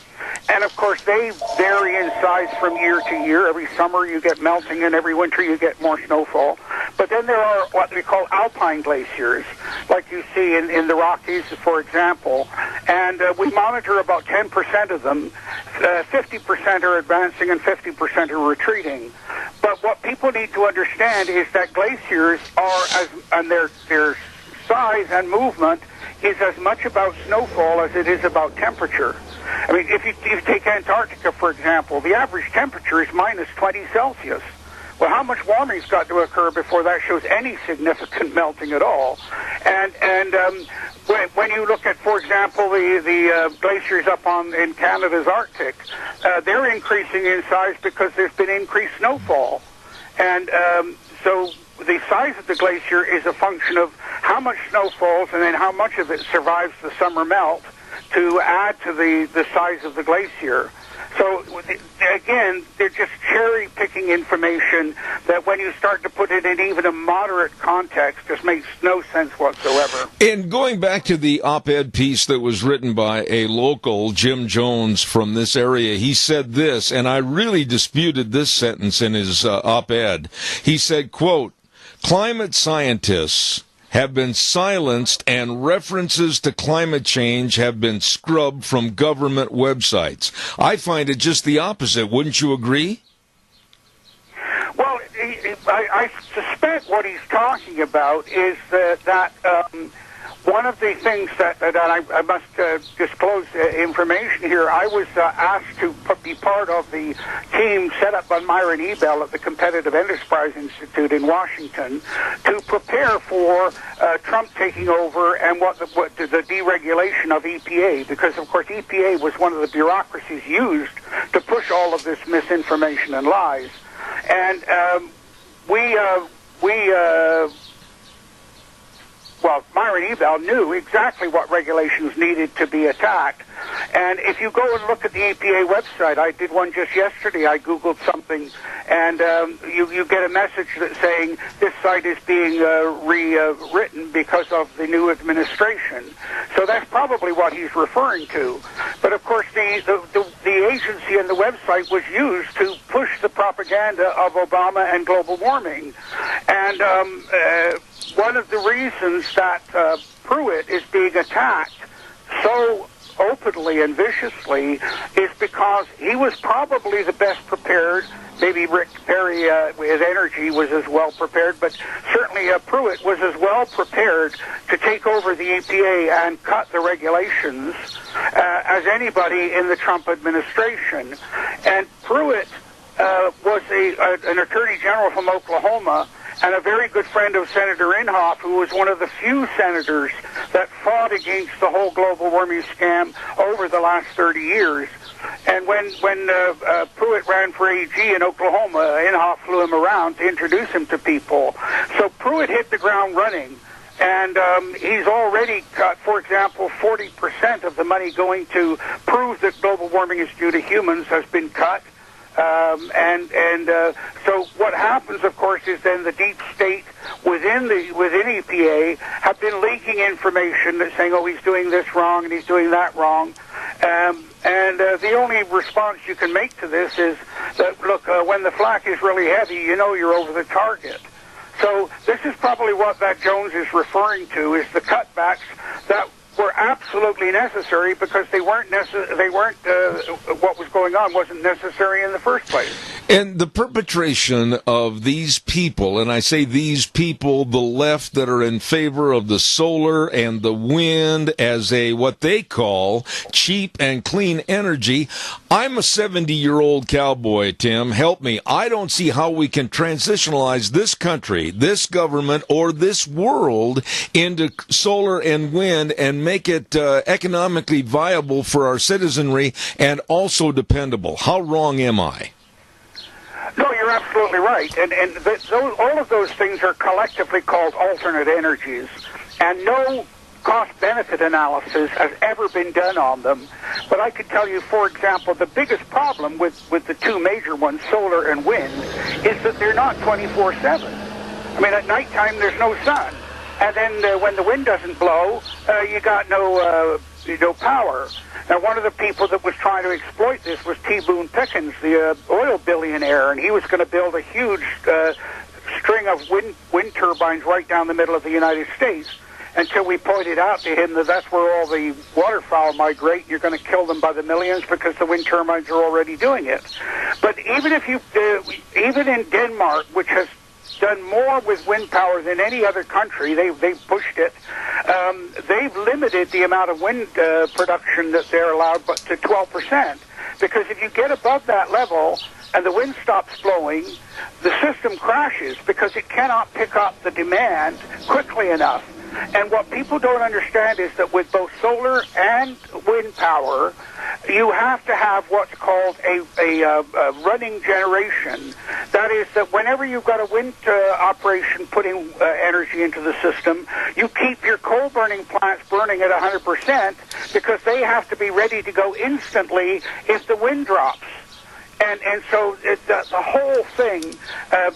and of course they vary in size from year to year. Every summer you get melting, and every winter you get more snowfall. But then there are what we call alpine glaciers, like you see in the Rockies, for example, and we monitor about 10% of them. 50% are advancing and 50% are retreating. But what people need to understand is that glaciers are, and their size and movement is as much about snowfall as it is about temperature. I mean, if you take Antarctica, for example, the average temperature is minus 20 Celsius. Well, how much warming's got to occur before that shows any significant melting at all? And when you look at, for example, the glaciers up in Canada's Arctic, they're increasing in size because there's been increased snowfall. And so the size of the glacier is a function of how much snow falls and then how much of it survives the summer melt to add to the size of the glacier. So, again, they're just cherry-picking information that when you start to put it in even a moderate context just makes no sense whatsoever. And going back to the op-ed piece that was written by a local, Jim Jones, from this area, he said this, and I really disputed this sentence in his op-ed. He said, quote, "Climate scientists have been silenced and references to climate change have been scrubbed from government websites." I find it just the opposite. Wouldn't you agree? Well, I suspect what he's talking about is that one of the things that I must disclose information here, I was asked to be part of the team set up by Myron Ebell at the Competitive Enterprise Institute in Washington to prepare for Trump taking over and what the deregulation of EPA, because of course EPA was one of the bureaucracies used to push all of this misinformation and lies. And well, Myron Ebell knew exactly what regulations needed to be attacked. And if you go and look at the EPA website, I did one just yesterday, I Googled something, and you get a message that's saying this site is being rewritten because of the new administration. So that's probably what he's referring to. But of course, the agency and the website was used to push the propaganda of Obama and global warming. And one of the reasons that Pruitt is being attacked so openly and viciously is because he was probably the best prepared. Maybe Rick Perry with energy was as well prepared, but certainly Pruitt was as well prepared to take over the EPA and cut the regulations as anybody in the Trump administration. And Pruitt was an attorney general from Oklahoma and a very good friend of Senator Inhofe, who was one of the few senators that fought against the whole global warming scam over the last 30 years. And when Pruitt ran for AG in Oklahoma, Inhofe flew him around to introduce him to people. So Pruitt hit the ground running, and he's already cut, for example, 40% of the money going to prove that global warming is due to humans has been cut. So what happens, of course, is then the deep state within EPA have been leaking information that's saying, oh, he's doing this wrong and he's doing that wrong. The only response you can make to this is that, look, when the flak is really heavy, you know you're over the target. So this is probably what that Jones is referring to, is the cutbacks that were absolutely necessary because what was going on wasn't necessary in the first place. And the perpetration of these people, and I say these people, the left that are in favor of the solar and the wind as a what they call cheap and clean energy. I'm a 70-year-old cowboy, Tim. Help me. I don't see how we can transitionalize this country, this government, or this world into solar and wind and make it economically viable for our citizenry and also dependable. How wrong am I? No, you're absolutely right. And all of those things are collectively called alternate energies. And no cost-benefit analysis has ever been done on them. But I could tell you, for example, the biggest problem with the two major ones, solar and wind, is that they're not 24/7. I mean, at nighttime, there's no sun. And then when the wind doesn't blow, you got no power. Now, one of the people that was trying to exploit this was T. Boone Pickens, the oil billionaire, and he was going to build a huge string of wind turbines right down the middle of the United States, until we pointed out to him that that's where all the waterfowl migrate, and you're going to kill them by the millions because the wind turbines are already doing it. But even in Denmark, which has done more with wind power than any other country, they've pushed it. They've limited the amount of wind production that they're allowed, but to 12%. Because if you get above that level and the wind stops blowing, the system crashes because it cannot pick up the demand quickly enough. And what people don't understand is that with both solar and wind power, you have to have what's called a running generation. That is that whenever you've got a wind operation putting energy into the system, you keep your coal-burning plants burning at 100% because they have to be ready to go instantly if the wind drops. And so the whole thing,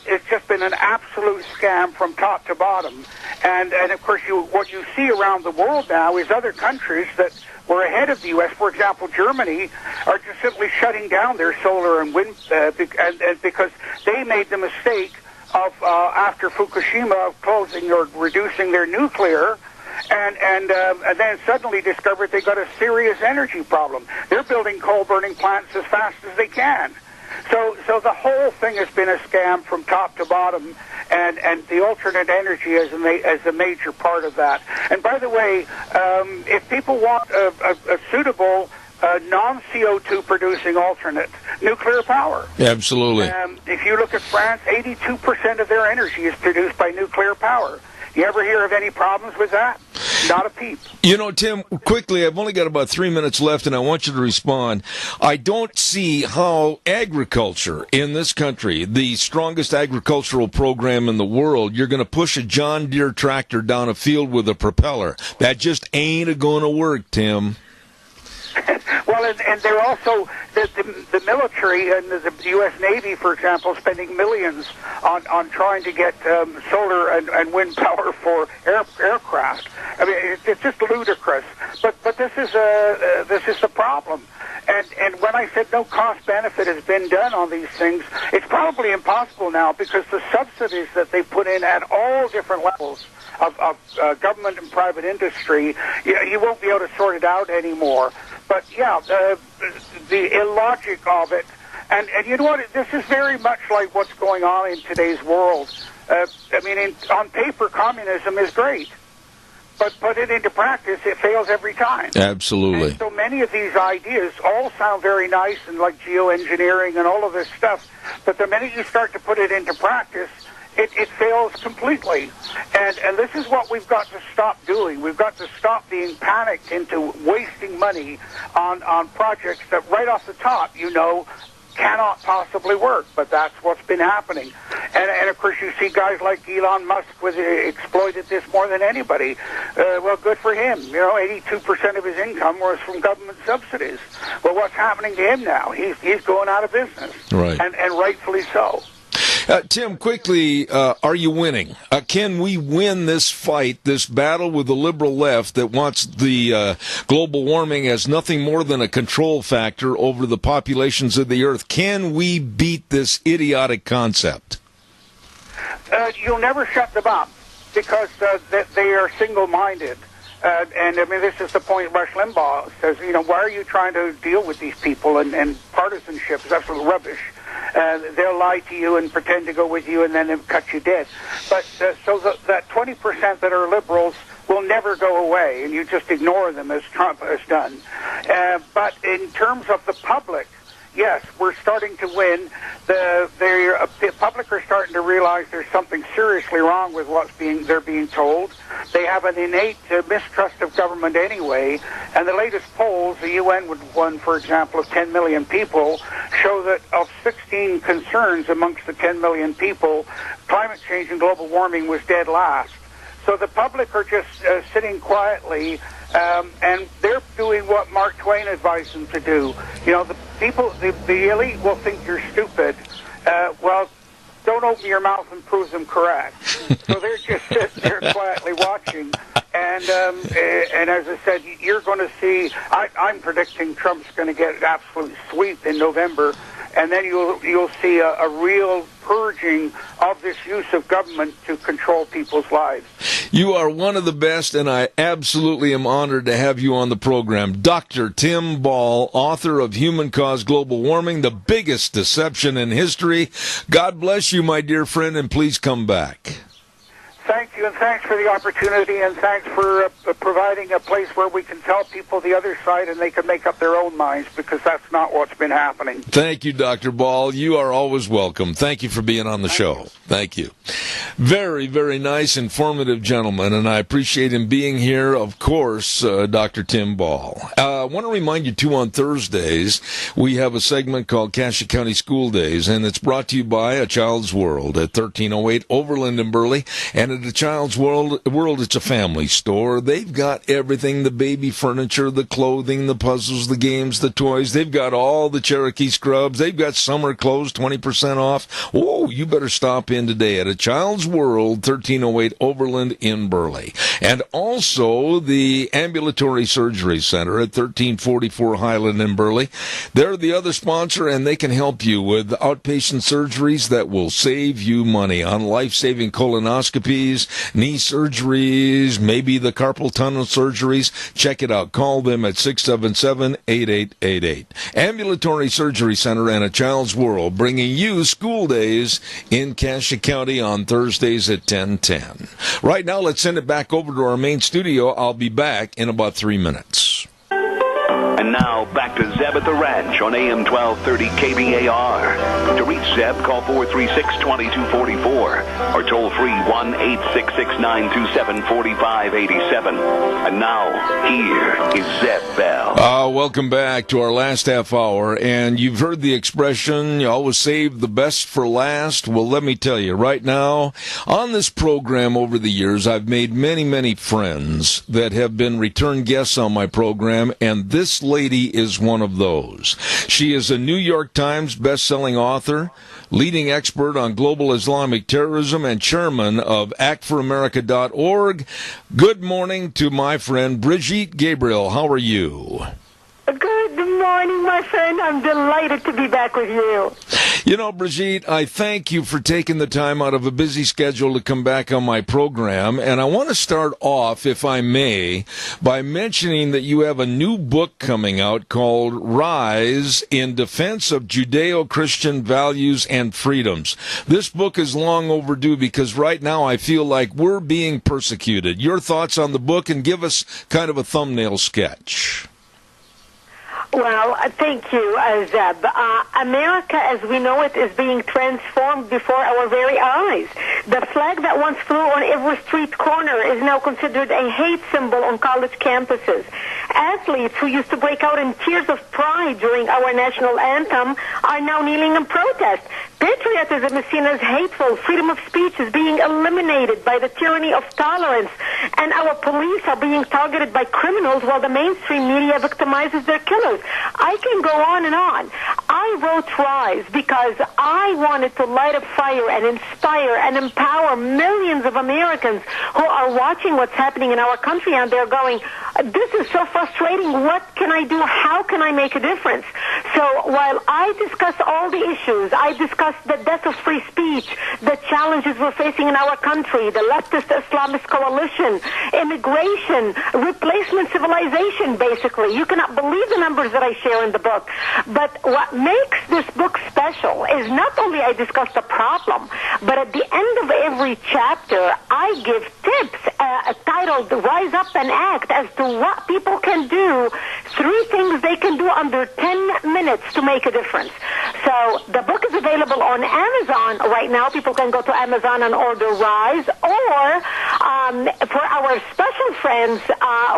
it's just been an absolute scam from top to bottom. And of course, what you see around the world now is other countries that were ahead of the U.S. For example, Germany are just simply shutting down their solar and wind because they made the mistake of, after Fukushima, of closing or reducing their nuclear. And then suddenly discovered they got a serious energy problem. They're building coal-burning plants as fast as they can. So the whole thing has been a scam from top to bottom, and the alternate energy is a major part of that. And by the way, if people want a suitable non-CO2 producing alternate, nuclear power. Absolutely. If you look at France, 82% of their energy is produced by nuclear power. You ever hear of any problems with that? Not a peep. You know, Tim, quickly, I've only got about 3 minutes left, and I want you to respond. I don't see how agriculture in this country, the strongest agricultural program in the world, you're going to push a John Deere tractor down a field with a propeller. That just ain't going to work, Tim. Well, and they're also, the military and the U.S. Navy, for example, spending millions on trying to get solar and wind power for aircraft. I mean, it's just ludicrous. But this is the problem. And when I said no cost benefit has been done on these things, it's probably impossible now because the subsidies that they put in at all different levels of government and private industry, you won't be able to sort it out anymore. But yeah, the illogic of it, and you know what? This is very much like what's going on in today's world. I mean, on paper, communism is great, but put it into practice, it fails every time. Absolutely. And so many of these ideas all sound very nice and like geoengineering and all of this stuff, but the minute you start to put it into practice, it fails completely. And this is what we've got to stop doing. We've got to stop being panicked into wasting money on projects that right off the top, cannot possibly work. But that's what's been happening. And of course, you see guys like Elon Musk exploited this more than anybody. Well, good for him. 82% of his income was from government subsidies. Well, what's happening to him now? He's going out of business. Right. And rightfully so. Tim, quickly, are you winning? Can we win this fight, this battle with the liberal left that wants the global warming as nothing more than a control factor over the populations of the earth? Can we beat this idiotic concept? You'll never shut them up because they are single-minded. And I mean, this is the point Rush Limbaugh says, why are you trying to deal with these people? And partisanship is absolute rubbish. they'll lie to you and pretend to go with you and then cut you dead. But so that 20% that are liberals will never go away, and you just ignore them as Trump has done. But in terms of the public, yes, we're starting to win. The public are starting to realize there's something seriously wrong with they're being told. They have an innate mistrust of government anyway, and the latest polls, the UN one, for example, of 10 million people, show that of 16 concerns amongst the 10 million people, climate change and global warming was dead last. So the public are just sitting quietly, and they're doing what Mark Twain advised them to do. You know, the people, the elite will think you're stupid. Well, don't open your mouth and prove them correct. So they're just sitting there quietly watching. And as I said, you're going to see, I'm predicting Trump's going to get an absolute sweep in November. And then you'll see a real purging of this use of government to control people's lives. You are one of the best, and I absolutely am honored to have you on the program. Dr. Tim Ball, author of Human-Caused Global Warming, the biggest deception in history. God bless you, my dear friend, and please come back. Thank you, and thanks for the opportunity, and thanks for providing a place where we can tell people the other side and they can make up their own minds, because that's not what's been happening. Thank you, Dr. Ball. You are always welcome. Thank you for being on the show. Thank you. Very, very nice, informative gentleman, and I appreciate him being here. Of course, Dr. Tim Ball. I want to remind you, too, on Thursdays, we have a segment called Cache County School Days, and it's brought to you by A Child's World at 1308 Overland in Burley. And at A Child's World, it's a family store. They've got everything, the baby furniture, the clothing, the puzzles, the games, the toys. They've got all the Cherokee scrubs. They've got summer clothes, 20% off. Oh, you better stop in today at A Child's World, 1308 Overland in Burley. And also the Ambulatory Surgery Center at 1344 Highland in Burley. They're the other sponsor, and they can help you with outpatient surgeries that will save you money on life-saving colonoscopies, knee surgeries, maybe the carpal tunnel surgeries. Check it out. Call them at 677-8888. Ambulatory Surgery Center and A Child's World, bringing you school days in Cache County on Thursdays at 10:10. Right now, let's send it back over to our main studio. I'll be back in about 3 minutes. And now, back to Zeb at the Ranch on AM 1230 KBAR. To reach Zeb, call 436-2244 or toll free 1-866-927-4587. And now, here is Zeb Bell. Welcome back to our last half hour. And you've heard the expression, you always save the best for last. Well, let me tell you, right now, on this program over the years, I've made many, many friends that have been return guests on my program, and this lady is one of those. She is a New York Times best-selling author, leading expert on global Islamic terrorism, and chairman of actforamerica.org. Good morning to my friend Brigitte Gabriel. How are you? Good morning, my friend. I'm delighted to be back with you. You know, Brigitte, I thank you for taking the time out of a busy schedule to come back on my program. And I want to start off, if I may, by mentioning that you have a new book coming out called Rise in Defense of Judeo-Christian Values and Freedoms. This book is long overdue because right now I feel like we're being persecuted. Your thoughts on the book, and give us kind of a thumbnail sketch. Well, thank you, Zeb. America, as we know it, is being transformed before our very eyes. The flag that once flew on every street corner is now considered a hate symbol on college campuses. Athletes who used to break out in tears of pride during our national anthem are now kneeling in protest. Patriotism is seen as hateful. Freedom of speech is being eliminated by the tyranny of tolerance. And our police are being targeted by criminals while the mainstream media victimizes their killers. I can go on and on. I wrote Rise because I wanted to light a fire and inspire and empower millions of Americans who are watching what's happening in our country, and they're going, this is so frustrating. What can I do? How can I make a difference? So while I discuss all the issues, I discuss the death of free speech, the challenges we're facing in our country, the leftist Islamist coalition, immigration, replacement civilization, basically. You cannot believe the numbers that I share in the book. But what makes this book special is not only I discuss the problem, but at the end of every chapter, I give tips titled Rise Up and Act as to what people can do, 3 things they can do under 10 minutes to make a difference. So the book is available on Amazon right now. People can go to Amazon and order Rise. Or for our special friends,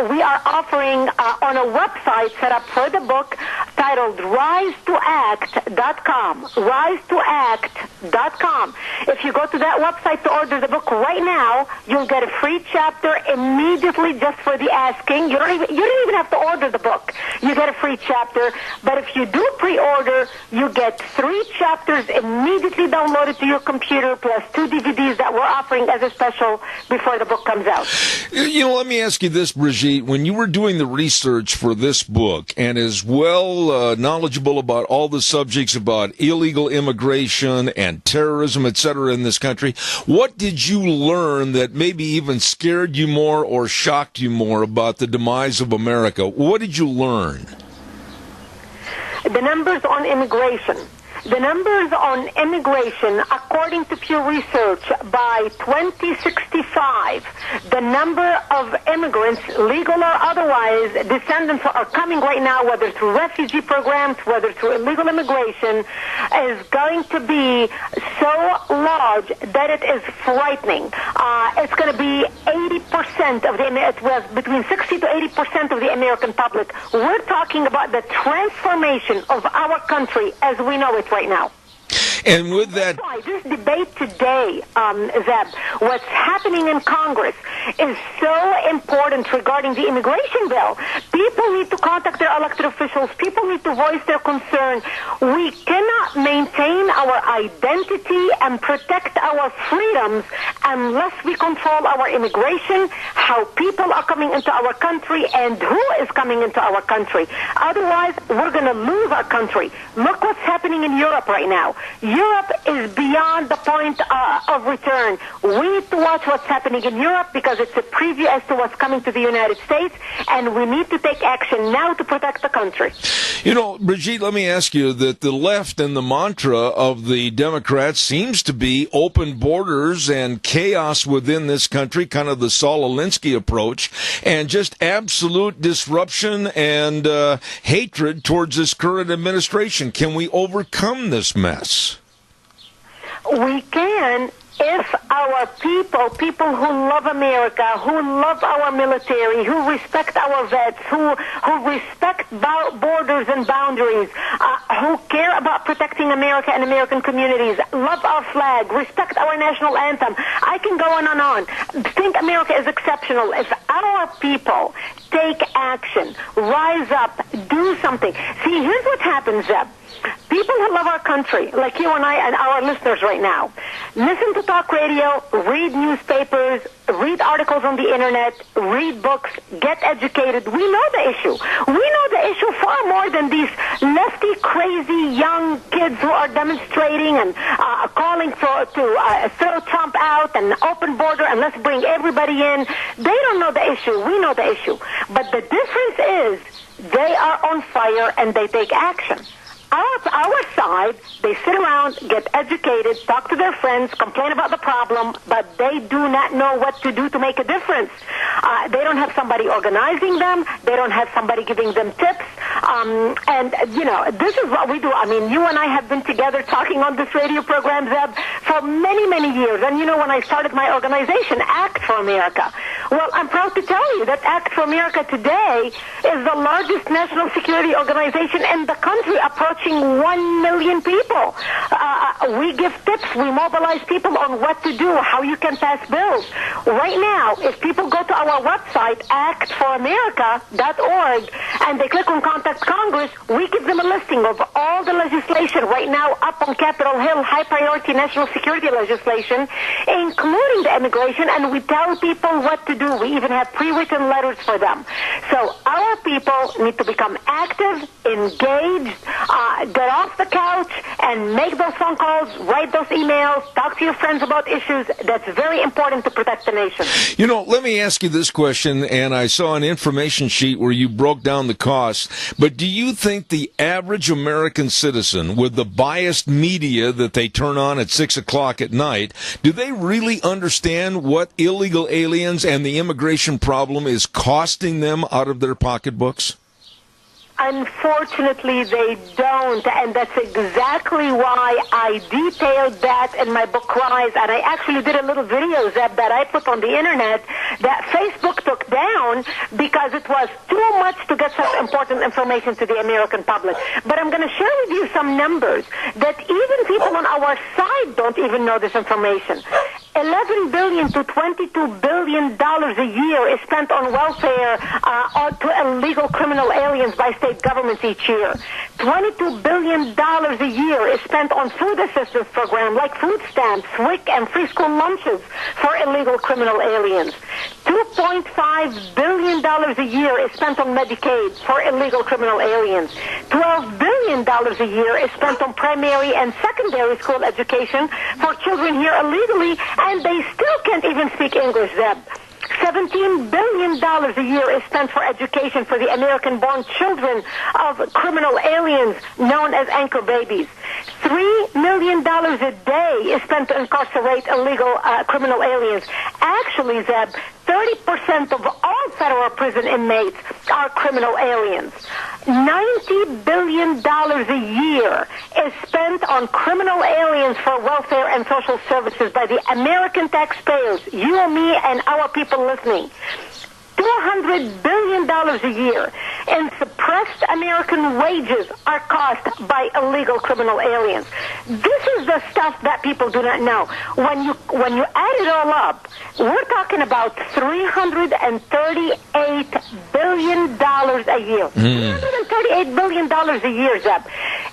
we are offering on a website set up for the book titled RiseToAct.com. RiseToAct.com. If you go to that website to order the book right now, you'll get a free chapter immediately just for the asking. You don't even have to order the book. You get a free chapter. But if you do pre-order, you get 3 chapters immediately downloaded to your computer, plus 2 DVDs that we're offering as a special before the book comes out. You know, let me ask you this, Brigitte. When you were doing the research for this book, and as well knowledgeable about all the subjects about illegal immigration and terrorism, etc., in this country, what did you learn that maybe even scared you more or shocked you more about the demise of America? What did you learn? The numbers on immigration. The numbers on immigration, according to Pew Research, by 2065, the number of immigrants, legal or otherwise, descendants are coming right now, whether through refugee programs, whether through illegal immigration, is going to be so large that it is frightening. It's going to be 80% of it was between 60 to 80% of the American public. We're talking about the transformation of our country as we know it right now. And with that, that's why this debate today, Zeb, what's happening in Congress is so important regarding the immigration bill. People need to contact their elected officials. People need to voice their concern. We cannot maintain our identity and protect our freedoms unless we control our immigration, how people are coming into our country, and who is coming into our country. Otherwise, we're going to lose our country. Look what's happening in Europe right now. Europe is beyond the point of return. We need to watch what's happening in Europe because it's a preview as to what's coming to the United States, and we need to take action now to protect the country. You know, Brigitte, let me ask you that the left and the mantra of the Democrats seems to be open borders and chaos within this country, kind of the Saul Alinsky approach, and just absolute disruption and hatred towards this current administration. Can we overcome this mess? We can if our people who love America, who love our military, who respect our vets, who respect borders and boundaries, who care about protecting America and American communities, love our flag, respect our national anthem. I can go on and on. Think America is exceptional. If our people take action, rise up, do something. See, here's what happens, Zeb. People who love our country, like you and I and our listeners right now, listen to talk radio, read newspapers, read articles on the internet, read books, get educated. We know the issue. We know the issue far more than these lefty, crazy young kids who are demonstrating and calling to throw Trump out and open border and let's bring everybody in. They don't know the issue. We know the issue. But the difference is they are on fire and they take action. Our side, they sit around, get educated, talk to their friends, complain about the problem, but they do not know what to do to make a difference. They don't have somebody organizing them. They don't have somebody giving them tips. And, you know, this is what we do. I mean, you and I have been together talking on this radio program, Zeb, for many, many years. And, you know, when I started my organization, Act for America, well, I'm proud to tell you that Act for America today is the largest national security organization in the country, approaching 1 million people. We give tips. We mobilize people on what to do, how you can pass bills. Right now, if people go to our website, actforamerica.org, and they click on Contact Congress, we give them a listing of all all the legislation right now up on Capitol Hill, high-priority national security legislation, including the immigration, and we tell people what to do. We even have pre-written letters for them. So our people need to become active, engaged, get off the couch, and make those phone calls, write those emails, talk to your friends about issues. That's very important to protect the nation. You know, let me ask you this question, and I saw an information sheet where you broke down the costs, but do you think the average American citizen, with the biased media that they turn on at 6 o'clock at night, do they really understand what illegal aliens and the immigration problem is costing them out of their pocketbooks? Unfortunately, they don't, and that's exactly why I detailed that in my book, Rise, and I actually did a little video that I put on the internet that Facebook took down because it was too much to get such important information to the American public. But I'm going to share with you some numbers that even people on our side don't even know this information. $11 billion to $22 billion a year is spent on welfare to illegal criminal aliens by state governments each year. $22 billion a year is spent on food assistance programs like food stamps, WIC, and free school lunches for illegal criminal aliens. $2.5 billion a year is spent on Medicaid for illegal criminal aliens. $12 billion a year is spent on primary and secondary school education for children here illegally, and they still can't even speak English, Zeb. $17 billion a year is spent for education for the American-born children of criminal aliens known as anchor babies. $3 million a day is spent to incarcerate illegal criminal aliens. Actually, Zeb, 30% of all federal prison inmates are criminal aliens. $90 billion a year is spent on criminal aliens for welfare and social services by the American taxpayers, you and me and our people listening. $200 billion a year in suppressed American wages are cost by illegal criminal aliens. This is the stuff that people do not know. When you add it all up, we're talking about $338 billion a year. $338 billion a year, Zeb.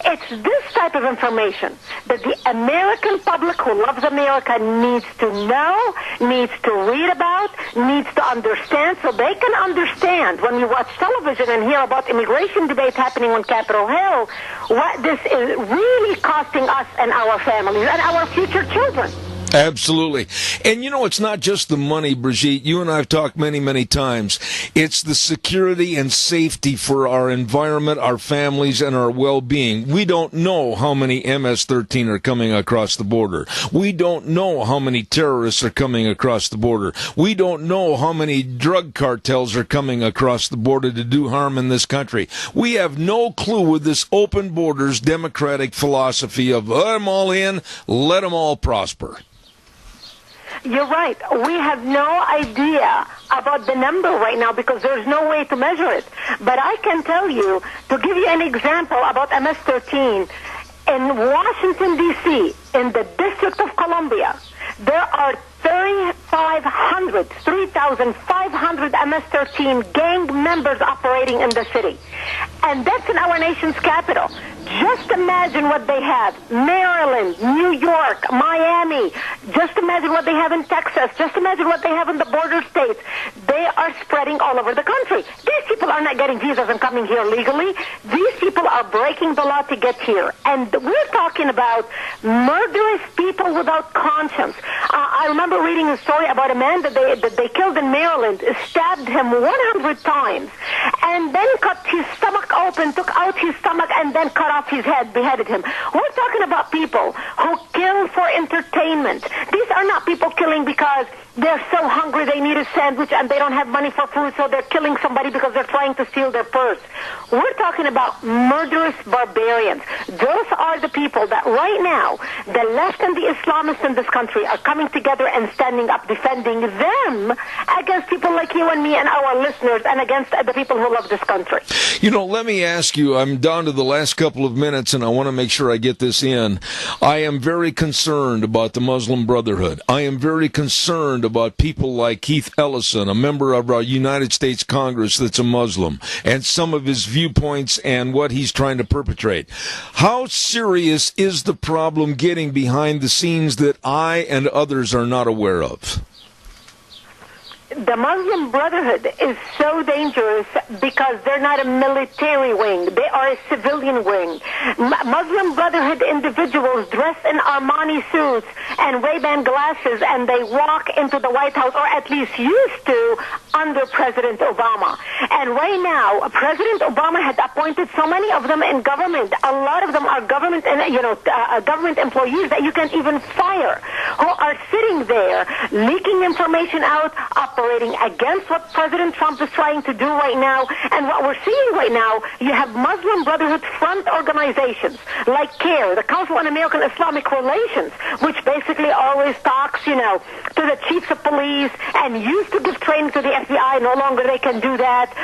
It's this type of information that the American public who loves America needs to know, needs to read about, needs to understand, so they can understand when you watch television and hear about immigration debates happening on Capitol Hill, what this is really costing us and our families and our future children. Absolutely. And you know, it's not just the money, Brigitte. You and I have talked many, many times. It's the security and safety for our environment, our families, and our well-being. We don't know how many MS-13 are coming across the border. We don't know how many terrorists are coming across the border. We don't know how many drug cartels are coming across the border to do harm in this country. We have no clue with this open borders democratic philosophy of let them all in, let them all prosper. You're right. We have no idea about the number right now because there's no way to measure it. But I can tell you, to give you an example about MS-13, in Washington, D.C., in the District of Columbia, there are 3,500 MS-13 gang members operating in the city. And that's in our nation's capital. Just imagine what they have. Maryland, New York, Miami. Just imagine what they have in Texas. Just imagine what they have in the border states. They are spreading all over the country. These people are not getting visas and coming here legally. These people are breaking the law to get here. And we're talking about murderous people without conscience. I remember reading a story about a man that they killed in Maryland, stabbed him 100 times, and then cut his stomach open, took out his stomach, and then cut off his head, beheaded him. We're talking about people who kill for entertainment. These are not people killing because they're so hungry they need a sandwich and they don't have money for food, so they're killing somebody because they're trying to steal their purse. We're talking about murderous barbarians. Those are the people that right now, the left and the Islamists in this country are coming together and standing up, defending them against people like you and me and our listeners and against the people who love this country. You know, let me ask you, I'm down to the last couple of minutes, and I want to make sure I get this in. I am very concerned about the Muslim Brotherhood. I am very concerned about people like Keith Ellison, a member of our United States Congress that's a Muslim, and some of his viewpoints and what he's trying to perpetrate. How serious is the problem getting behind the scenes that I and others are not aware of? The Muslim Brotherhood is so dangerous because they're not a military wing. They are a civilian wing. Muslim Brotherhood individuals dress in Armani suits and Ray-Ban glasses, and they walk into the White House, or at least used to, under President Obama. And right now, President Obama had appointed so many of them in government. A lot of them are government employees that you can't even fire, who are sitting there leaking information out, operating against what President Trump is trying to do right now. And what we're seeing right now, you have Muslim Brotherhood front organizations like CARE, the Council on American Islamic Relations, which basically always talks, to the chiefs of police and used to give training to the FBI. No longer they can do that.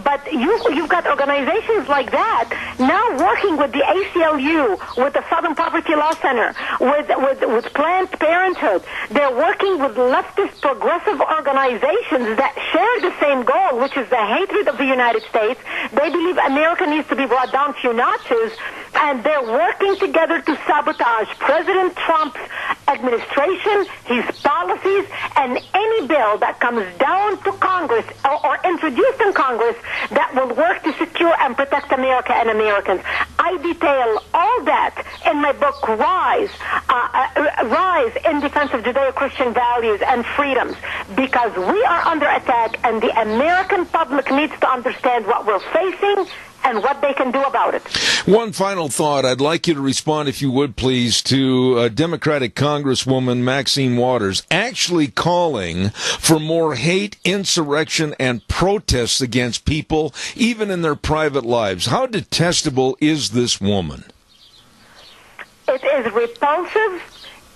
But you've got organizations like that now working with the ACLU, with the Southern Poverty Law Center, with Planned Parenthood. They're working with leftist progressive organizations that share the same goal, which is the hatred of the United States. They believe America needs to be brought down to notches, and they're working together to sabotage President Trump's administration, his policies, and any bill that comes down to Congress or introduced in Congress that will work to secure and protect America and Americans. I detail all that in my book, Rise in Defense of Judeo-Christian Values and Freedoms, because we are under attack, and the American public needs to understand what we're facing and what they can do about it. One final thought. I'd like you to respond, if you would, please, to Democratic Congresswoman Maxine Waters actually calling for more hate, insurrection, and protests against people, even in their private lives. How detestable is this woman? It is repulsive.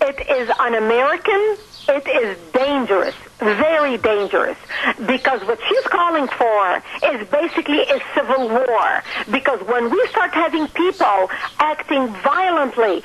It is un-American. It is dangerous, very dangerous, because what she's calling for is basically a civil war. Because when we start having people acting violently,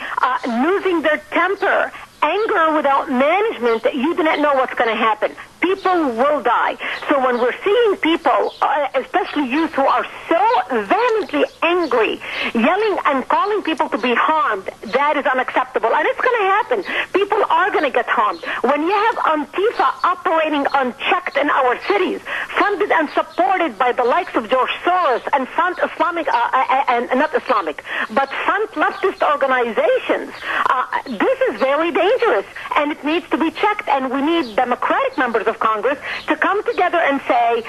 losing their temper, anger without management, you do not know what's going to happen. People will die. So when we're seeing people, especially youth, who are so vehemently angry, yelling and calling people to be harmed, that is unacceptable. And it's going to happen. People are going to get harmed. When you have Antifa operating unchecked in our cities, funded and supported by the likes of George Soros and front Islamic, and not Islamic, but front leftist organizations, this is very dangerous, and it needs to be checked. And we need Democratic members of Congress to come together and say,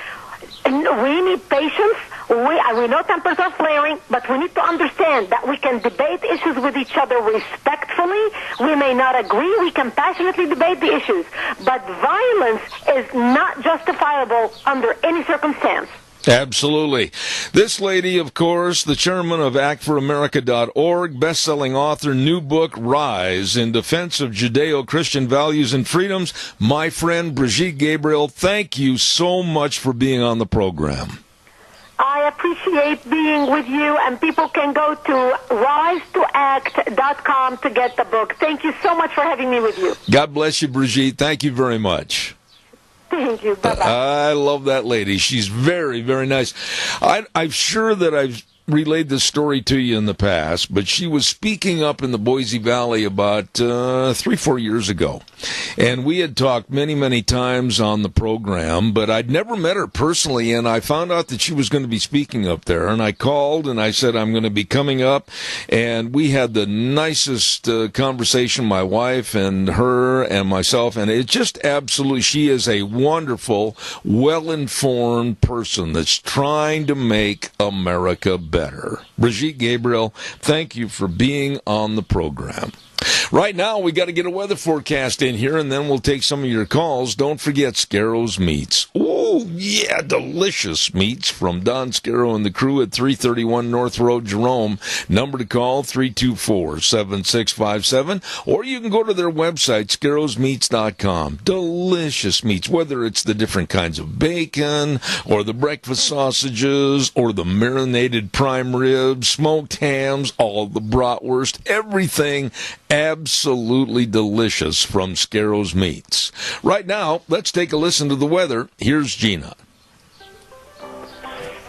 we need patience. We know tempers are flaring, but we need to understand that we can debate issues with each other respectfully. We may not agree. We can passionately debate the issues. But violence is not justifiable under any circumstance. Absolutely. This lady, of course, the chairman of actforamerica.org, best-selling author, new book, Rise in Defense of Judeo-Christian Values and Freedoms. My friend Brigitte Gabriel, thank you so much for being on the program. I appreciate being with you, and people can go to risetoact.com to get the book. Thank you so much for having me with you. God bless you, Brigitte. Thank you very much. Thank you. Bye-bye. I love that lady. She's very, very nice. I'm sure that I've relayed this story to you in the past, but she was speaking up in the Boise Valley about 3-4 years ago. And we had talked many, many times on the program, but I'd never met her personally, and I found out that she was going to be speaking up there. And I called and I said, I'm going to be coming up. And we had the nicest conversation, my wife and her and myself, and it just absolutely, she is a wonderful, well-informed person that's trying to make America better. Brigitte Gabriel, thank you for being on the program. Right now, we got to get a weather forecast in here, and then we'll take some of your calls. Don't forget Scarrows Meats. Ooh. Woo! Yeah, delicious meats from Don Scarrow and the crew at 331 North Road, Jerome. Number to call, 324-7657. Or you can go to their website, scarrowsmeats.com. Delicious meats, whether it's the different kinds of bacon, or the breakfast sausages, or the marinated prime ribs, smoked hams, all the bratwurst, everything absolutely delicious from Scarrow's Meats. Right now, let's take a listen to the weather. Here's Gina.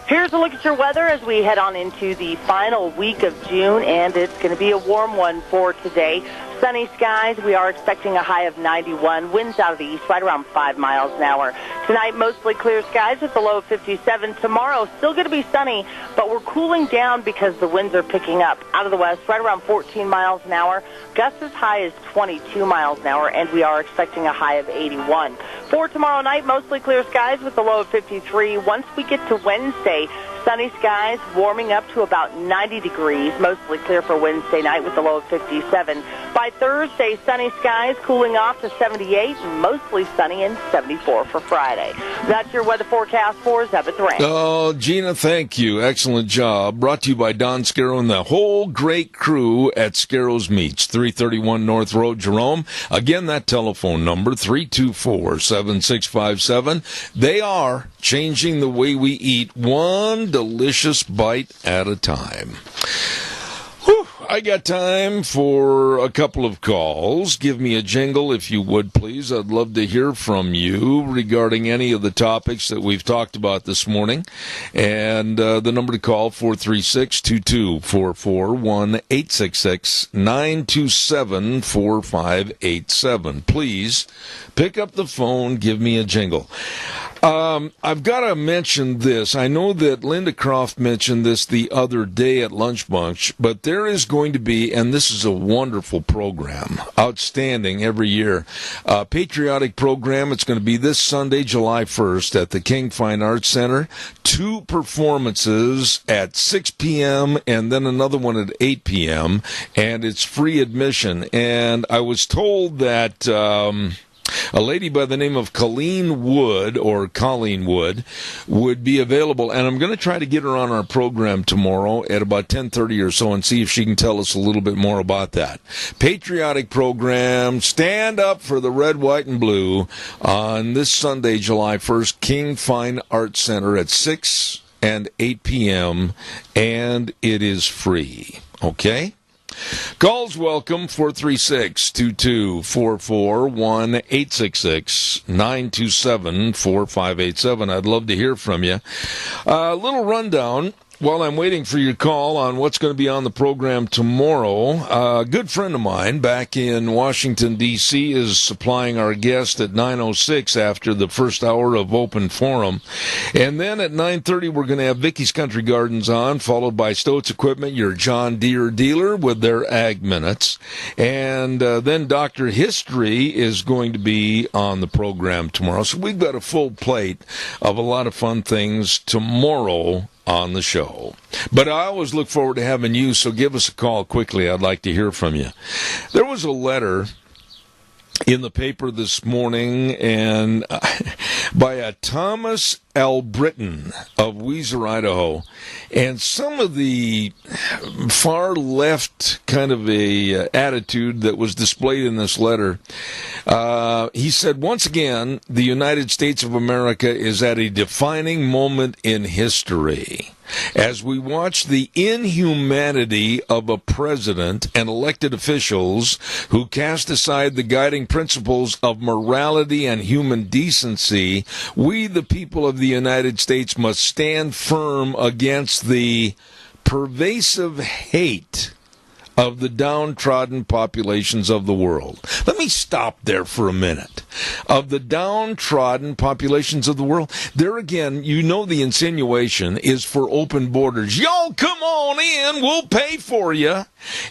Here's a look at your weather as we head on into the final week of June, and it's going to be a warm one for today. Sunny skies. We are expecting a high of 91. Winds out of the east right around 5 miles an hour. Tonight, mostly clear skies with a low of 57. Tomorrow, still going to be sunny, but we're cooling down because the winds are picking up. Out of the west, right around 14 miles an hour. Gusts as high as 22 miles an hour, and we are expecting a high of 81. For tomorrow night, mostly clear skies with a low of 53. Once we get to Wednesday, sunny skies, warming up to about 90 degrees, mostly clear for Wednesday night with a low of 57. By Thursday, sunny skies, cooling off to 78, mostly sunny and 74 for Friday. That's your weather forecast for Zeb at the Ranch. Oh, Gina, thank you. Excellent job. Brought to you by Don Scarrow and the whole great crew at Scarrow's Meats, 331 North Road, Jerome. Again, that telephone number, 324-7657. They are changing the way we eat, one delicious bite at a time. Whew, I got time for a couple of calls. Give me a jingle if you would, please. I'd love to hear from you regarding any of the topics that we've talked about this morning. And the number to call, 436-2244, 1-866-927-4587. Please pick up the phone, give me a jingle. I've got to mention this. I know that Linda Croft mentioned this the other day at Lunch Bunch, but there is going to be, and this is a wonderful program, outstanding every year, patriotic program. It's going to be this Sunday, July 1st at the King Fine Arts Center. 2 performances at 6 p.m. and then another one at 8 p.m. and it's free admission. And I was told that a lady by the name of Colleen Wood would be available, and I'm going to try to get her on our program tomorrow at about 10:30 or so and see if she can tell us a little bit more about that. Patriotic program, stand up for the red, white, and blue on this Sunday, July 1st, King Fine Arts Center at 6 and 8 p.m., and it is free. Okay? Calls welcome, 436-2244, 1-866-927-4587. I'd love to hear from you. A little rundown while I'm waiting for your call on what's going to be on the program tomorrow. A good friend of mine back in Washington, D.C. is supplying our guest at 9:06 after the first hour of Open Forum. And then at 9:30, we're going to have Vicky's Country Gardens on, followed by Stoats Equipment, your John Deere dealer, with their Ag Minutes. And then Dr. History is going to be on the program tomorrow. So we've got a full plate of a lot of fun things tomorrow on the show. But I always look forward to having you, so give us a call quickly. I'd like to hear from you. There was a letter in the paper this morning and by a Thomas L. Britton of Weiser, Idaho, and some of the far left kind of a attitude that was displayed in this letter. He said, once again, the United States of America is at a defining moment in history. As we watch the inhumanity of a president and elected officials who cast aside the guiding principles of morality and human decency, we, the people of the United States, must stand firm against the pervasive hate of the downtrodden populations of the world. Let me stop there for a minute. Of the downtrodden populations of the world, there again, you know the insinuation is for open borders. Y'all come on in, we'll pay for you.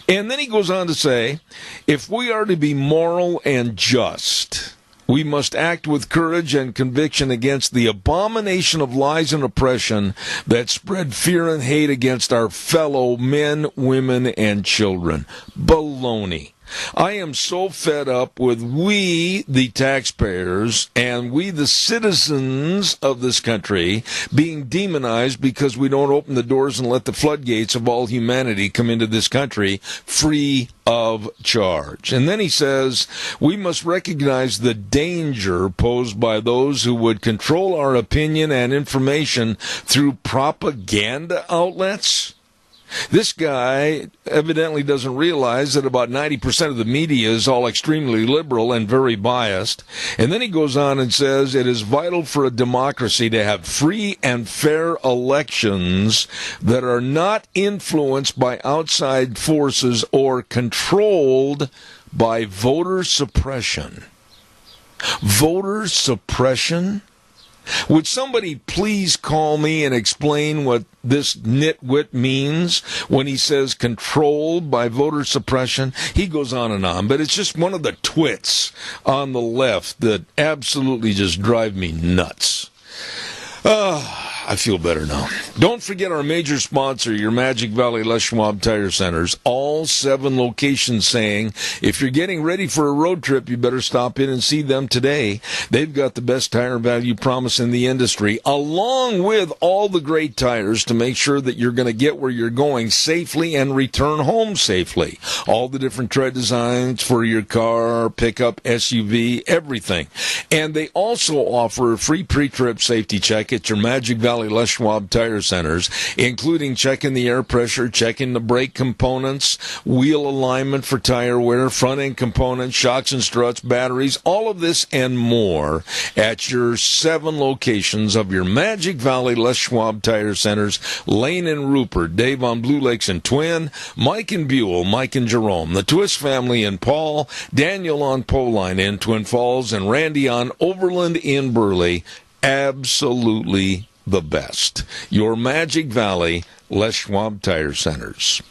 And then he goes on to say, if we are to be moral and just, we must act with courage and conviction against the abomination of lies and oppression that spread fear and hate against our fellow men, women, and children. Baloney. I am so fed up with we, the taxpayers, and we, the citizens of this country, being demonized because we don't open the doors and let the floodgates of all humanity come into this country free of charge. And then he says, we must recognize the danger posed by those who would control our opinion and information through propaganda outlets. This guy evidently doesn't realize that about 90% of the media is all extremely liberal and very biased. And then he goes on and says it is vital for a democracy to have free and fair elections that are not influenced by outside forces or controlled by voter suppression. Voter suppression? Would somebody please call me and explain what this nitwit means when he says controlled by voter suppression? He goes on and on, but it's just one of the twits on the left that absolutely just drive me nuts. I feel better now. Don't forget our major sponsor, your Magic Valley Les Schwab Tire Centers. All 7 locations saying, if you're getting ready for a road trip, you better stop in and see them today. They've got the best tire value promise in the industry, along with all the great tires to make sure that you're going to get where you're going safely and return home safely. All the different tread designs for your car, pickup, SUV, everything. And they also offer a free pre-trip safety check at your Magic Valley Les Schwab Tire Centers, including checking the air pressure, checking the brake components, wheel alignment for tire wear, front-end components, shocks and struts, batteries, all of this and more at your 7 locations of your Magic Valley Les Schwab Tire Centers, Lane and Rupert, Dave on Blue Lakes and Twin, Mike and Buell, Mike and Jerome, the Twist family in Paul, Daniel on Poline in Twin Falls, and Randy on Overland in Burley. Absolutely the best. Your Magic Valley Les Schwab Tire Centers.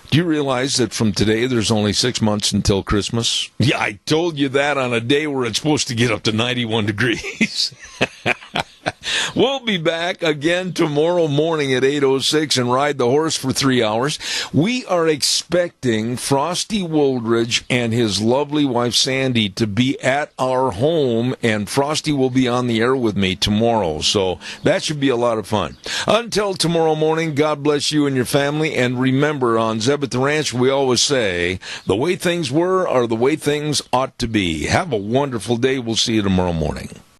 Do you realize that from today there's only 6 months until Christmas? Yeah, I told you that on a day where it's supposed to get up to 91 degrees. We'll be back again tomorrow morning at 8:06 and ride the horse for 3 hours. We are expecting Frosty Woldridge and his lovely wife Sandy to be at our home, and Frosty will be on the air with me tomorrow, so that should be a lot of fun. Until tomorrow morning, God bless you and your family, and remember, on Zeb at the Ranch, we always say, the way things were are the way things ought to be. Have a wonderful day. We'll see you tomorrow morning.